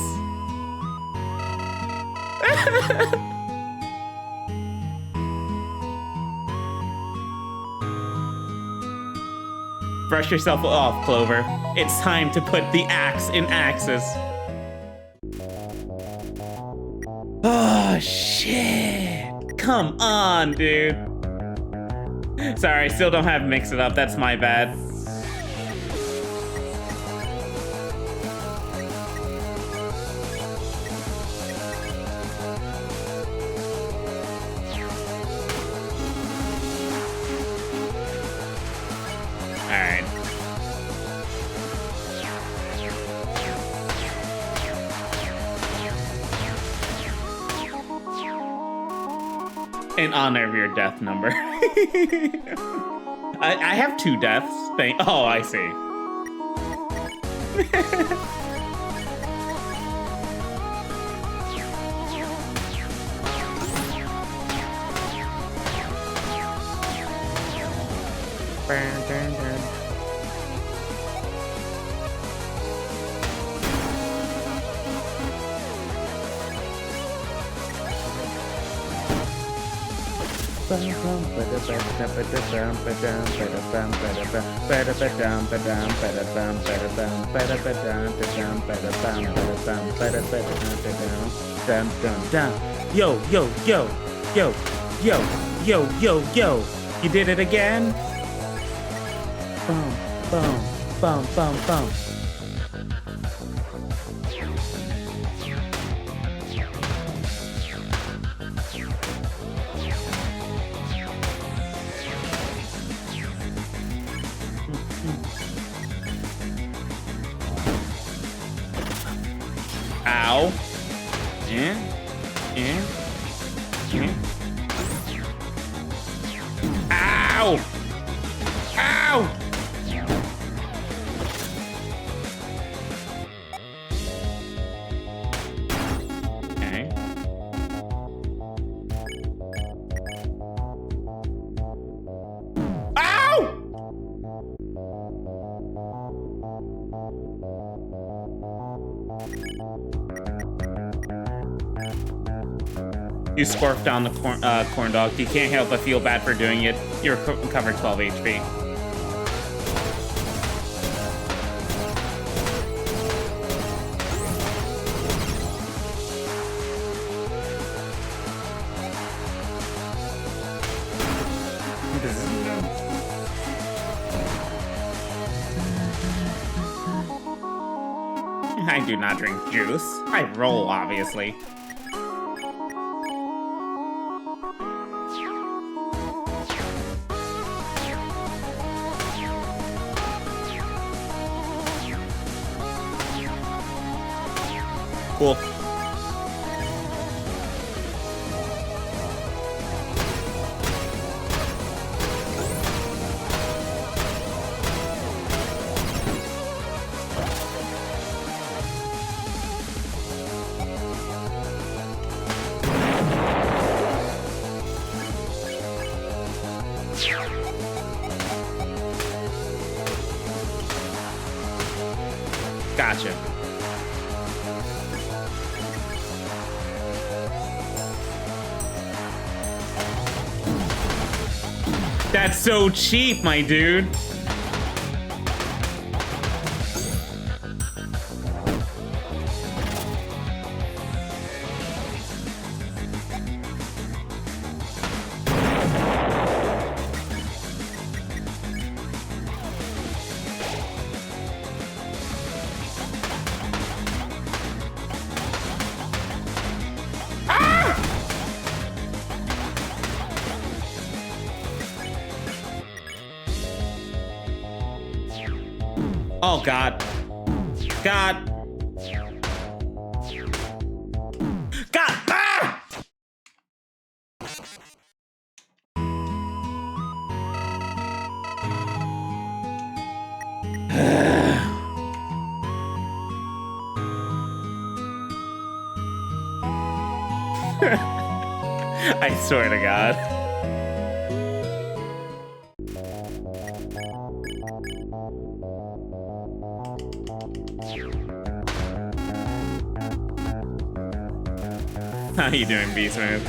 S1: Brush yourself off, Clover. It's time to put the axe in Axis. Oh, shit. Come on, dude. Sorry, I still don't have Mix It Up. That's my bad. Alright. In honor of your death number. I have 2 deaths. Oh, I see. Yo, yo, yo, yo, yo, yo, yo, yo. You did it again? Boom, boom, boom, boom, boom. Ow. Yeah. Yeah. Yeah. Ow! Ow! Okay. Ow! You scarfed down the corn dog. You can't help but feel bad for doing it. You recovered 12 HP. I do not drink juice. I roll, obviously. Cool. Gotcha. That's so cheap, my dude. Oh, God. God. God. Ah! I swear to God. How you doing, Beastman?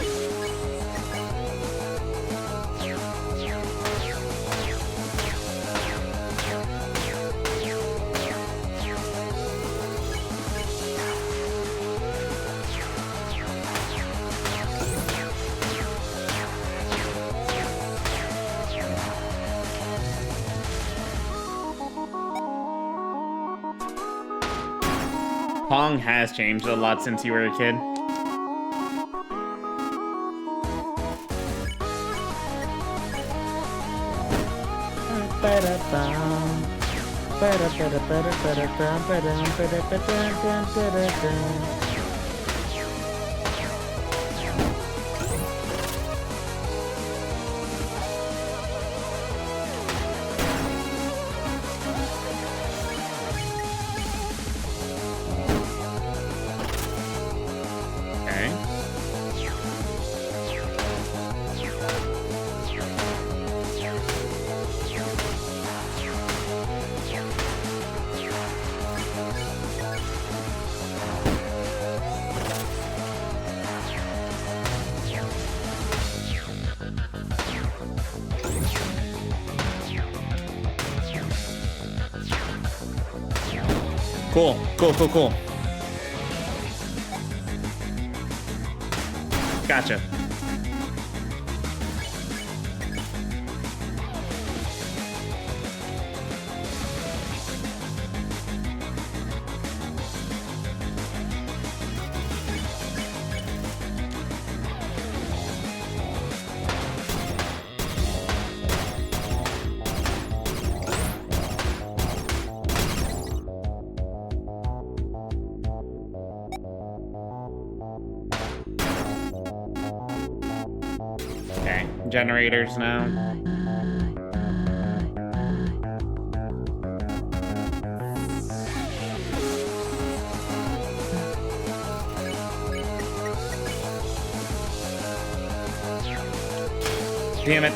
S1: Pong has changed a lot since you were a kid. Cool, cool, cool, cool. Gotcha. Generators now. Damn it.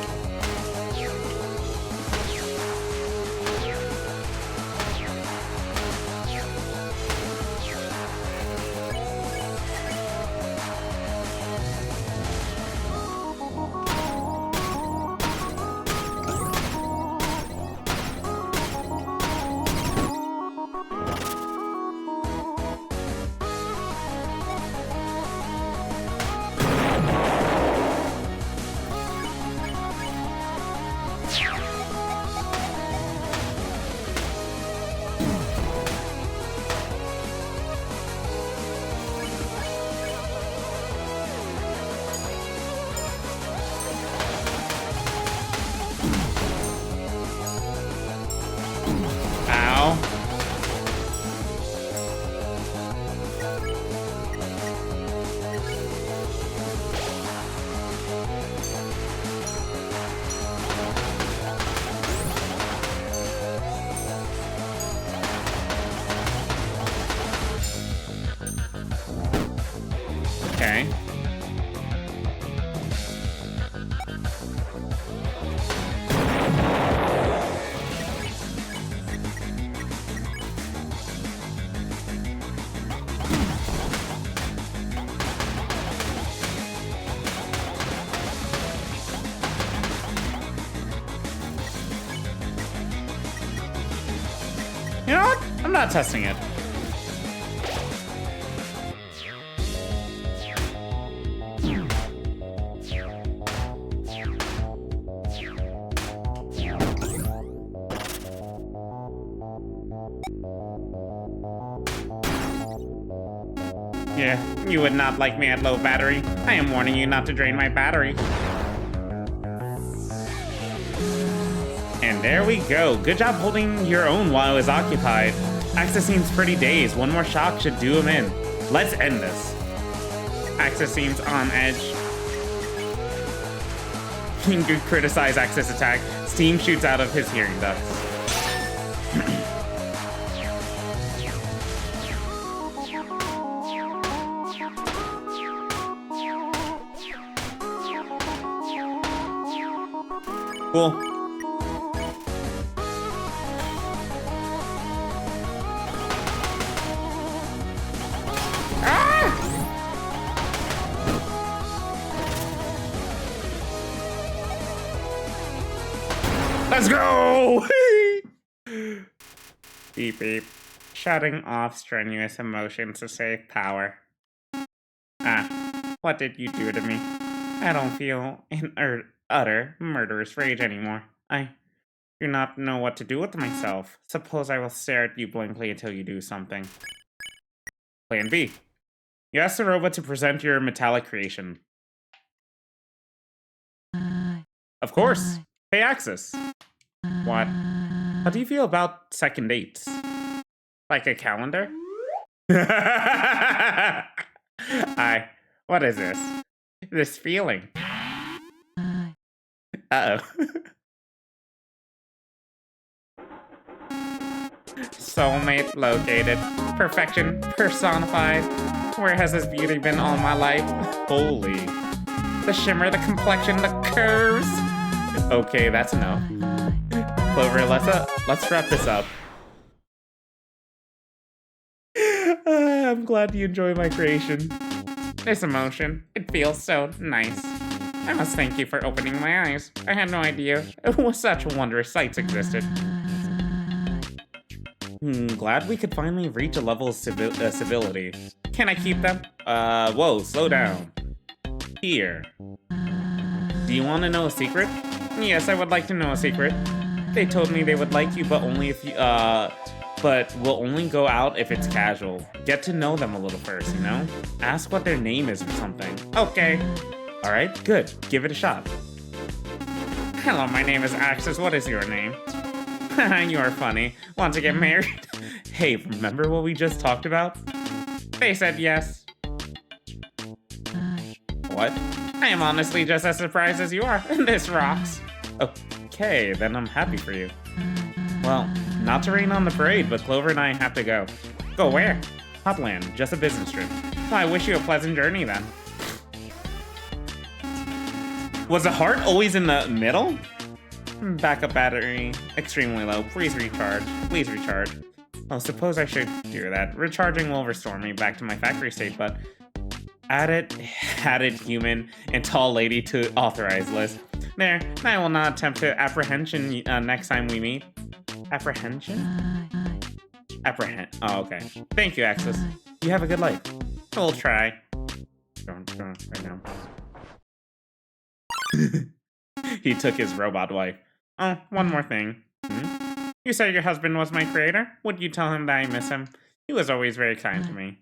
S1: Okay. You know what? I'm not testing it. Yeah, you would not like me at low battery. I am warning you not to drain my battery. And there we go. Good job holding your own while I was occupied. Axis seems pretty dazed. One more shock should do him in. Let's end this. Axis seems on edge. Good criticize Axis attack. Steam shoots out of his hearing ducts. Cool. Ah! Let's go! Beep beep. Shutting off strenuous emotions to save power. Ah, what did you do to me? I don't feel in utter murderous rage anymore. I do not know what to do with myself. Suppose I will stare at you blankly until you do something. Plan B. You ask the robot to present your metallic creation. Of course. Hey, Axis. What? How do you feel about second dates? Like a calendar? What is this? This feeling. Uh-oh. Soulmate located. Perfection personified. Where has this beauty been all my life? Holy. The shimmer, the complexion, the curves. Okay, that's enough. Clover, let's wrap this up. I'm glad you enjoy my creation. This emotion, it feels so nice. I must thank you for opening my eyes. I had no idea such wondrous sights existed. Glad we could finally reach a level of civility. Can I keep them? Whoa, slow down. Here. Do you want to know a secret? Yes, I would like to know a secret. They told me they would like you, but only if you, but will only go out if it's casual. Get to know them a little first, you know? Ask what their name is or something. Okay. Alright, good. Give it a shot. Hello, my name is Axis. What is your name? You are funny. Want to get married? Hey, remember what we just talked about? They said yes. What? I am honestly just as surprised as you are. This rocks. Okay, then I'm happy for you. Well, not to rain on the parade, but Clover and I have to go. Go where? Hopland, just a business trip. Well, I wish you a pleasant journey then. Was the heart always in the middle? Backup battery, extremely low. Please recharge. Please recharge. Oh, suppose I should do that. Recharging will restore me back to my factory state, but added human and tall lady to authorized list. There, I will not attempt to apprehension next time we meet. Apprehension? Oh, okay. Thank you, Axis. You have a good life. We'll try. Right now. He took his robot wife. Oh, one more thing. You said your husband was my creator? Would you tell him that I miss him? He was always very kind to me.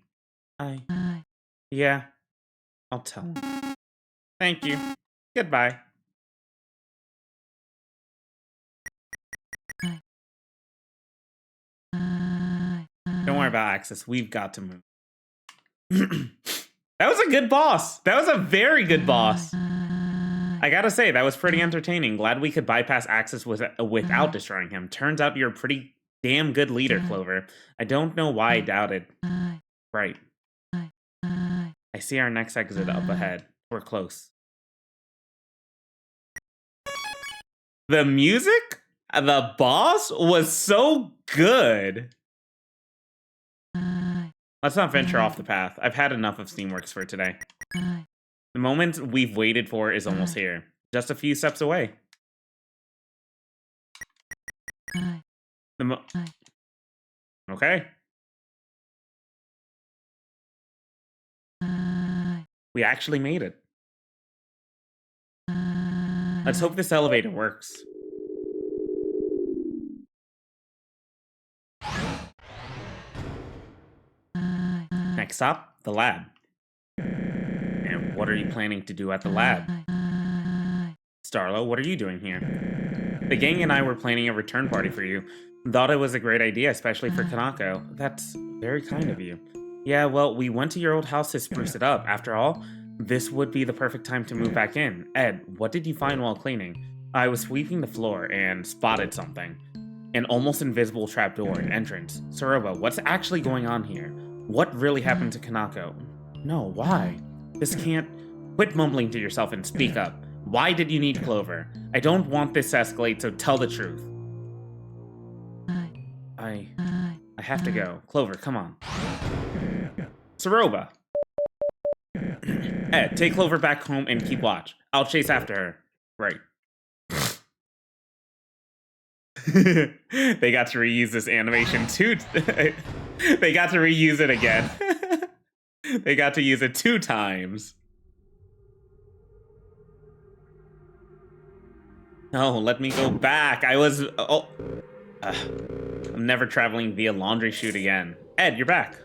S1: Yeah. I'll tell him. Thank you. Goodbye. Don't worry about Axis. We've got to move. That was a good boss. That was a very good boss. I gotta say, that was pretty entertaining. Glad we could bypass Axis without destroying him. Turns out you're a pretty damn good leader, Clover. I don't know why I doubted. Right. I see our next exit up ahead. We're close. The music? The boss was so good. Let's not venture off the path. I've had enough of Steamworks for today. The moment we've waited for is almost here. Just a few steps away. Okay. We actually made it. Let's hope this elevator works. Next stop, the lab. And what are you planning to do at the lab? Starlo, what are you doing here? The gang and I were planning a return party for you. Thought it was a great idea, especially for Kanako. That's very kind of you. Yeah, well, we went to your old house to spruce it up. After all, this would be the perfect time to move back in. Ed, what did you find while cleaning? I was sweeping the floor and spotted something. An almost invisible trapdoor and entrance. Soroba, what's actually going on here? What really happened to Kanako? No, why? This can't... Quit mumbling to yourself and speak up. Why did you need Clover? I don't want this to escalate, so tell the truth. I have to go. Clover, come on. Soroba. Ed, take Clover back home and keep watch. I'll chase after her. Right. They got to reuse this animation too. They got to reuse it again. They got to use it 2 times. Oh, let me go back. I'm never traveling via laundry chute again. Ed, you're back.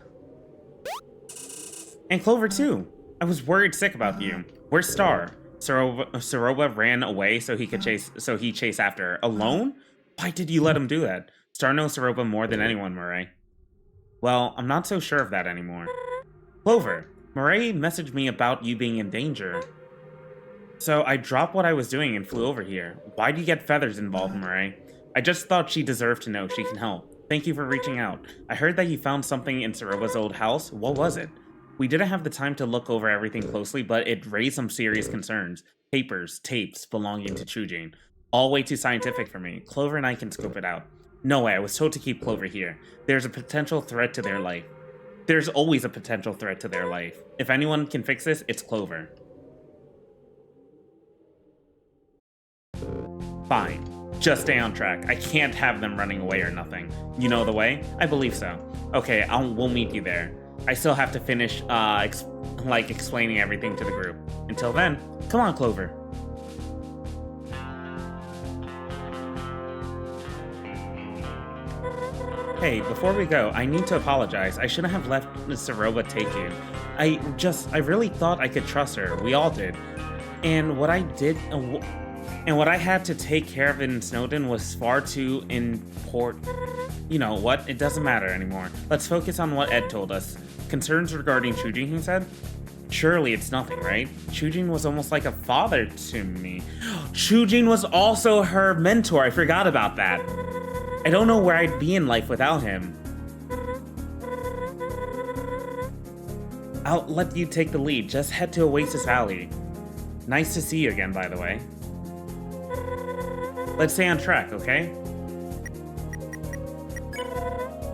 S1: And Clover too. I was worried sick about you. Where's Star? Soroba ran away so he chased after her. Alone? Why did you let him do that? Star knows Soroba more than anyone, Murray. Well, I'm not so sure of that anymore. Clover, Murray messaged me about you being in danger. So I dropped what I was doing and flew over here. Why do you get Feathers involved, Murray? I just thought she deserved to know she can help. Thank you for reaching out. I heard that you found something in Soroba's old house. What was it? We didn't have the time to look over everything closely, but it raised some serious concerns. Papers, tapes belonging to Chujin. All way too scientific for me. Clover and I can scope it out. No way, I was told to keep Clover here. There's a potential threat to their life. There's always a potential threat to their life. If anyone can fix this, it's Clover. Fine. Just stay on track. I can't have them running away or nothing. You know the way? I believe so. Okay, we'll meet you there. I still have to finish, explaining everything to the group. Until then, come on, Clover. Hey, before we go, I need to apologize. I shouldn't have let Soroba take you. I really thought I could trust her. We all did. And what I had to take care of in Snowden was far too important. You know what? It doesn't matter anymore. Let's focus on what Ed told us. Concerns regarding Chujin, he said? Surely it's nothing, right? Chujin was almost like a father to me. Chujin was also her mentor. I forgot about that. I don't know where I'd be in life without him. I'll let you take the lead. Just head to Oasis Alley. Nice to see you again, by the way. Let's stay on track, okay?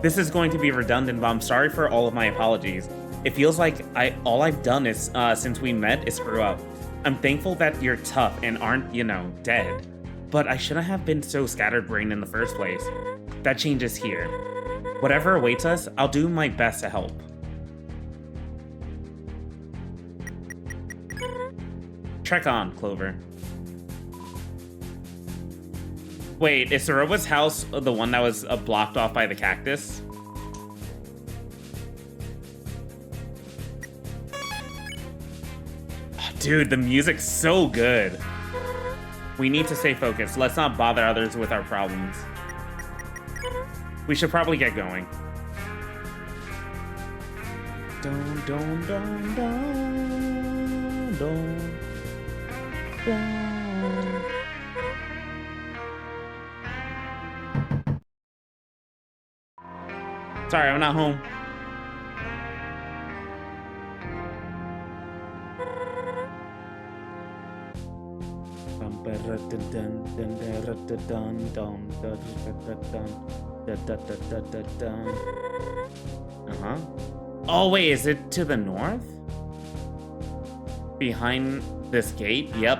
S1: This is going to be redundant, but I'm sorry for all of my apologies. It feels like all I've done is since we met is screw up. I'm thankful that you're tough and aren't, you know, dead. But I shouldn't have been so scatterbrained in the first place. That changes here. Whatever awaits us, I'll do my best to help. Trek on, Clover. Wait, is Soroba's house the one that was blocked off by the cactus? Oh, dude, the music's so good. We need to stay focused. Let's not bother others with our problems. We should probably get going. Dun, dun, dun, dun, dun. Sorry, I'm not home. Uh-huh. Oh, wait, is it to the north? Behind this gate? Yep.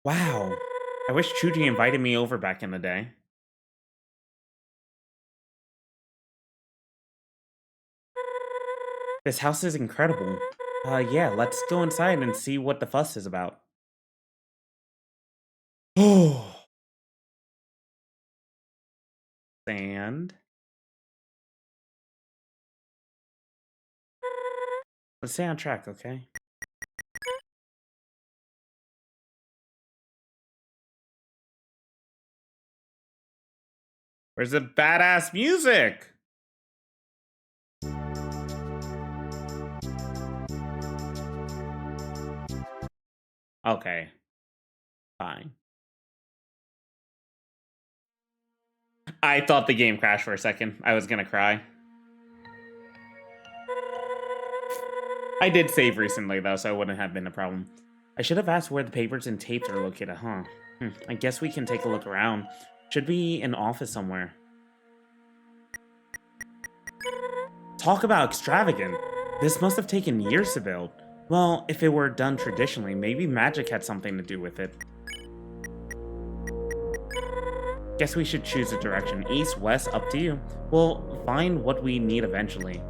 S1: Wow. I wish Chuji invited me over back in the day. This house is incredible. Yeah, let's go inside and see what the fuss is about. Oh. Sand. Let's stay on track, okay? Where's the badass music? Okay. Fine. I thought the game crashed for a second. I was gonna cry. I did save recently, though, so it wouldn't have been a problem. I should have asked where the papers and tapes are located, huh? I guess we can take a look around. Should be an office somewhere. Talk about extravagant. This must have taken years to build. Well, if it were done traditionally, maybe magic had something to do with it. Guess we should choose a direction. East, west, up to you. We'll find what we need eventually.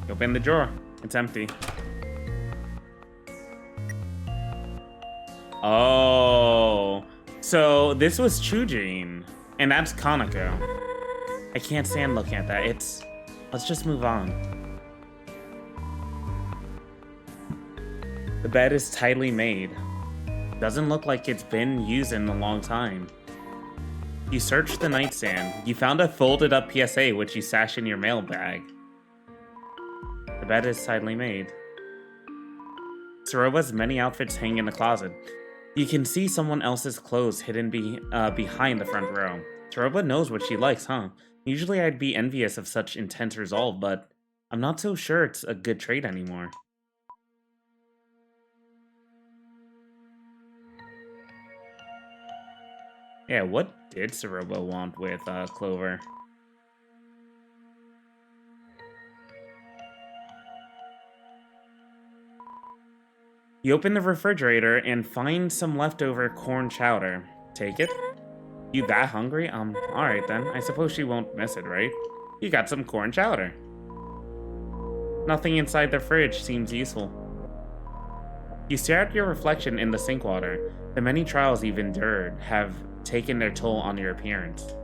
S1: Open the drawer. It's empty. Oh. So this was Chujin. And that's Kanako. I can't stand looking at that. Let's just move on. The bed is tightly made. Doesn't look like it's been used in a long time. You searched the nightstand. You found a folded up PSA which you stashed in your mail bag. The bed is tightly made. Soroba's many outfits hang in the closet. You can see someone else's clothes hidden behind the front row. Soroba knows what she likes, huh? Usually I'd be envious of such intense resolve, but I'm not so sure it's a good trait anymore. Yeah, what did Soroba want with Clover? You open the refrigerator and find some leftover corn chowder. Take it? You that hungry? Alright then. I suppose she won't miss it, right? You got some corn chowder. Nothing inside the fridge seems useful. You stare at your reflection in the sink water. The many trials you've endured have taken their toll on your appearance.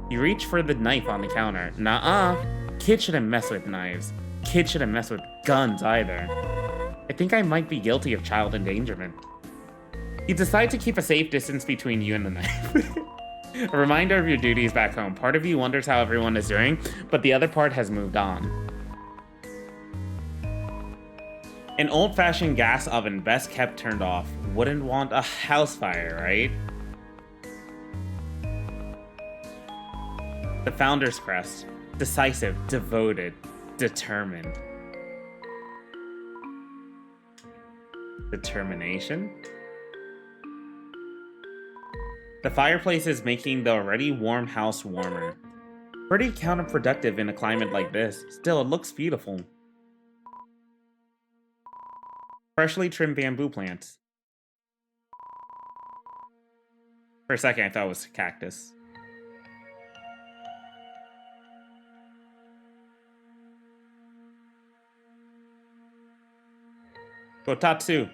S1: You reach for the knife on the counter. Nuh-uh. Kid shouldn't mess with knives. Kid shouldn't mess with guns either. I think I might be guilty of child endangerment. You decide to keep a safe distance between you and the knife. A reminder of your duties back home. Part of you wonders how everyone is doing, but the other part has moved on. An old-fashioned gas oven, best kept turned off. Wouldn't want a house fire, right? The Founder's Crest. Decisive, devoted, determined. Determination? The fireplace is making the already warm house warmer. Pretty counterproductive in a climate like this. Still, it looks beautiful. Freshly trimmed bamboo plants. For a second, I thought it was a cactus. Kotatsu.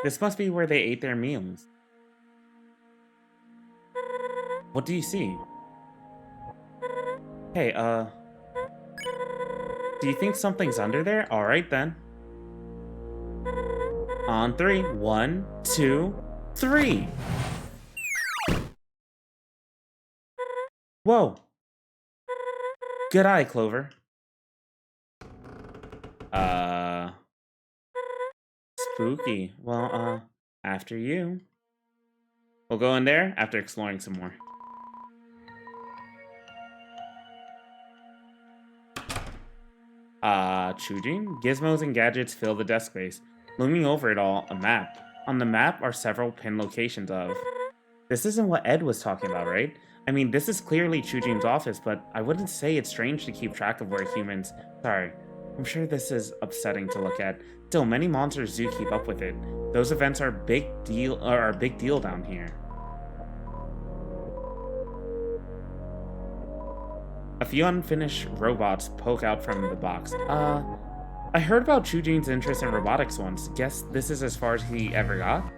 S1: This must be where they ate their meals. What do you see? Hey, do you think something's under there? Alright then. On 3. 1, 2, 3. Whoa. Good eye, Clover. Spooky. Well, after you. We'll go in there after exploring some more. Chujin? Gizmos and gadgets fill the desk space. Looming over it all, a map. On the map are several pin locations of... This isn't what Ed was talking about, right? I mean, this is clearly Chujin's office, but I wouldn't say it's strange to keep track of where humans... Sorry, I'm sure this is upsetting to look at. Still, many monsters do keep up with it. Those events are a big deal down here. A few unfinished robots poke out from the box. I heard about Chujin's interest in robotics once. Guess this is as far as he ever got?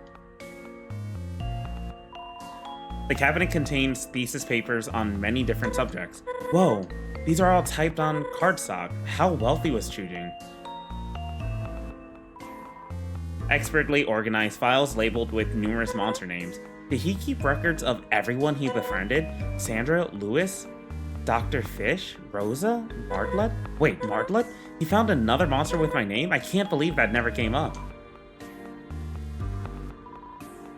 S1: The cabinet contains thesis papers on many different subjects. Whoa, these are all typed on cardstock. How wealthy was Chujin? Expertly organized files labeled with numerous monster names. Did he keep records of everyone he befriended? Sandra, Lewis, Dr. Fish, Rosa, Martlet? Wait, Martlet? He found another monster with my name? I can't believe that never came up.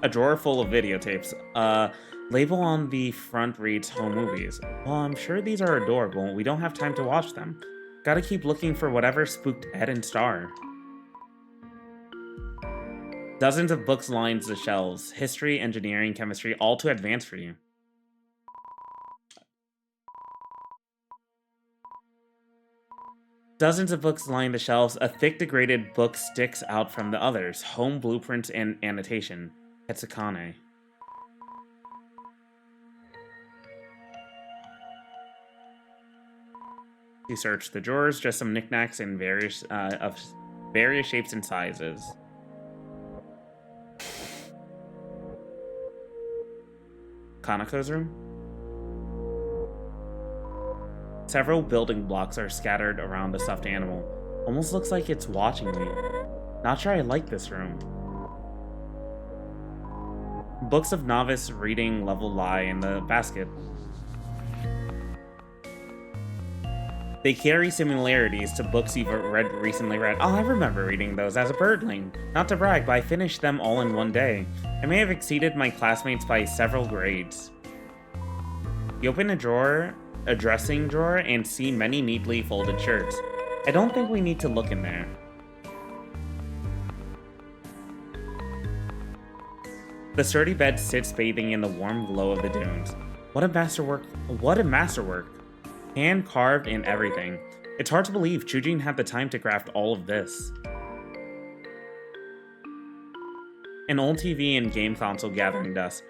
S1: A drawer full of videotapes. Label on the front reads home movies. Well, I'm sure these are adorable. We don't have time to watch them. Gotta keep looking for whatever spooked Ed and Star. Dozens of books lines the shelves. History, engineering, chemistry, all too advanced for you. Dozens of books line the shelves. A thick, degraded book sticks out from the others. Home blueprints and annotation. Hetsukane. You search the drawers, just some knickknacks in various shapes and sizes. Kanako's room? Several building blocks are scattered around the stuffed animal. Almost looks like it's watching me. Not sure I like this room. Books of novice reading level lie in the basket. They carry similarities to books you've recently read. Oh, I remember reading those as a birdling. Not to brag, but I finished them all in one day. I may have exceeded my classmates by several grades. You open a dressing drawer, and see many neatly folded shirts. I don't think we need to look in there. The sturdy bed sits bathing in the warm glow of the dunes. What a masterwork. What a masterwork. Hand carved and everything. It's hard to believe Chujin had the time to craft all of this. An old TV and game console gathering dust.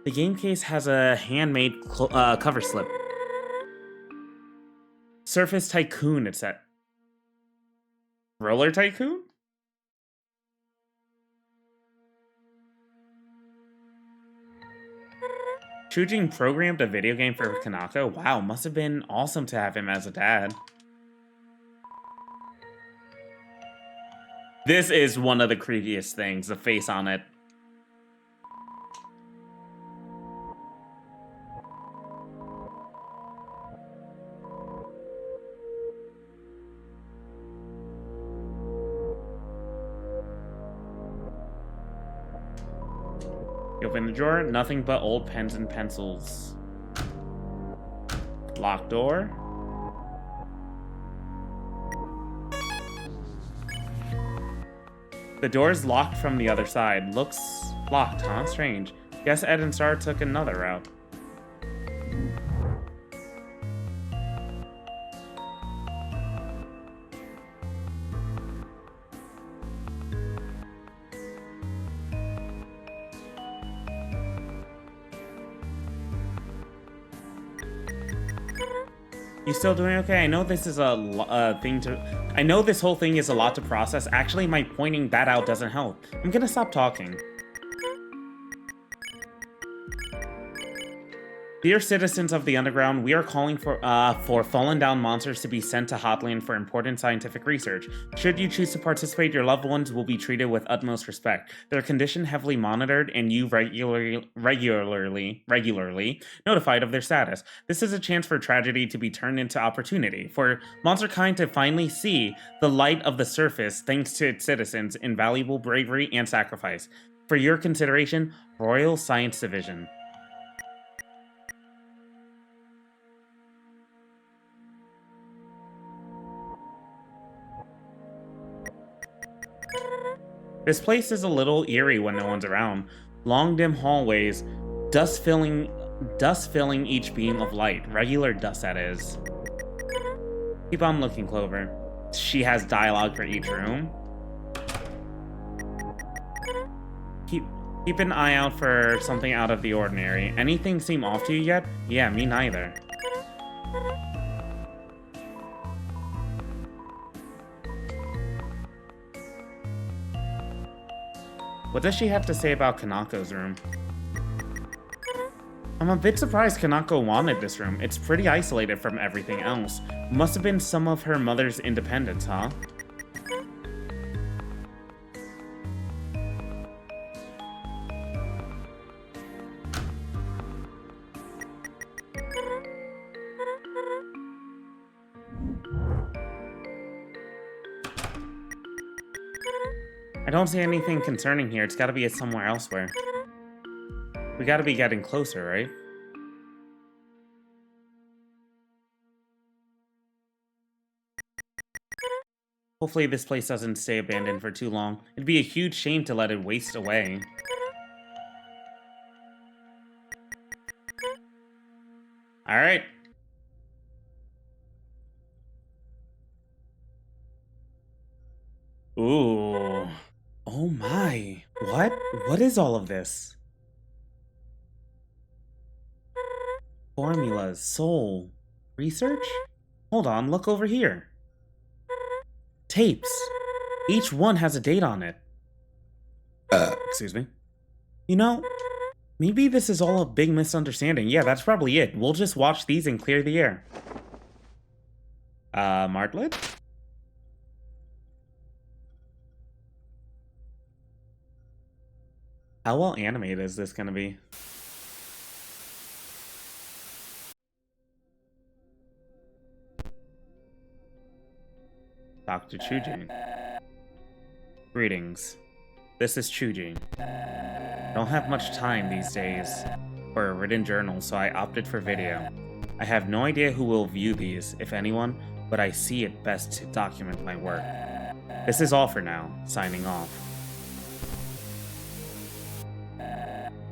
S1: The game case has a handmade cover slip. Surface Tycoon, it said. Roller Tycoon? Chujin programmed a video game for Kanako? Wow, must have been awesome to have him as a dad. This is one of the creepiest things, the face on it. You open the drawer, nothing but old pens and pencils. Locked door. The door's locked from the other side. Looks locked, huh? Strange. Guess Ed and Star took another route. You still doing okay? I know this is a thing to... I know this whole thing is a lot to process. Actually, my pointing that out doesn't help. I'm gonna stop talking. Dear citizens of the Underground, we are calling for fallen down monsters to be sent to Hotland for important scientific research. Should you choose to participate, your loved ones will be treated with utmost respect. Their condition heavily monitored and you regularly notified of their status. This is a chance for tragedy to be turned into opportunity, for monsterkind to finally see the light of the surface thanks to its citizens' invaluable bravery and sacrifice. For your consideration, Royal Science Division. This place is a little eerie when no one's around. Long, dim hallways, dust filling each beam of light. Regular dust, that is. Keep on looking, Clover. She has dialogue for each room. Keep an eye out for something out of the ordinary. Anything seem off to you yet? Yeah, me neither. What does she have to say about Kanako's room? I'm a bit surprised Kanako wanted this room. It's pretty isolated from everything else. Must have been some of her mother's independence, huh? I don't see anything concerning here. It's gotta be somewhere elsewhere. We gotta be getting closer, right? Hopefully this place doesn't stay abandoned for too long. It'd be a huge shame to let it waste away. Alright. Ooh. Oh my. What? What is all of this? Formulas, soul, research? Hold on, look over here. Tapes. Each one has a date on it. Excuse me. You know, maybe this is all a big misunderstanding. Yeah, that's probably it. We'll just watch these and clear the air. Martlet? How well animated is this gonna be? Dr. Chujin. Greetings. This is Chujin. I don't have much time these days for a written journal, so I opted for video. I have no idea who will view these, if anyone, but I see it best to document my work. This is all for now. Signing off.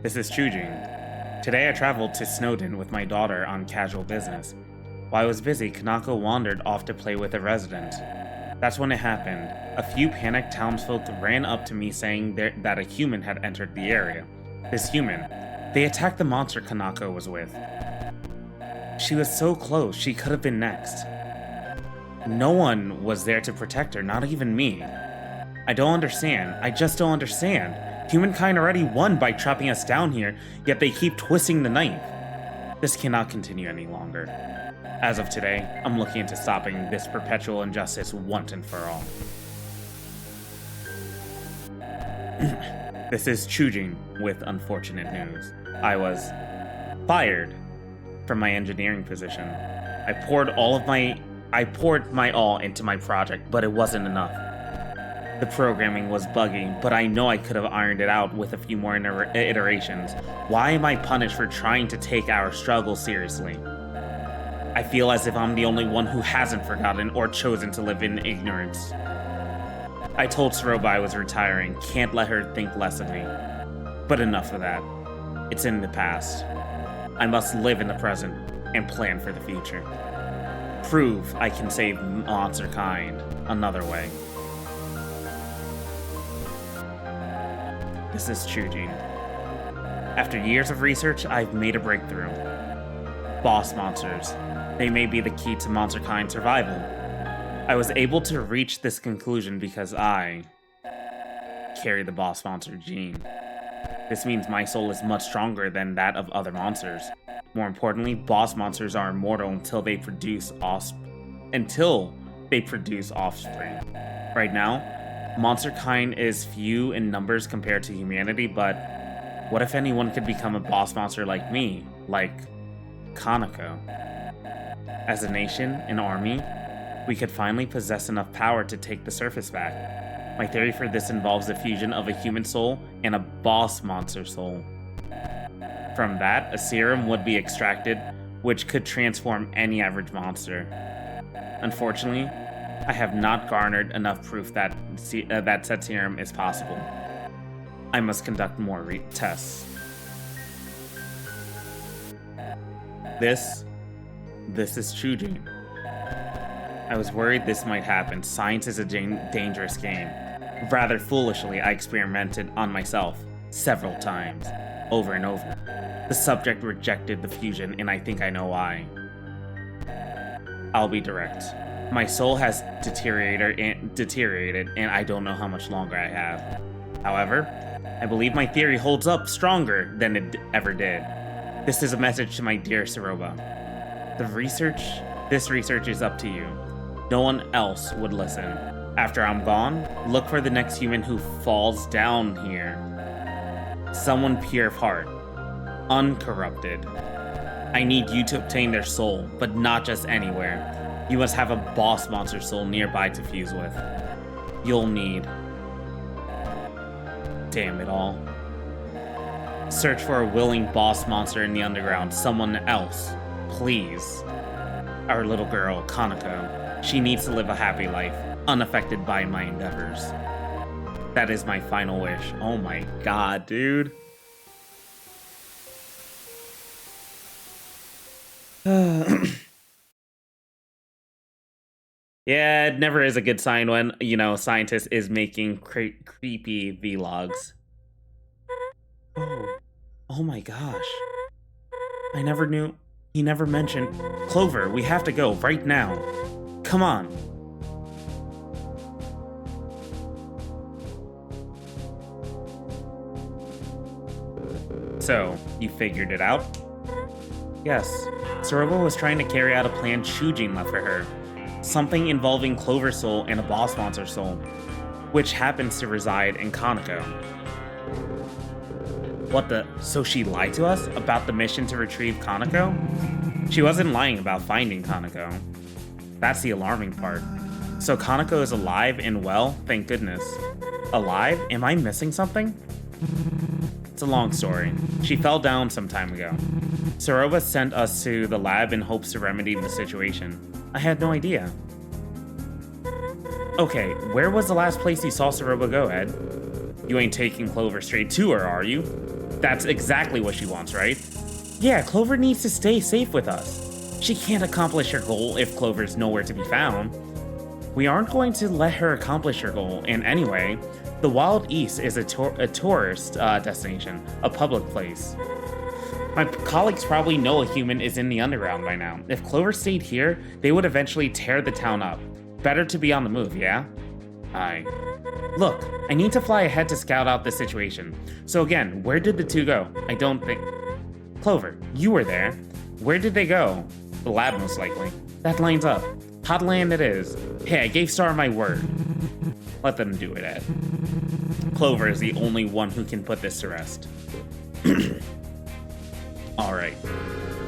S1: This is Chujin. Today I traveled to Snowdon with my daughter on casual business. While I was busy, Kanako wandered off to play with a resident. That's when it happened. A few panicked townsfolk ran up to me saying that a human had entered the area. This human. They attacked the monster Kanako was with. She was so close, she could have been next. No one was there to protect her, not even me. I don't understand. I just don't understand. Humankind already won by trapping us down here, yet they keep twisting the knife. This cannot continue any longer. As of today, I'm looking into stopping this perpetual injustice once and for all. This is Chujin with unfortunate news. I was fired from my engineering position. I poured my all into my project, but it wasn't enough. The programming was buggy, but I know I could have ironed it out with a few more iterations. Why am I punished for trying to take our struggle seriously? I feel as if I'm the only one who hasn't forgotten or chosen to live in ignorance. I told Saroba I was retiring, can't let her think less of me. But enough of that. It's in the past. I must live in the present and plan for the future. Prove I can save monster kind another way. This is Chujin. After years of research, I've made a breakthrough. Boss monsters. They may be the key to monster kind survival. I was able to reach this conclusion because I carry the boss monster gene. This means my soul is much stronger than that of other monsters. More importantly, boss monsters are immortal until they produce offspring. Right now, monster kind is few in numbers compared to humanity, but what if anyone could become a boss monster like me, like Kaneko? As a nation, an army, we could finally possess enough power to take the surface back. My theory for this involves the fusion of a human soul and a boss monster soul. From that, a serum would be extracted, which could transform any average monster. Unfortunately, I have not garnered enough proof that said serum is possible. I must conduct more tests. This is Chujin. I was worried this might happen. Science is a dangerous game. Rather foolishly, I experimented on myself several times, over and over. The subject rejected the fusion, and I think I know why. I'll be direct. My soul has deteriorated, and I don't know how much longer I have. However, I believe my theory holds up stronger than it ever did. This is a message to my dear Saroba. This research is up to you. No one else would listen. After I'm gone, look for the next human who falls down here. Someone pure of heart, uncorrupted. I need you to obtain their soul, but not just anywhere. You must have a boss monster soul nearby to fuse with. You'll need... Damn it all. Search for a willing boss monster in the underground, someone else. Please. Our little girl, Kaneko. She needs to live a happy life, unaffected by my endeavors. That is my final wish. Oh my god, dude. Yeah, it never is a good sign when, a scientist is making creepy vlogs. Oh my gosh. I never knew. He never mentioned. Clover, we have to go right now. Come on. So, you figured it out? Yes. Saroba was trying to carry out a plan Chujin left for her. Something involving Clover Soul and a boss monster soul, which happens to reside in Kaneko. What the? So she lied to us about the mission to retrieve Kaneko? She wasn't lying about finding Kaneko. That's the alarming part. So Kaneko is alive and well, thank goodness. Alive? Am I missing something? It's a long story. She fell down some time ago. Saroba sent us to the lab in hopes to remedy the situation. I had no idea. Okay, where was the last place you saw Saroba go, Ed? You ain't taking Clover straight to her, are you? That's exactly what she wants, right? Yeah, Clover needs to stay safe with us. She can't accomplish her goal if Clover's nowhere to be found. We aren't going to let her accomplish her goal, and anyway, the Wild East is a tourist destination, a public place. My colleagues probably know a human is in the underground by now. If Clover stayed here, they would eventually tear the town up. Better to be on the move, yeah? Aye. Look, I need to fly ahead to scout out the situation. So again, where did the two go? I don't think... Clover, you were there. Where did they go? The lab, most likely. That lines up. Hotland it is. Hey, I gave Star my word. Let them do it, Ed. Clover is the only one who can put this to rest. Alright.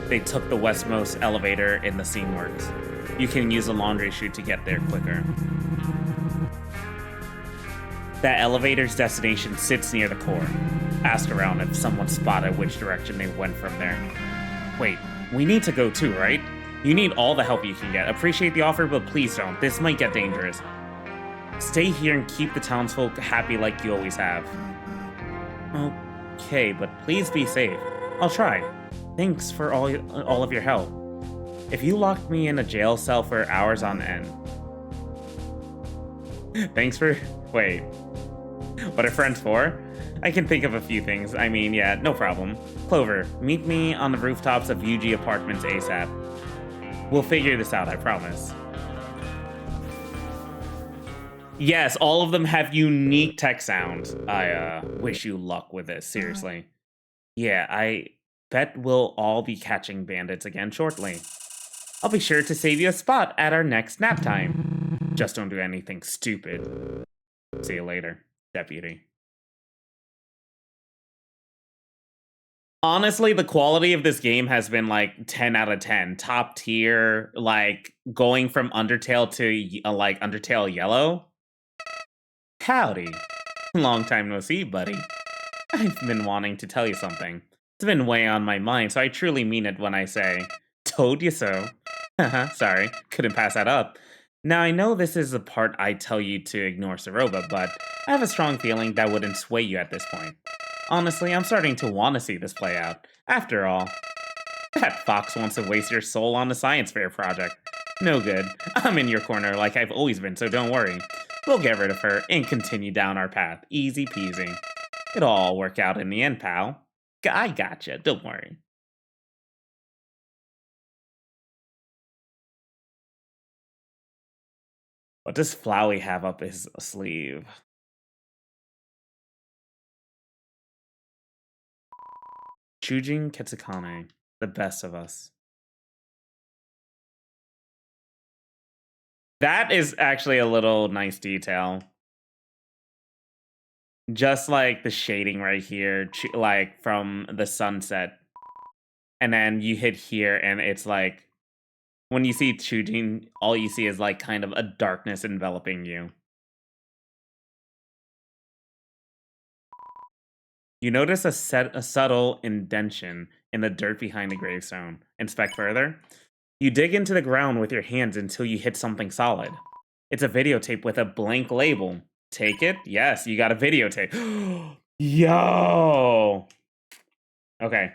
S1: They took the westmost elevator in the scene works. You can use a laundry chute to get there quicker. That elevator's destination sits near the core. Ask around if someone spotted which direction they went from there. Wait, we need to go too, right? You need all the help you can get. Appreciate the offer, but please don't. This might get dangerous. Stay here and keep the townsfolk happy like you always have. Okay, but please be safe. I'll try. Thanks for all of your help. If you locked me in a jail cell for hours on end. Thanks for... Wait. What are friends for? I can think of a few things. I mean, yeah, no problem. Clover, meet me on the rooftops of UG Apartments ASAP. We'll figure this out, I promise. Yes, all of them have unique tech sounds. I wish you luck with this, seriously. Yeah, I bet we'll all be catching bandits again shortly. I'll be sure to save you a spot at our next nap time. Just don't do anything stupid. See you later, deputy. Honestly, the quality of this game has been like 10 out of 10. Top tier, like going from Undertale to like Undertale Yellow. Howdy. Long time no see, buddy. I've been wanting to tell you something. It's been way on my mind, so I truly mean it when I say, told you so. Haha, sorry, couldn't pass that up. Now, I know this is the part I tell you to ignore Saroba, but I have a strong feeling that wouldn't sway you at this point. Honestly, I'm starting to want to see this play out. After all, that fox wants to waste your soul on a science fair project. No good. I'm in your corner like I've always been, so don't worry. We'll get rid of her and continue down our path. Easy peasy. It'll all work out in the end, pal. I gotcha, don't worry. What does Flowey have up his sleeve? Chujin Ketsukane, the best of us. That is actually a little nice detail. Just like the shading right here, like from the sunset. And then you hit here and it's like, when you see Chujin, all you see is like kind of a darkness enveloping you. You notice a subtle indentation in the dirt behind the gravestone. Inspect further. You dig into the ground with your hands until you hit something solid. It's a videotape with a blank label. Take it? Yes, you got a videotape. Yo! Okay.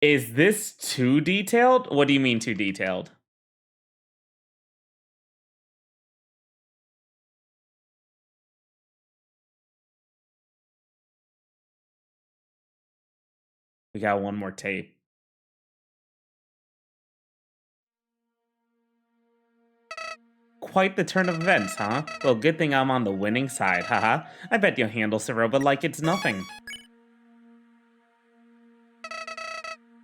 S1: Is this too detailed? What do you mean too detailed? We got one more tape. Quite the turn of events, huh? Well, good thing I'm on the winning side, haha. I bet you'll handle Saroba like it's nothing.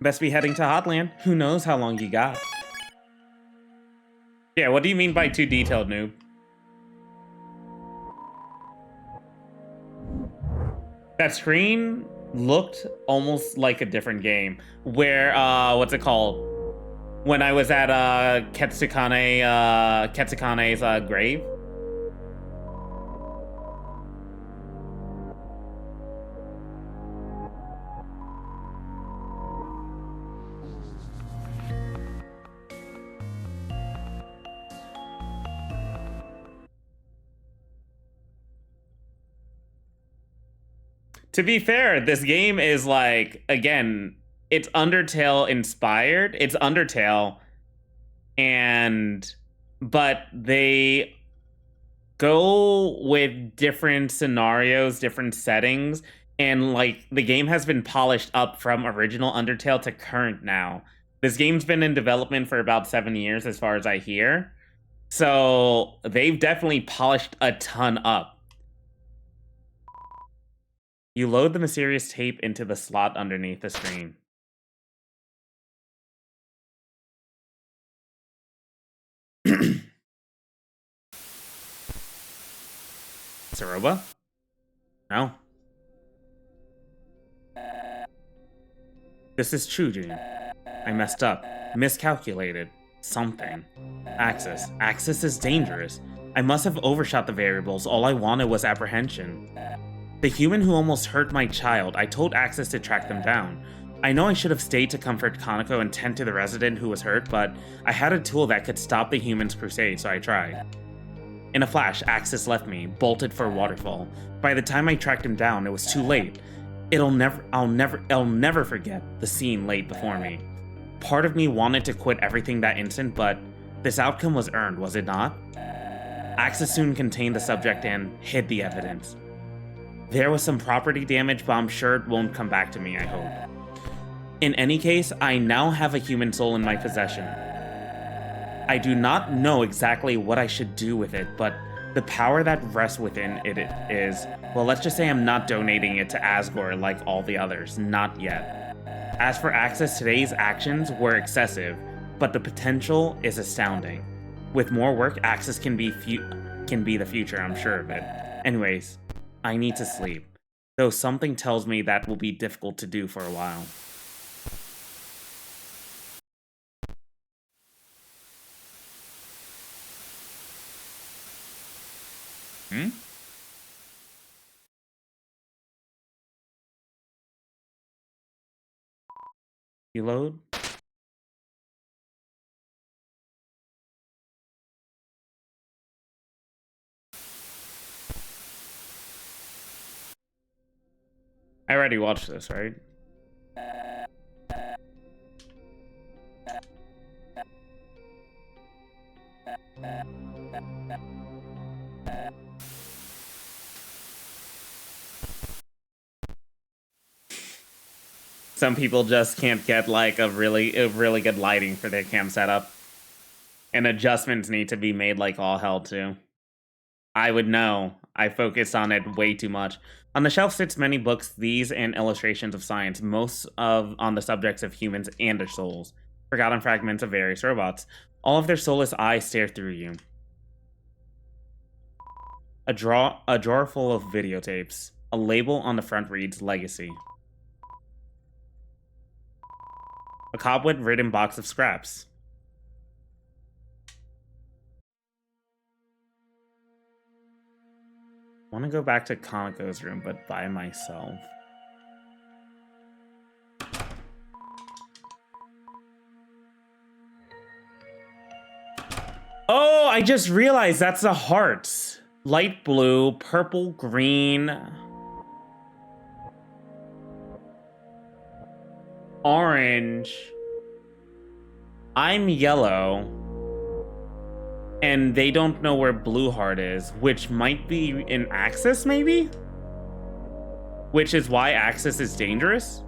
S1: Best be heading to Hotland. Who knows how long you got? Yeah, what do you mean by too detailed, noob? That screen looked almost like a different game. Where, what's it called? When I was at, Ketsukane's, grave. To be fair, this game is like, again, it's Undertale inspired. It's Undertale, but they go with different scenarios, different settings, and like the game has been polished up from original Undertale to current now. This game's been in development for about 7 years, as far as I hear. So they've definitely polished a ton up. You load the mysterious tape into the slot underneath the screen. Saroba? No. This is true, June. I messed up. Miscalculated. Something. Axis. Axis is dangerous. I must have overshot the variables. All I wanted was apprehension. The human who almost hurt my child, I told Axis to track them down. I know I should have stayed to comfort Kaneko and tend to the resident who was hurt, but I had a tool that could stop the human's crusade, so I tried. In a flash, Axis left me, bolted for a waterfall. By the time I tracked him down, it was too late. I'll never forget the scene laid before me. Part of me wanted to quit everything that instant, but this outcome was earned, was it not? Axis soon contained the subject and hid the evidence. There was some property damage, but I'm sure it won't come back to me, I hope. In any case, I now have a human soul in my possession. I do not know exactly what I should do with it, but the power that rests within it is, well, let's just say I'm not donating it to Asgore like all the others, not yet. As for Axis, today's actions were excessive, but the potential is astounding. With more work, Axis can be the future, I'm sure of it. Anyways, I need to sleep, though something tells me that will be difficult to do for a while. You load? I already watched this, right? Some people just can't get like a really good lighting for their cam setup. And adjustments need to be made like all hell too. I would know. I focused on it way too much. On the shelf sits many books, these and illustrations of science, most on the subjects of humans and their souls. Forgotten fragments of various robots. All of their soulless eyes stare through you. A drawer full of videotapes. A label on the front reads Legacy. A cobweb-ridden box of scraps. I want to go back to Kaneko's room, but by myself. Oh, I just realized that's the hearts. Light blue, purple, green, orange. I'm yellow. And they don't know where blue heart is, which might be in Axis, maybe? Which is why Axis is dangerous?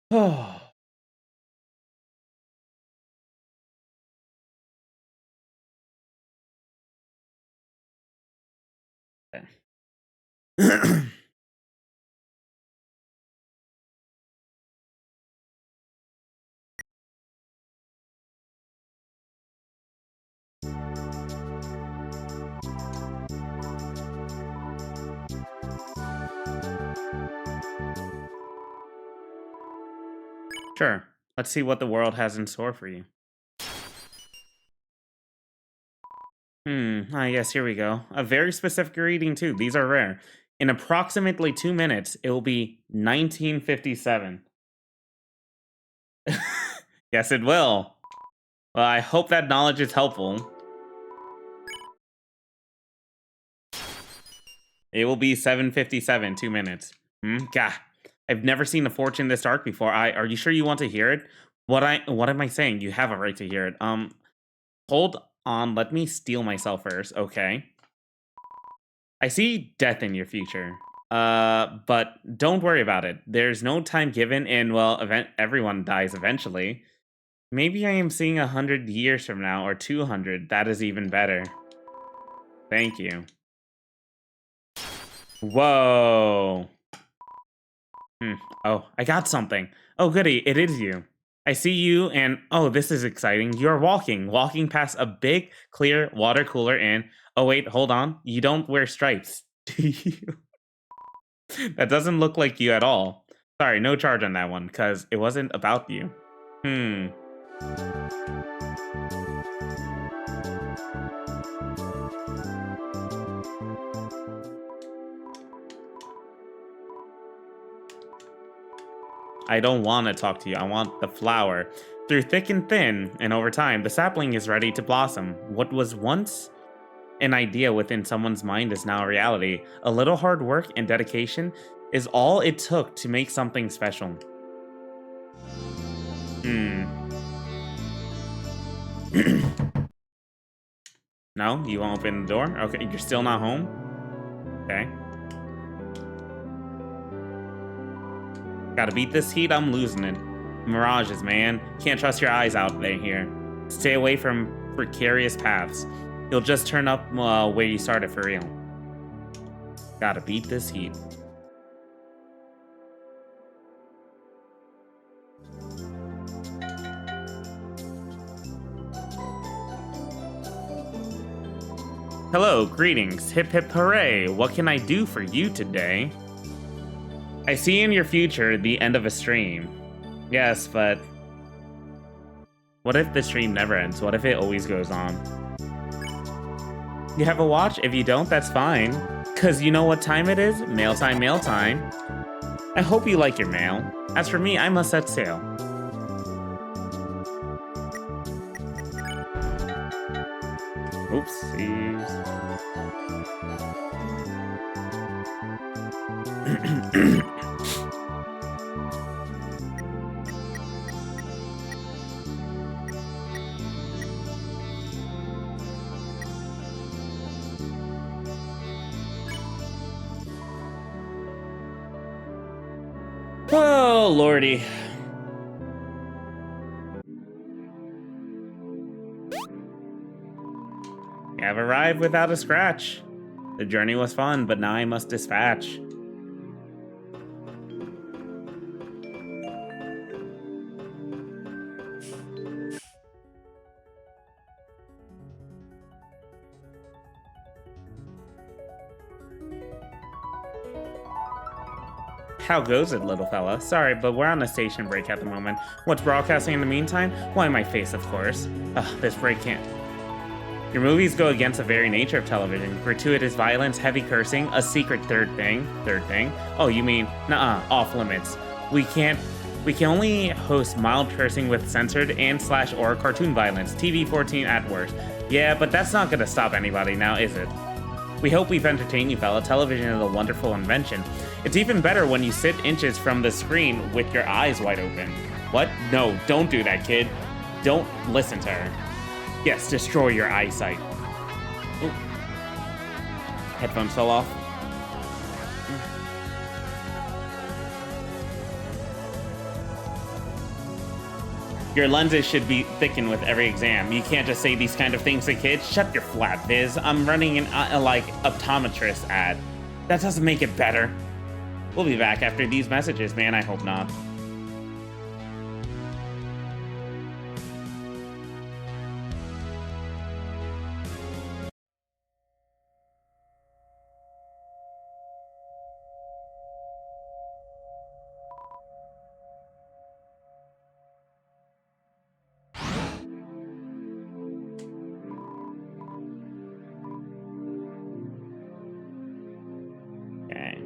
S1: Oh. Sure. Let's see what the world has in store for you. Yes, here we go. A very specific reading, too. These are rare. In approximately 2 minutes, it will be 1957. Yes, it will. Well, I hope that knowledge is helpful. It will be 7:57, 2 minutes. Gah. I've never seen a fortune this dark before. Are you sure you want to hear it? What am I saying? You have a right to hear it. Hold on, let me steel myself first. Okay. I see death in your future. But don't worry about it. There's no time given, and well, everyone dies eventually. Maybe I am seeing 100 years from now, or 200. That is even better. Thank you. Whoa. Oh, I got something. Oh, goody, it is you. I see you, and oh, this is exciting. You're walking past a big, clear water cooler, and oh, wait, hold on. You don't wear stripes. Do you? That doesn't look like you at all. Sorry, no charge on that one, because it wasn't about you. Hmm. I don't want to talk to you. I want the flower. Through thick and thin, and over time, the sapling is ready to blossom. What was once an idea within someone's mind is now a reality. A little hard work and dedication is all it took to make something special. Hmm. No? You won't open the door? Okay, you're still not home? Okay. Gotta beat this heat, I'm losing it. Mirages, man. Can't trust your eyes out there here. Stay away from precarious paths. You'll just turn up where you started for real. Gotta beat this heat. Hello, greetings. Hip hip hooray. What can I do for you today? I see in your future the end of a stream. Yes, but what if the stream never ends? What if it always goes on? You have a watch? If you don't, that's fine. Cause you know what time it is? Mail time, mail time. I hope you like your mail. As for me, I must set sail. Oopsies. Oh, lordy. You have arrived without a scratch. The journey was fun, but now I must dispatch. How goes it, little fella? Sorry, but we're on a station break at the moment. What's broadcasting in the meantime? Why, my face, of course. Ugh, this break can't. Your movies go against the very nature of television. Gratuitous violence, heavy cursing, a secret third thing. Third thing? Oh, you mean, nuh-uh, off limits. We can only host mild cursing with censored and/or cartoon violence. TV-14 at worst. Yeah, but that's not gonna stop anybody now, is it? We hope we've entertained you, fella. Television is a wonderful invention. It's even better when you sit inches from the screen with your eyes wide open. What? No, don't do that, kid. Don't listen to her. Yes, destroy your eyesight. Ooh. Headphones fell off. Your lenses should be thickened with every exam. You can't just say these kind of things to kids. Shut your flap, Viz. I'm running an, optometrist ad. That doesn't make it better. We'll be back after these messages, man. I hope not. Okay.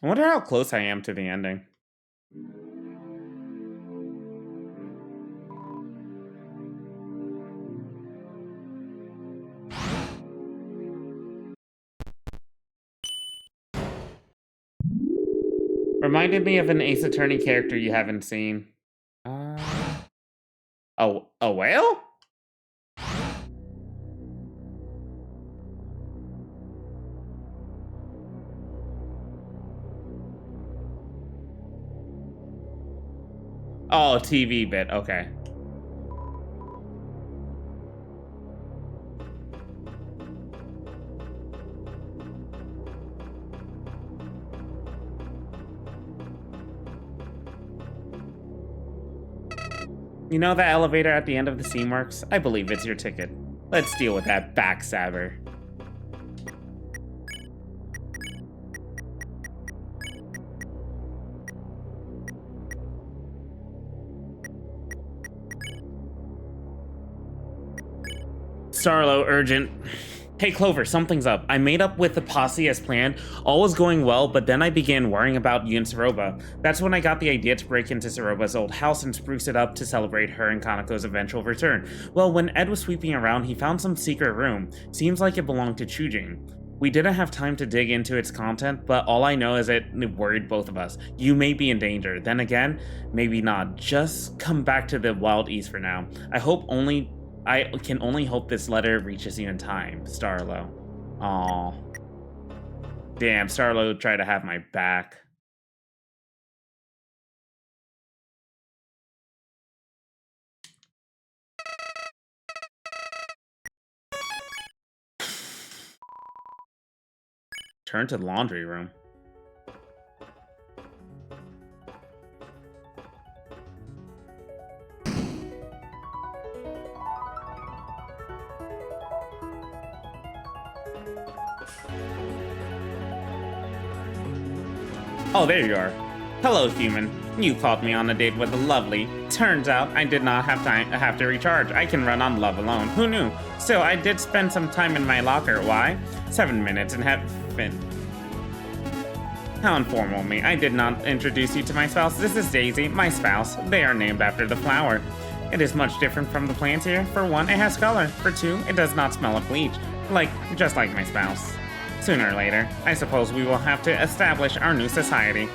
S1: I wonder how close I am to the ending. Reminded me of an Ace Attorney character you haven't seen. Oh, a whale? Oh, TV bit. Okay. You know that elevator at the end of the scene works? I believe it's your ticket. Let's deal with that backstabber. Starlo, urgent. Hey Clover, something's up. I made up with the posse as planned. All was going well, but then I began worrying about you and Saroba. That's when I got the idea to break into Saroba's old house and spruce it up to celebrate her and Kanako's eventual return. Well, when Ed was sweeping around, he found some secret room. Seems like it belonged to Chujing. We didn't have time to dig into its content, but all I know is it worried both of us. You may be in danger. Then again, maybe not. Just come back to the Wild East for now. I can only hope this letter reaches you in time, Starlo. Aw. Damn, Starlo tried to have my back. Turn to the laundry room. Oh, there you are. Hello, human. You caught me on a date with the lovely. Turns out I did not have to recharge. I can run on love alone. Who knew? Still, I did spend some time in my locker. Why? 7 minutes and have been. How informal of me. I did not introduce you to my spouse. This is Daisy, my spouse. They are named after the flower. It is much different from the plants here. For one, it has color. For two, it does not smell of bleach. Just like my spouse. Sooner or later, I suppose we will have to establish our new society.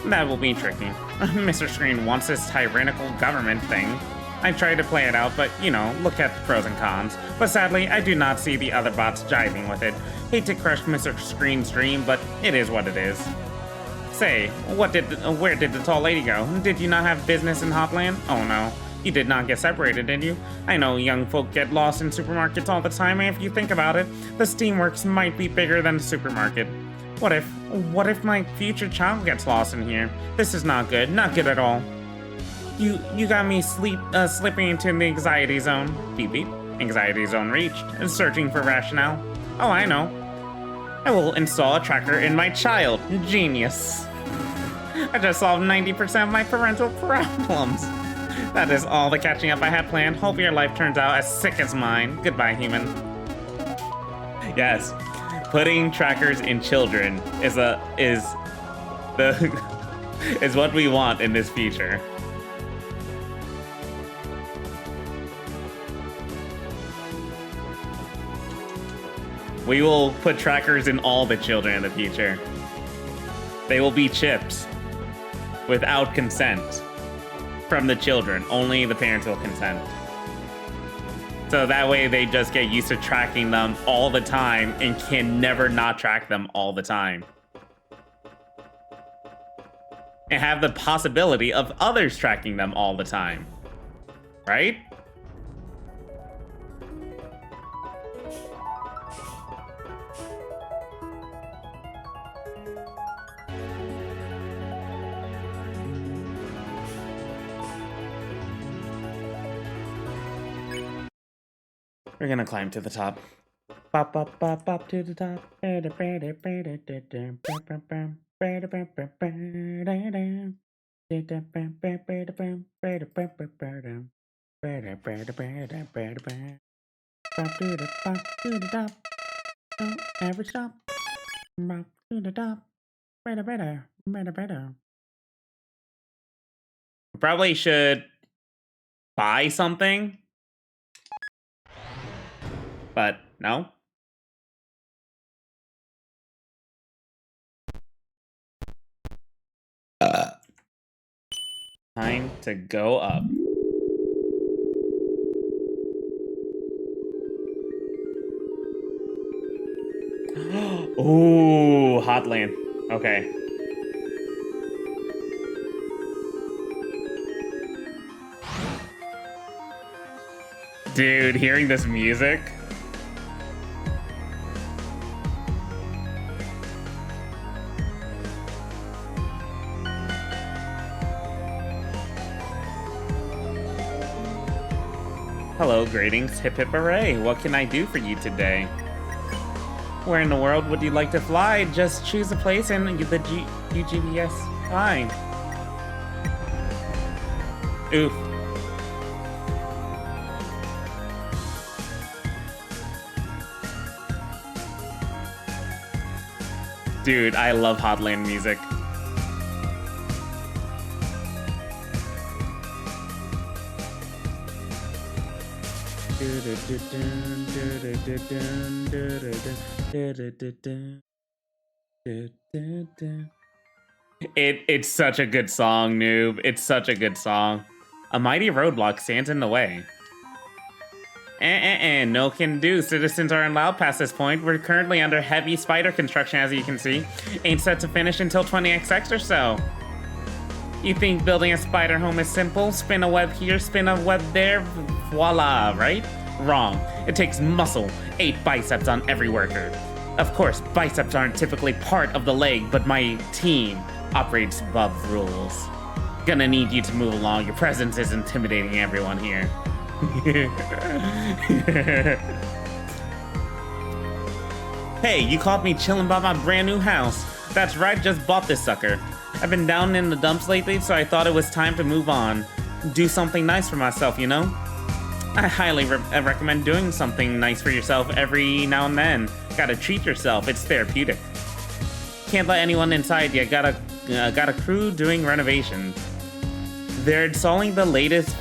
S1: That will be tricky. Mr. Screen wants this tyrannical government thing. I tried to play it out, but, you know, look at the pros and cons. But sadly, I do not see the other bots jiving with it. Hate to crush Mr. Screen's dream, but it is what it is. Say, where did the tall lady go? Did you not have business in Hotland? Oh no. You did not get separated, did you? I know young folk get lost in supermarkets all the time, and if you think about it, the Steamworks might be bigger than the supermarket. What if my future child gets lost in here? This is not good at all. You got me slipping into the anxiety zone. Beep beep. Anxiety zone reached. Searching for rationale. Oh, I know. I will install a tracker in my child. Genius. I just solved 90% of my parental problems. That is all the catching up I had planned. Hope your life turns out as sick as mine. Goodbye, human. Yes, putting trackers in children is what we want in this future. We will put trackers in all the children in the future. They will be chips without consent. From the children, only the parents will consent. So that way they just get used to tracking them all the time and can never not track them all the time. And have the possibility of others tracking them all the time. Right? We're gonna climb to the top. Bop, bop, bop, bop to the top. Every stop. Bop to the top. Probably should buy something. But no. Time to go up. Ooh, Hotland. Okay. Dude, hearing this music. Hello, greetings, hip hip hooray. What can I do for you today? Where in the world would you like to fly? Just choose a place and the UGBS. Fine. Oof. Dude, I love Hotland music. It's such a good song, noob. It's such a good song. A mighty roadblock stands in the way. No can do. Citizens are allowed past this point. We're currently under heavy spider construction, as you can see. Ain't set to finish until 20XX or so. You think building a spider home is simple? Spin a web here, spin a web there, voila, right? Wrong. It takes muscle, 8 biceps on every worker. Of course, biceps aren't typically part of the leg, but my team operates above rules. Gonna need you to move along. Your presence is intimidating everyone here. Hey, you caught me chilling by my brand new house. That's right, just bought this sucker. I've been down in the dumps lately, so I thought it was time to move on. Do something nice for myself, you know? I highly recommend doing something nice for yourself every now and then. Gotta treat yourself, it's therapeutic. Can't let anyone inside yet, got a crew doing renovations. They're installing the latest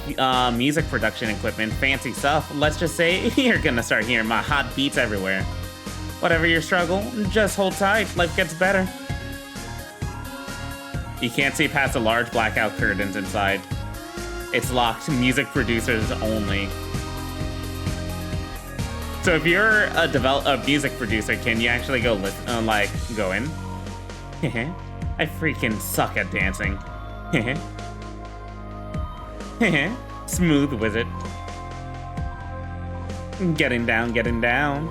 S1: music production equipment, fancy stuff. Let's just say you're gonna start hearing my hot beats everywhere. Whatever your struggle, just hold tight, life gets better. You can't see past the large blackout curtains inside. It's locked, music producers only. So if you're a music producer, can you actually go listen, go in? I freaking suck at dancing. Smooth wizard. Getting down, getting down.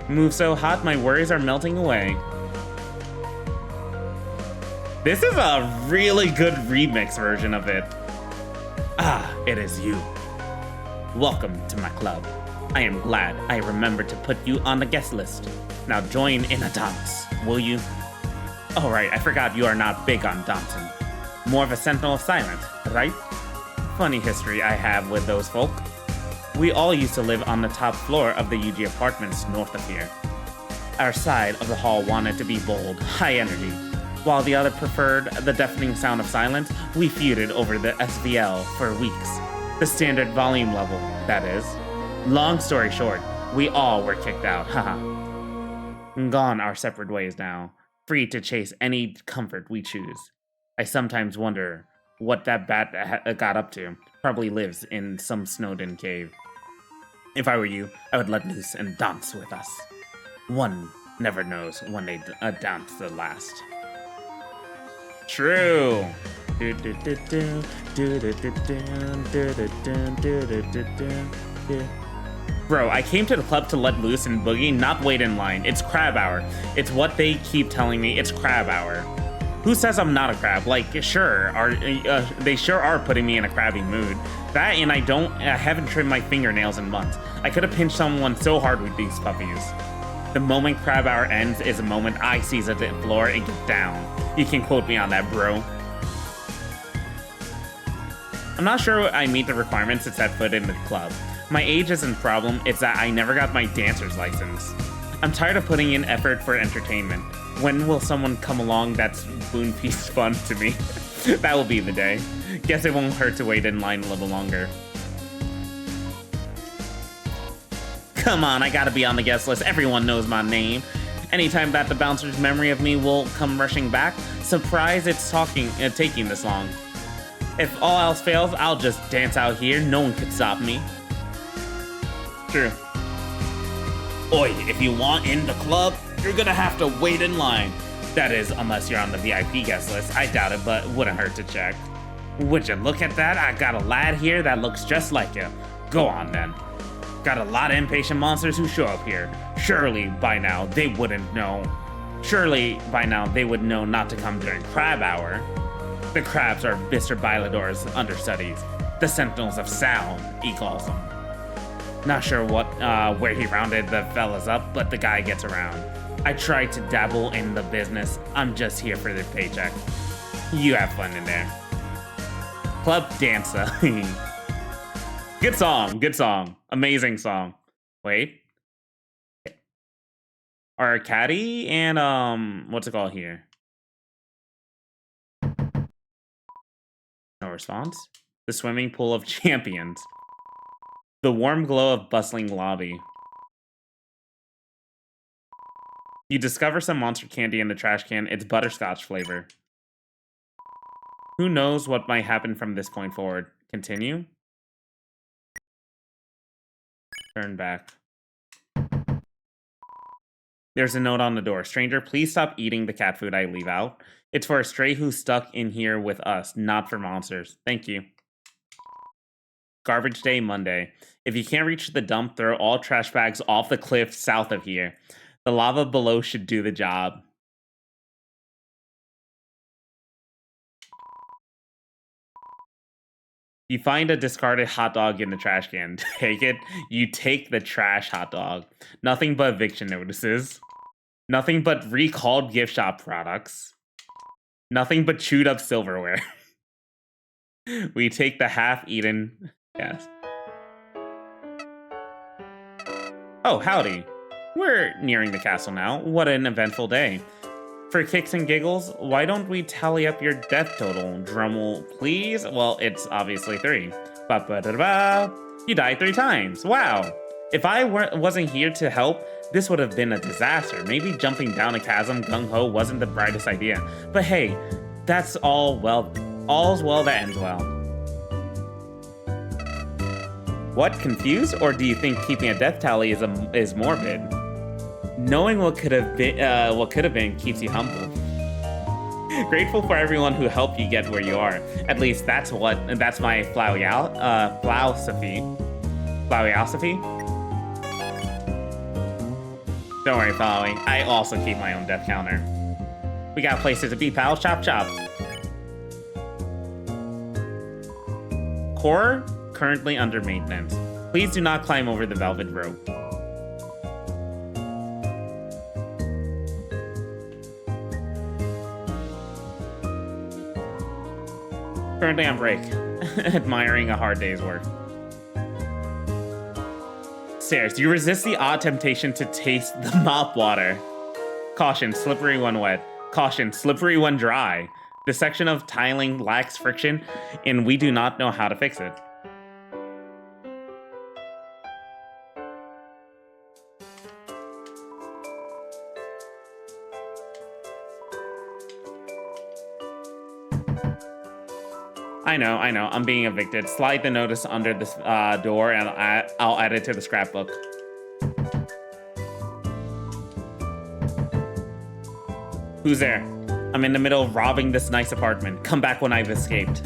S1: Move so hot, my worries are melting away. This is a really good remix version of it. Ah, it is you. Welcome to my club. I am glad I remembered to put you on the guest list. Now join in a dance, will you? Oh right, I forgot you are not big on dancing. More of a sentinel of silence, right? Funny history I have with those folk. We all used to live on the top floor of the UG apartments north of here. Our side of the hall wanted to be bold, high energy, while the other preferred the deafening sound of silence. We feuded over the SVL for weeks. The standard volume level, that is. Long story short, we all were kicked out, haha. Gone our separate ways now, free to chase any comfort we choose. I sometimes wonder what that bat got up to. Probably lives in some Snowden cave. If I were you, I would let loose and dance with us. One never knows when they dance the last. True. Bro, I came to the club to let loose and boogie, not wait in line. It's crab hour. It's what they keep telling me. It's crab hour. Who says I'm not a crab? Like, sure, they sure are putting me in a crabby mood. That and I haven't trimmed my fingernails in months. I could have pinched someone so hard with these puppies. The moment crab hour ends is a moment I seize at the floor and get down. You can quote me on that, bro. I'm not sure I meet the requirements to set foot in the club. My age isn't a problem, it's that I never got my dancer's license. I'm tired of putting in effort for entertainment. When will someone come along that's spoon feast fun to me? That will be the day. Guess it won't hurt to wait in line a little longer. Come on, I gotta be on the guest list. Everyone knows my name. Anytime that the bouncer's memory of me will come rushing back, Surprised it's taking this long. If all else fails, I'll just dance out here. No one could stop me. True. Oi, if you want in the club, you're gonna have to wait in line. That is, unless you're on the VIP guest list. I doubt it, but wouldn't hurt to check. Would you look at that? I got a lad here that looks just like you. Go on then. Got a lot of impatient monsters who show up here. Surely by now they would know not to come during crab hour. The crabs are Mr. Bailador's understudies. The Sentinels of Sound, he calls them. Not sure where he rounded the fellas up, but the guy gets around. I tried to dabble in the business. I'm just here for the paycheck. You have fun in there. Club Dancer. Good song, good song. Amazing song. Wait. Our caddy and, what's it called here? No response. The swimming pool of champions. The warm glow of bustling lobby. You discover some monster candy in the trash can. It's butterscotch flavor. Who knows what might happen from this point forward? Continue. Turn back. There's a note on the door. Stranger, please stop eating the cat food I leave out. It's for a stray who's stuck in here with us, not for monsters. Thank you. Garbage day, Monday. If you can't reach the dump, throw all trash bags off the cliff south of here. The lava below should do the job. You find a discarded hot dog in the trash can. Take it. You take the trash hot dog. Nothing but eviction notices. Nothing but recalled gift shop products. Nothing but chewed up silverware. We take the half-eaten... Yes. Oh, howdy. We're nearing the castle now. What an eventful day. For kicks and giggles, why don't we tally up your death total? Drummel, please? Well, it's obviously 3. Ba-ba-da-ba. You died 3 times. Wow. If I wasn't here to help, this would have been a disaster. Maybe jumping down a chasm gung-ho wasn't the brightest idea. But hey, that's all well. All's well that ends well. What, confused? Or do you think keeping a death tally is morbid? Knowing what could have been keeps you humble. Grateful for everyone who helped you get where you are. At least that's my philosophy. Don't worry, following. I also keep my own death counter. We got places to be, pals. Chop chop. Core currently under maintenance. Please do not climb over the velvet rope. Currently on break, admiring a hard day's work. Stairs, you resist the odd temptation to taste the mop water. Caution, slippery when wet. Caution, slippery when dry. The section of tiling lacks friction, and we do not know how to fix it. I know, I'm being evicted. Slide the notice under this door and I'll add it to the scrapbook. Who's there? I'm in the middle of robbing this nice apartment. Come back when I've escaped.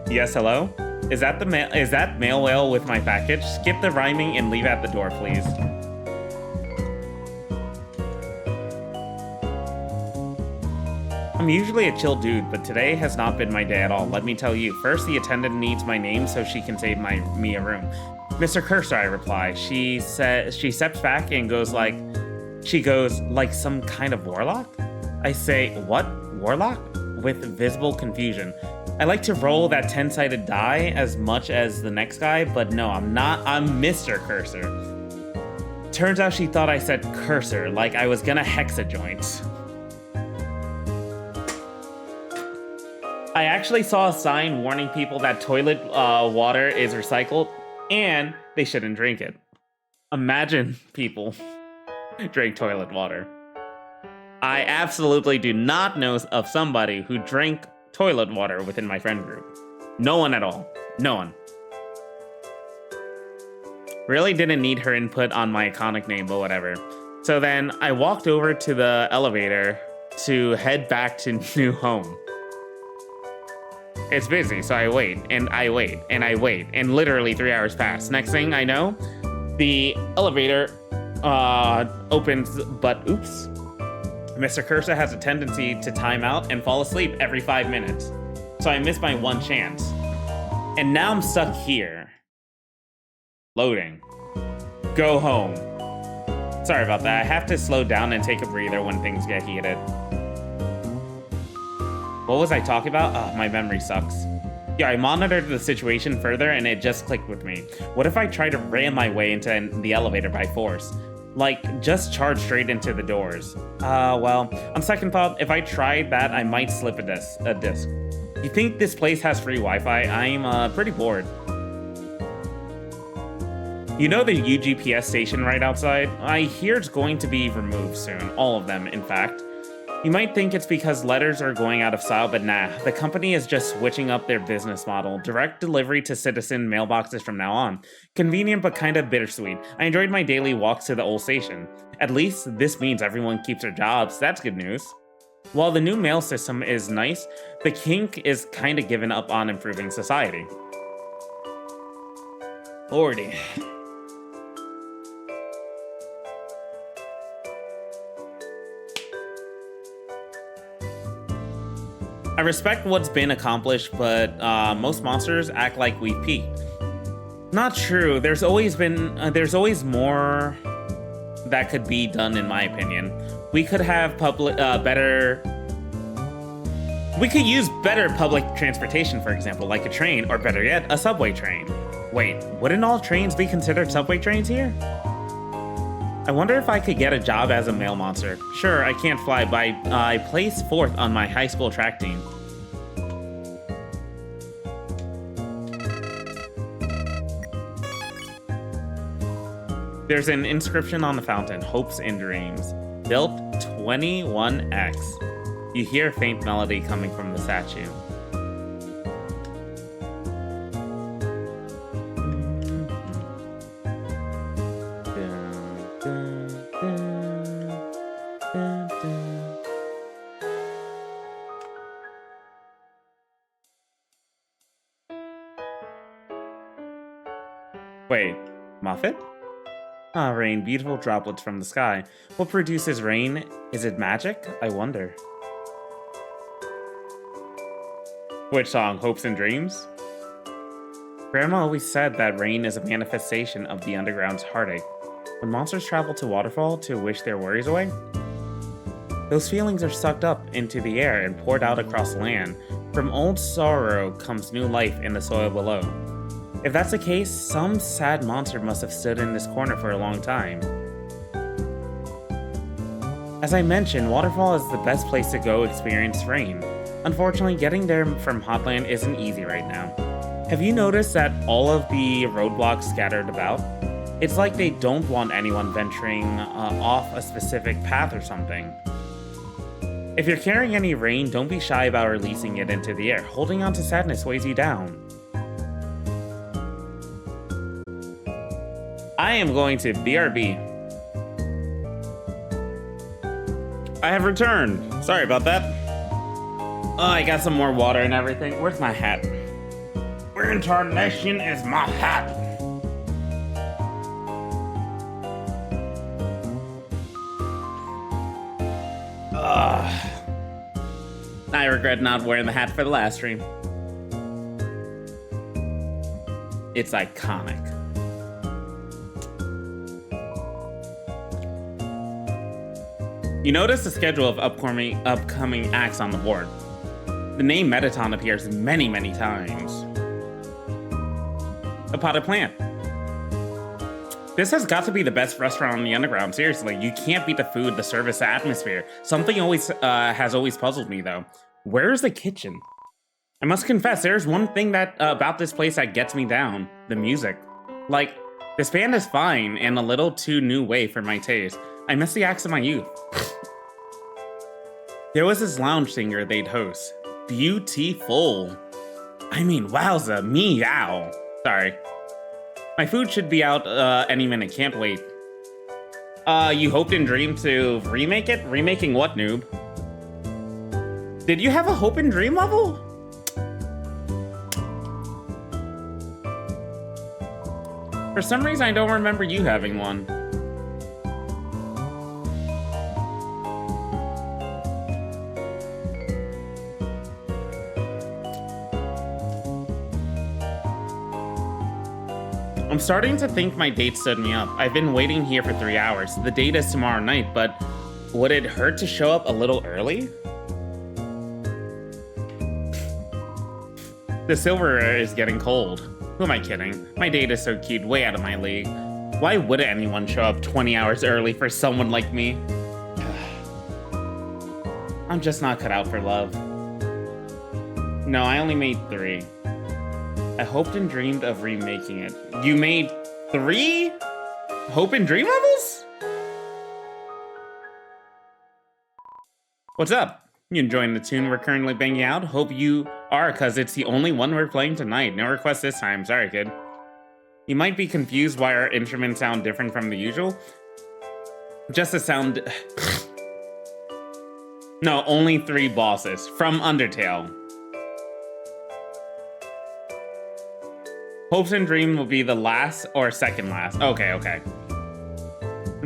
S1: Yes, hello? Is that mail whale with my package? Skip the rhyming and leave at the door, please. I'm usually a chill dude, but today has not been my day at all. Let me tell you. First, the attendant needs my name so she can save me a room. Mr. Cursor, I reply. She steps back and goes like some kind of warlock? I say, what? Warlock? With visible confusion. I like to roll that 10-sided die as much as the next guy, but no, I'm not. I'm Mr. Cursor. Turns out she thought I said cursor, like I was gonna hex a joint. I actually saw a sign warning people that toilet water is recycled and they shouldn't drink it. Imagine people. Drank toilet water. I absolutely do not know of somebody who drank toilet water within my friend group. No one at all. No one. Really didn't need her input on my iconic name, but whatever. So then I walked over to the elevator to head back to new home. It's busy, so I wait, and I wait, and I wait, and literally 3 hours pass. Next thing I know, the elevator opens, but oops. Mr. Cursor has a tendency to time out and fall asleep every 5 minutes. So I missed my one chance. And now I'm stuck here. Loading. Go home. Sorry about that. I have to slow down and take a breather when things get heated. What was I talking about? Oh, my memory sucks. Yeah, I monitored the situation further and it just clicked with me. What if I try to ram my way into the elevator by force? Like, just charge straight into the doors. Well, on second thought, if I tried that, I might slip a disc. You think this place has free Wi-Fi? I'm pretty bored. You know the UGPS station right outside? I hear it's going to be removed soon. All of them, in fact. You might think it's because letters are going out of style, but nah. The company is just switching up their business model. Direct delivery to citizen mailboxes from now on. Convenient, but kind of bittersweet. I enjoyed my daily walks to the old station. At least, this means everyone keeps their jobs. That's good news. While the new mail system is nice, the kink is kind of given up on improving society. Lordy. I respect what's been accomplished, but most monsters act like we've peaked. Not true. There's always more that could be done, in my opinion. We could have We could use better public transportation, for example, like a train, or better yet, a subway train. Wait, wouldn't all trains be considered subway trains here? I wonder if I could get a job as a mail monster. Sure, I can't fly, but I placed 4th on my high school track team. There's an inscription on the fountain, Hopes and Dreams. Built 21X. You hear a faint melody coming from the statue. Wait, Moffat? Ah, rain, beautiful droplets from the sky. What produces rain? Is it magic? I wonder. Which song, Hopes and Dreams? Grandma always said that rain is a manifestation of the underground's heartache. When monsters travel to Waterfall to wish their worries away, those feelings are sucked up into the air and poured out across the land. From old sorrow comes new life in the soil below. If that's the case, some sad monster must have stood in this corner for a long time. As I mentioned, Waterfall is the best place to go experience rain. Unfortunately, getting there from Hotland isn't easy right now. Have you noticed that all of the roadblocks scattered about? It's like they don't want anyone venturing off a specific path or something. If you're carrying any rain, don't be shy about releasing it into the air. Holding on to sadness weighs you down. I am going to BRB. I have returned. Sorry about that. Oh, I got some more water and everything. Where's my hat? Where in tarnation is my hat? I regret not wearing the hat for the last stream. It's iconic. You notice the schedule of upcoming acts on the board. The name Metaton appears many, many times. A potted plant. This has got to be the best restaurant on the underground, seriously. You can't beat the food, the service, the atmosphere. Something has always puzzled me, though. Where is the kitchen? I must confess, there's one thing about this place that gets me down. The music. Like, this band is fine and a little too new wave for my taste. I miss the acts of my youth. There was this lounge singer they'd host. Beautiful. I mean, wowza, meow. Sorry. My food should be out any minute, can't wait. You hoped and dreamed to remake it? Remaking what, noob? Did you have a hope and dream level? For some reason, I don't remember you having one. I'm starting to think my date stood me up. I've been waiting here for 3 hours. The date is tomorrow night, but would it hurt to show up a little early? The silverware is getting cold. Who am I kidding? My date is so cute, way out of my league. Why would anyone show up 20 hours early for someone like me? I'm just not cut out for love. No, I only made 3. I hoped and dreamed of remaking it. You made 3 hope and dream levels? What's up? You enjoying the tune we're currently banging out? Hope you are, cause it's the only one we're playing tonight. No requests this time. Sorry, kid. You might be confused why our instruments sound different from the usual. Just a sound... No, only 3 bosses from Undertale. Hopes and Dream will be the last or second last. Okay.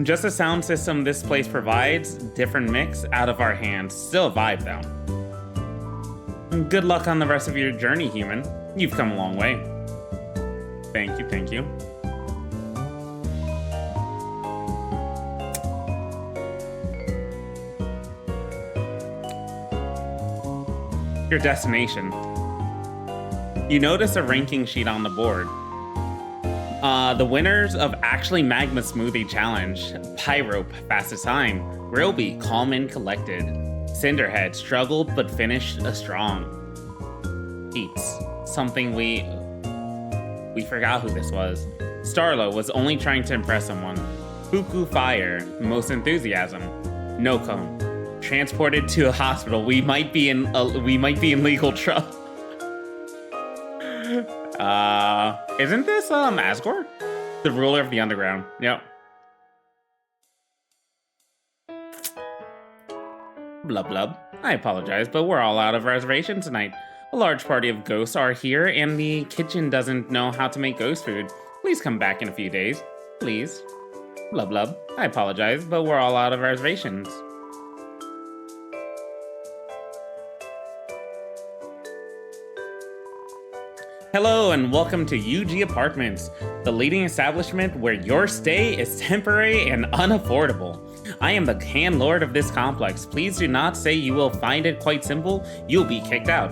S1: Just a sound system this place provides. Different mix out of our hands. Still a vibe though. Good luck on the rest of your journey, human. You've come a long way. Thank you. Your destination. You notice a ranking sheet on the board. The winners of Actually Magma Smoothie Challenge. Pyrope, fastest time. Rilby, calm and collected. Cinderhead, struggled but finished strong. Eats, something we forgot who this was. Starlo was only trying to impress someone. Fuku Fire, most enthusiasm. No cone, transported to a hospital. We might be in legal trouble. Isn't this Asgore? The ruler of the underground. Yep. Blub blub. I apologize, but we're all out of reservations tonight. A large party of ghosts are here, and the kitchen doesn't know how to make ghost food. Please come back in a few days. Please. Blub blub. I apologize, but we're all out of reservations. Hello and welcome to UG Apartments, the leading establishment where your stay is temporary and unaffordable. I am the landlord of this complex. Please do not say you will find it quite simple. You'll be kicked out.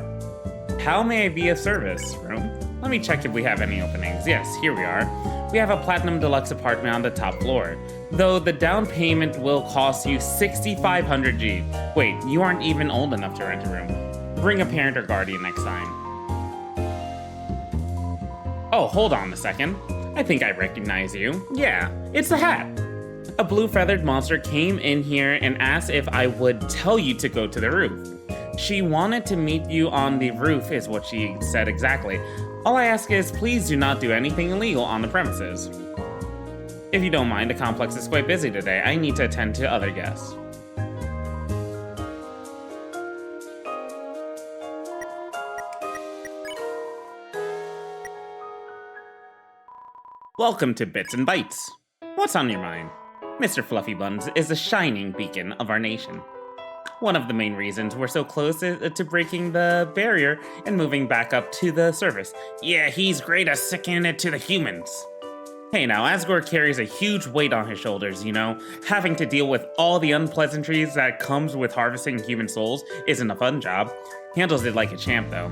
S1: How may I be of service? Room? Let me check if we have any openings. Yes, here we are. We have a platinum deluxe apartment on the top floor, though the down payment will cost you 6,500 G. Wait, you aren't even old enough to rent a room. Bring a parent or guardian next time. Oh, hold on a second. I think I recognize you. Yeah, it's the Hat. A blue feathered monster came in here and asked if I would tell you to go to the roof. She wanted to meet you on the roof is what she said exactly. All I ask is please do not do anything illegal on the premises. If you don't mind, the complex is quite busy today. I need to attend to other guests. Welcome to Bits and Bytes. What's on your mind? Mr. Fluffy Buns is the shining beacon of our nation. One of the main reasons we're so close to breaking the barrier and moving back up to the surface. Yeah, he's great at sticking it to the humans. Hey now, Asgore carries a huge weight on his shoulders, you know? Having to deal with all the unpleasantries that comes with harvesting human souls isn't a fun job. Handles it like a champ though.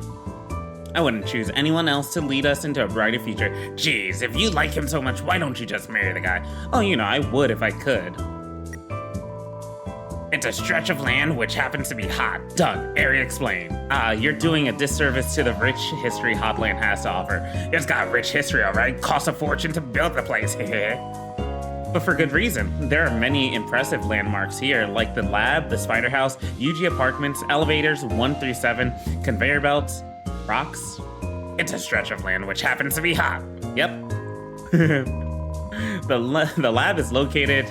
S1: I wouldn't choose anyone else to lead us into a brighter future. Jeez, if you like him so much, why don't you just marry the guy? Oh, you know, I would if I could. It's a stretch of land which happens to be hot. Done. Area explain. You're doing a disservice to the rich history Hotland has to offer. It's got rich history, alright? Costs a fortune to build the place. But for good reason. There are many impressive landmarks here, like the lab, the spider house, UG apartments, elevators 1 through 7, conveyor belts, rocks. It's a stretch of land which happens to be hot. Yep. The lab is located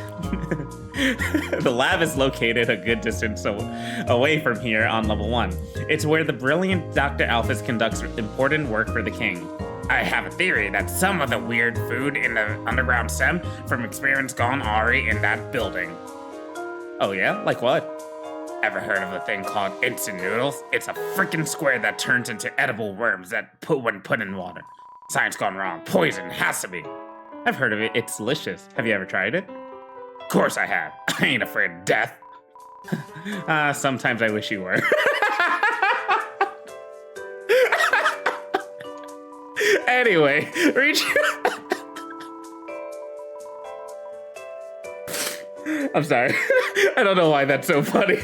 S1: the lab is located a good distance away from here on level 1. It's where the brilliant Dr. Alphys conducts important work for the king. I have a theory that some of the weird food in the underground stem from experiments gone awry in that building. Oh yeah? Like what? Ever heard of a thing called instant noodles? It's a freaking square that turns into edible worms when put in water. Science gone wrong. Poison has to be. I've heard of it. It's delicious. Have you ever tried it? Of course I have. I ain't afraid of death. Sometimes I wish you were. Anyway, I'm sorry. I don't know why that's so funny.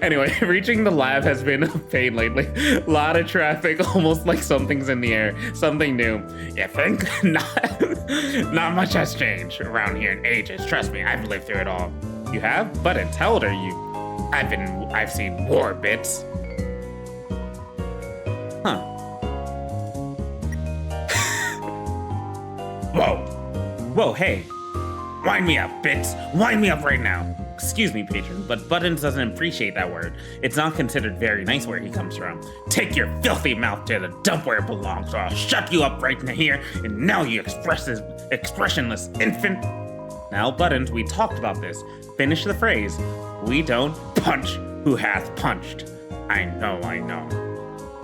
S1: Anyway, reaching the lab has been a pain lately. A lot of traffic, almost like something's in the air. Something new. You think? Not much has changed around here in ages. Trust me, I've lived through it all. You have? Buttons, how old are you? I've seen war bits. Huh. Whoa, hey. Wind me up, bits. Wind me up right now. Excuse me, patron, but Buttons doesn't appreciate that word. It's not considered very nice where he comes from. Take your filthy mouth to the dump where it belongs, or I'll shut you up right here, and now you expressionless infant. Now, Buttons, we talked about this. Finish the phrase. We don't punch who hath punched. I know.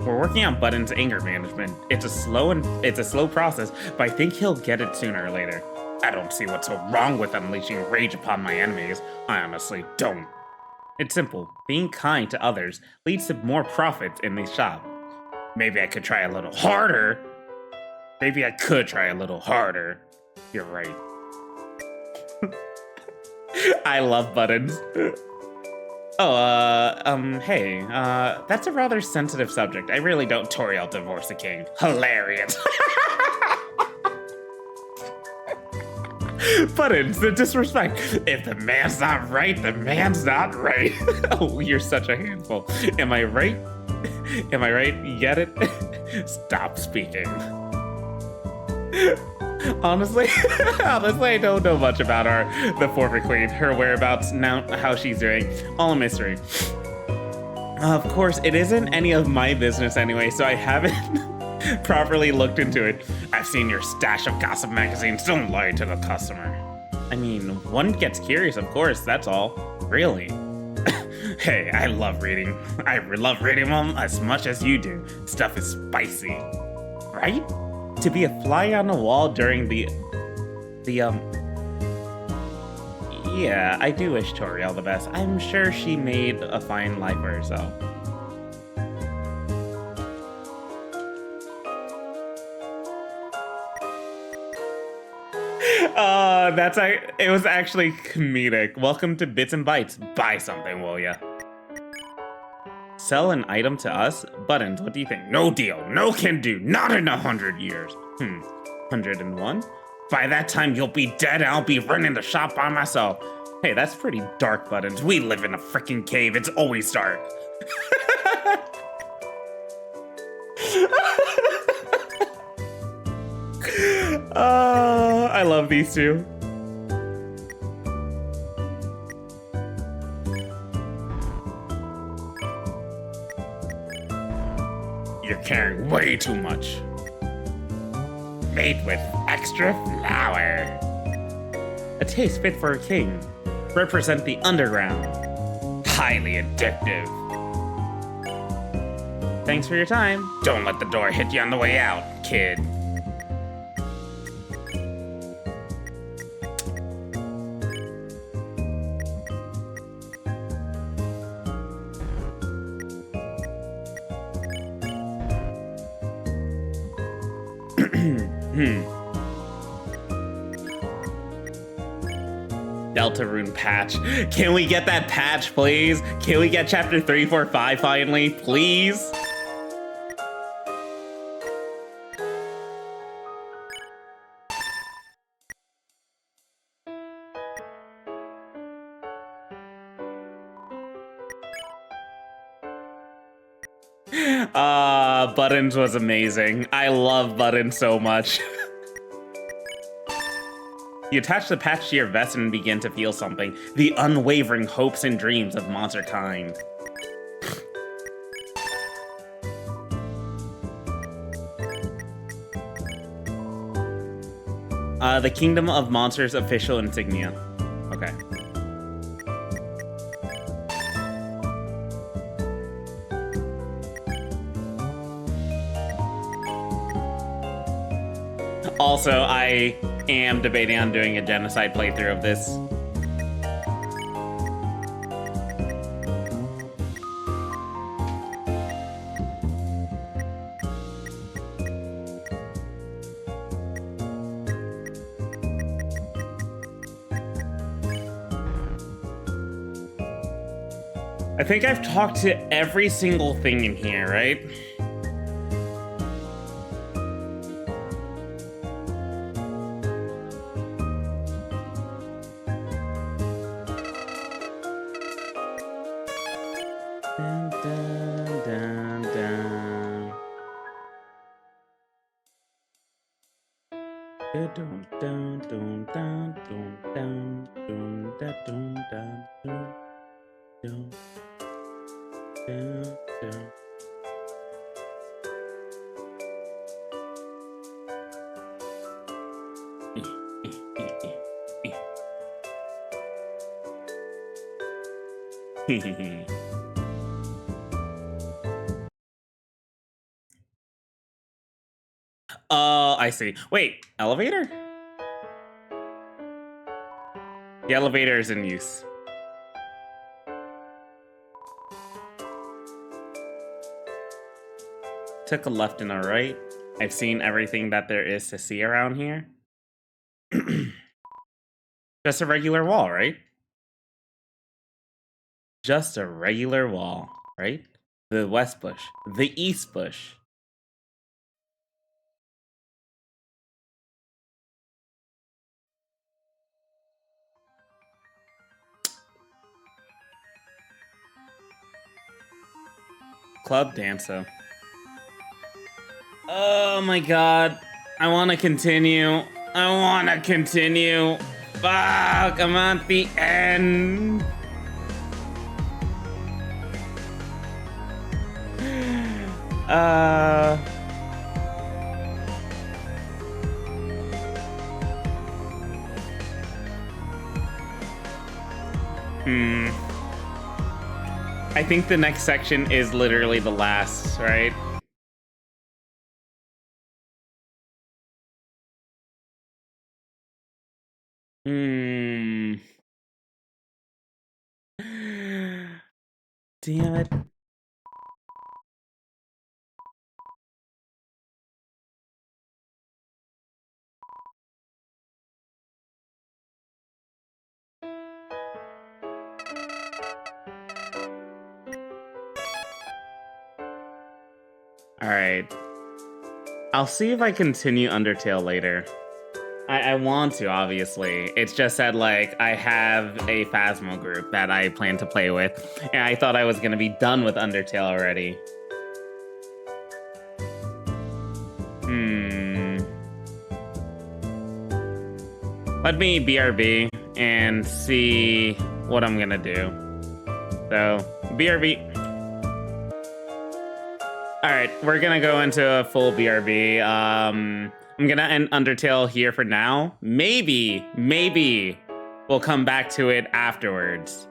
S1: We're working on Buttons' anger management. It's a slow process, but I think he'll get it sooner or later. I don't see what's so wrong with unleashing rage upon my enemies. I honestly don't. It's simple. Being kind to others leads to more profits in the shop. Maybe I could try a little harder. You're right. I love Buttons. Hey, that's a rather sensitive subject. I really don't Toriel divorce the king. Hilarious. Buttons, the disrespect. If the man's not right, the man's not right. Oh, you're such a handful. Am I right? You get it? Stop speaking. Honestly, I don't know much about the former queen, her whereabouts, now how she's doing. All a mystery. Of course, it isn't any of my business anyway, so I haven't properly looked into it. I've seen your stash of gossip magazines. Don't lie to the customer. I mean, one gets curious, of course, that's all. Really? Hey, I love reading. I love reading them as much as you do. Stuff is spicy. Right? To be a fly on the wall during yeah, I do wish Toriel the best. I'm sure she made a fine life for herself. It was actually comedic. Welcome to Bits and Bytes. Buy something, will ya? Sell an item to us? Buttons, what do you think? No deal. No can do. Not in 100 years. 101? By that time, you'll be dead and I'll be running the shop by myself. Hey, that's pretty dark, Buttons. We live in a freaking cave. It's always dark. I love these two. You're carrying way too much. Made with extra flour. A taste fit for a king. Represent the underground. Highly addictive. Thanks for your time. Don't let the door hit you on the way out, kid. Deltarune patch. Can we get that patch, please? Can we get chapter 345 finally, please? Buttons was amazing. I love Buttons so much. You attach the patch to your vest and begin to feel something. The unwavering hopes and dreams of monster kind. The Kingdom of Monsters official insignia. Okay. Also, I am debating on doing a genocide playthrough of this. I think I've talked to every single thing in here, right? Dun, dun, dun, dun. Dun, dun, dun, dun, dun, dun, dun, dun, dun, dun, dun, dun, dun. I see. Wait, elevator? The elevator is in use. Took a left and a right. I've seen everything that there is to see around here. Just a regular wall, right? Just a regular wall, right? The west bush, the east bush. Club dancer. Oh my god. I want to continue. I want to continue. Fuck, I'm at the end. I think the next section is literally the last, right? Damn it. Alright. I'll see if I continue Undertale later. I want to, obviously. It's just that, like, I have a Phasmo group that I plan to play with, and I thought I was gonna be done with Undertale already. Let me BRB and see what I'm gonna do. So, BRB. Alright, we're gonna go into a full BRB. I'm gonna end Undertale here for now. Maybe we'll come back to it afterwards.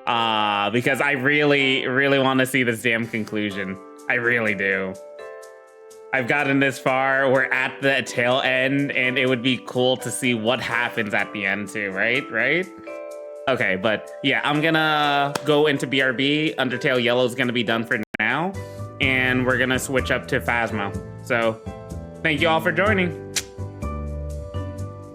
S1: Because I really want to see this damn conclusion. I really do. I've gotten this far. We're at the tail end, and it would be cool to see what happens at the end too, right? Right? Okay, but yeah, I'm gonna go into BRB. Undertale Yellow's gonna be done for now, and we're gonna switch up to Phasmo. So, thank you all for joining.